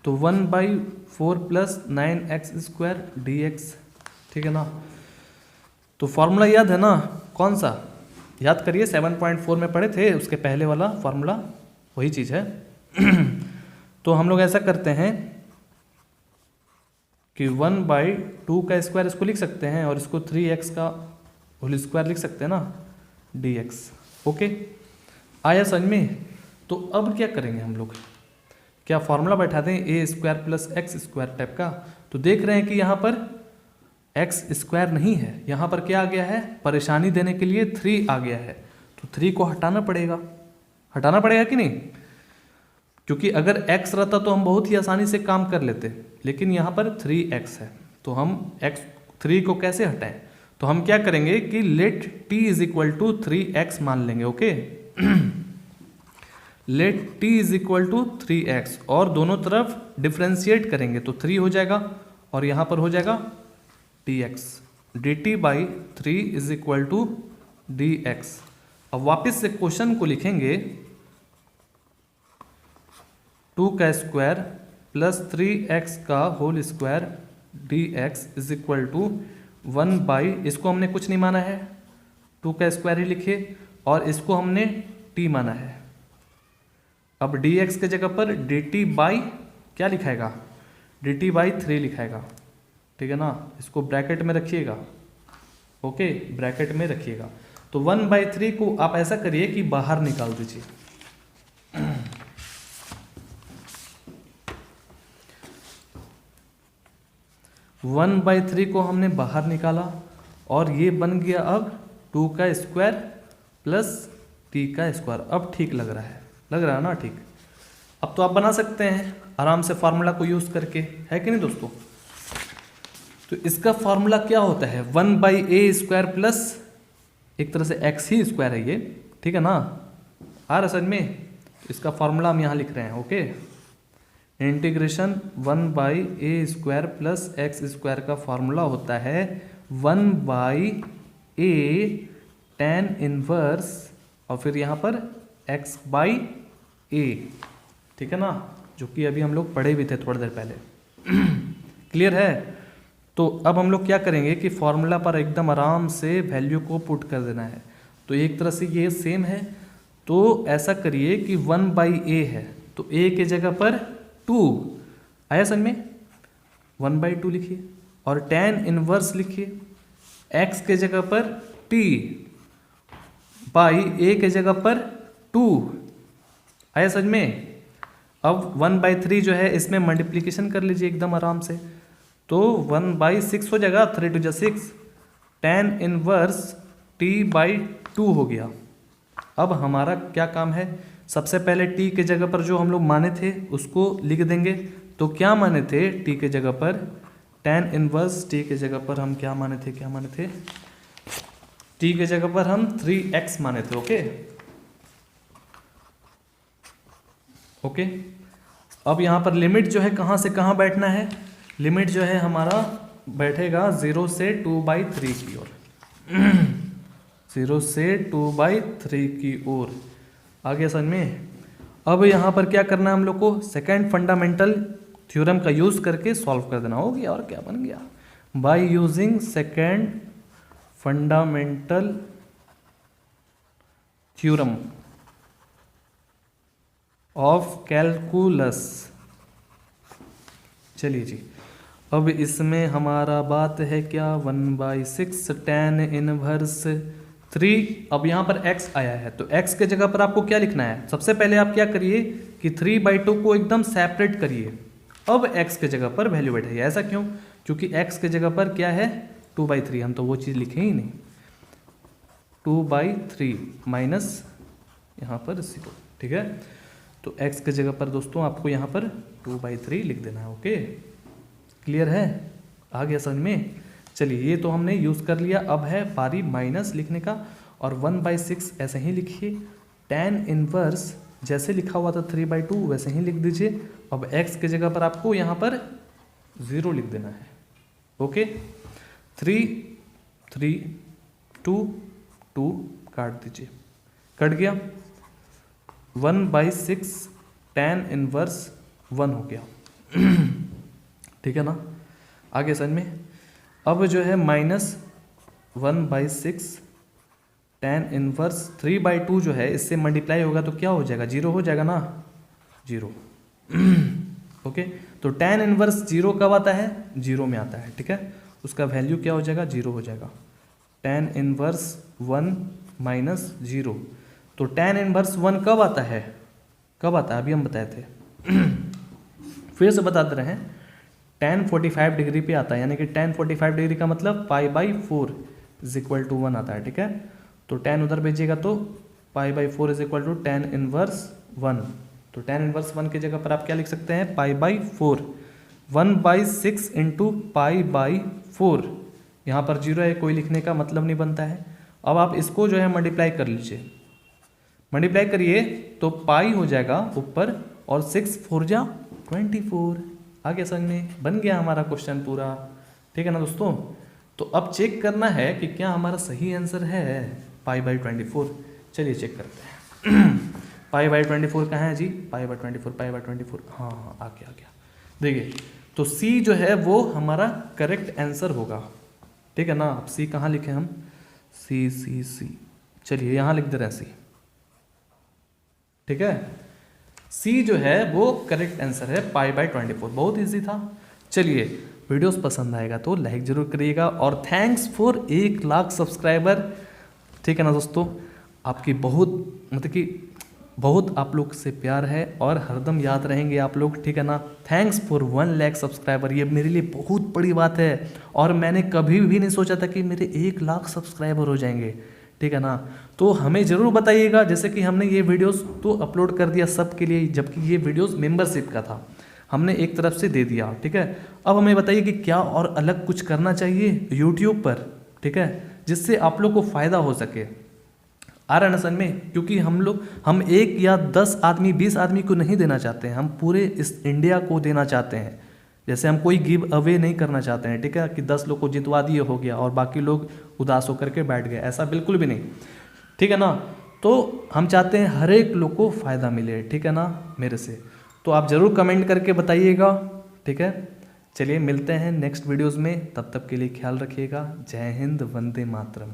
तो 1/4 प्लस 9x² dx। ठीक है ना। तो फॉर्मूला याद है ना, कौन सा याद करिए, 7.4 में पढ़े थे, उसके पहले वाला फॉर्मूला वही चीज़ है। तो हम लोग ऐसा करते हैं कि 1/2 का स्क्वायर इसको लिख सकते हैं और इसको 3x का होल स्क्वायर लिख सकते हैं ना, dx। ओके, आया समझ में। तो अब क्या करेंगे हम लोग, क्या फॉर्मूला बैठा दें a² प्लस x² टाइप का। तो देख रहे हैं कि यहाँ पर x² नहीं है, यहाँ पर क्या आ गया है, परेशानी देने के लिए 3 आ गया है। तो 3 को हटाना पड़ेगा, हटाना पड़ेगा कि नहीं, क्योंकि अगर x रहता तो हम बहुत ही आसानी से काम कर लेते, लेकिन यहाँ पर 3x है। तो हम 3 को कैसे हटाएं, तो हम क्या करेंगे कि let t is equal to 3x मान लेंगे। Okay, let t is equal to 3x और दोनों तरफ डिफ्रेंशिएट करेंगे तो 3 हो जाएगा और यहाँ पर हो जाएगा dx, dt/3 is equal to dx। अब वापस से क्वेश्चन को लिखेंगे, 2 का स्क्वायर प्लस 3x का whole square dx is equal to 1/ इसको हमने कुछ नहीं माना है, 2 का स्क्वायर ही लिखिए, और इसको हमने t माना है। अब dx के जगह पर dt बाई क्या लिखाएगा, dt/3 लिखाएगा। ठीक है ना, इसको ब्रैकेट में रखिएगा। ओके, ब्रैकेट में रखिएगा। तो 1/3 को आप ऐसा करिए कि बाहर निकाल दीजिए। 1/3 को हमने बाहर निकाला और ये बन गया अब 2 का स्क्वायर प्लस t का स्क्वायर। अब ठीक लग रहा है, लग रहा है ना ठीक। अब तो आप बना सकते हैं आराम से फार्मूला को यूज करके, है कि नहीं दोस्तों। तो इसका फार्मूला क्या होता है, 1/a² प्लस एक तरह से x ही स्क्वायर है ये, ठीक है ना, आ रहा समझ में। इसका फार्मूला हम यहाँ लिख रहे हैं। Okay, integration 1/a² plus x² का फार्मूला होता है 1/a tan इनवर्स और फिर यहाँ पर x/a। ठीक है ना, जो कि अभी हम लोग पढ़े भी थे थोड़ी देर पहले। क्लियर है। तो अब हम लोग क्या करेंगे कि फॉर्मूला पर एकदम आराम से वैल्यू को पुट कर देना है। तो एक तरह से ये सेम है, तो ऐसा करिए कि 1/a है तो a के जगह पर 2 आया समझ में, 1/2 लिखिए और tan इनवर्स लिखिए, x के जगह पर t बाई a के जगह पर 2 आया समझ में। अब 1/3 जो है इसमें मल्टीप्लिकेशन कर लीजिए एकदम आराम से, तो 1/6 हो जाएगा, 3 × 6 tan इनवर्स t/2 हो गया। अब हमारा क्या काम है, सबसे पहले t के जगह पर जो हम लोग माने थे उसको लिख देंगे। तो क्या माने थे t के जगह पर, tan इनवर्स t के जगह पर हम क्या माने थे, t के जगह पर हम 3x माने थे। ओके, अब यहाँ पर लिमिट जो है कहाँ से कहाँ बैठना है, लिमिट जो है हमारा बैठेगा 0 से 2/3 की ओर, 0 से 2/3 की ओर। आगे समझ में। अब यहाँ पर क्या करना है हम लोग को, सेकेंड फंडामेंटल थ्योरम का यूज करके सॉल्व कर देना। हो गया और क्या बन गया, bye using second fundamental theorem of calculus. चलिए जी, अब इसमें हमारा बात है क्या, 1/6 tan इनवर्स 3। अब यहाँ पर x आया है तो x के जगह पर आपको क्या लिखना है, सबसे पहले आप क्या करिए कि 3/2 को एकदम सेपरेट करिए। अब x के जगह पर वैल्यू बैठाइए। ऐसा क्यों, क्योंकि x के जगह पर क्या है 2/3, हम तो वो चीज़ लिखे ही नहीं। 2/3 माइनस यहाँ पर 0, ठीक है। तो x के जगह पर दोस्तों आपको यहाँ पर 2/3 लिख देना है। ओके, क्लियर है, आ गया समझ में। चलिए ये तो हमने यूज़ कर लिया। अब है बारी माइनस लिखने का, और 1/6 ऐसे ही लिखिए। tan इनवर्स जैसे लिखा हुआ था 3/2 वैसे ही लिख दीजिए। अब x के जगह पर आपको यहाँ पर 0 लिख देना है। ओके, 3 3 2 2 काट दीजिए, कट गया। 1/6 tan इनवर्स 1 हो गया। ठीक है ना, आगे समझ में। अब जो है माइनस 1/6 tan इनवर्स 3/2 जो है इससे मल्टीप्लाई होगा तो क्या हो जाएगा, 0 हो जाएगा ना, 0। ओके, तो tan इनवर्स 0 कब आता है, 0 में आता है, ठीक है। उसका वैल्यू क्या हो जाएगा, 0 हो जाएगा। tan इनवर्स 1 माइनस 0, तो tan इनवर्स 1 कब आता है, कब आता है, अभी हम बताए थे। फिर से बता दे रहे हैं, tan 45 डिग्री पे आता है, यानी कि tan 45 डिग्री का मतलब π/4 = 1 आता है, ठीक है। तो tan उधर भेजिएगा तो π/4 = tan इनवर्स 1। तो tan इनवर्स 1 की जगह पर आप क्या लिख सकते हैं, π/4। 1/6 × π/4, यहाँ पर 0 है, कोई लिखने का मतलब नहीं बनता है। अब आप इसको जो है मल्टीप्लाई कर लीजिए, मल्टीप्लाई करिए तो पाई हो जाएगा ऊपर, और 6 4 जा 24। आगे समझ में, बन गया हमारा क्वेश्चन पूरा, ठीक है ना दोस्तों। तो अब चेक करना है कि क्या हमारा सही आंसर है π/24। चलिए चेक करते हैं। π/24 कहाँ है जी, π/24 हाँ हाँ, आ गया। देखिए, तो C जो है वो हमारा करेक्ट आंसर होगा, ठीक है ना। अब C कहाँ लिखे हम, C। चलिए यहाँ लिख दे रहे हैं C, ठीक है। C जो है वो करेक्ट आंसर है π/24। बहुत इजी था। चलिए, वीडियोस पसंद आएगा तो लाइक जरूर करिएगा, और थैंक्स फॉर 1 लाख सब्सक्राइबर, ठीक है ना दोस्तों। आपकी बहुत मतलब कि बहुत आप लोग से प्यार है, और हरदम याद रहेंगे आप लोग, ठीक है ना। थैंक्स फॉर 1 लाख सब्सक्राइबर, ये मेरे लिए बहुत बड़ी बात है, और मैंने कभी भी नहीं सोचा था कि मेरे 1 लाख सब्सक्राइबर हो जाएंगे, ठीक है ना। तो हमें ज़रूर बताइएगा, जैसे कि हमने ये वीडियोस तो अपलोड कर दिया सबके लिए, जबकि ये वीडियोस मेंबरशिप का था, हमने एक तरफ से दे दिया, ठीक है। अब हमें बताइए कि क्या और अलग कुछ करना चाहिए यूट्यूब पर, ठीक है, जिससे आप लोग को फ़ायदा हो सके। आ रहा है ना समझ में, क्योंकि हम 1 या 10 आदमी 20 आदमी को नहीं देना चाहते हैं, हम पूरे इस इंडिया को देना चाहते हैं। जैसे हम कोई गिव अवे नहीं करना चाहते हैं, ठीक है, कि 10 लोग को जितवा दिए हो गया और बाकी लोग उदास होकर के बैठ गए, ऐसा बिल्कुल भी नहीं, ठीक है ना। तो हम चाहते हैं हर एक लोग को फ़ायदा मिले, ठीक है ना, मेरे से। तो आप ज़रूर कमेंट करके बताइएगा, ठीक है। चलिए मिलते हैं नेक्स्ट वीडियोज़ में, तब तक के लिए ख्याल रखिएगा। जय हिंद, वंदे मातरम।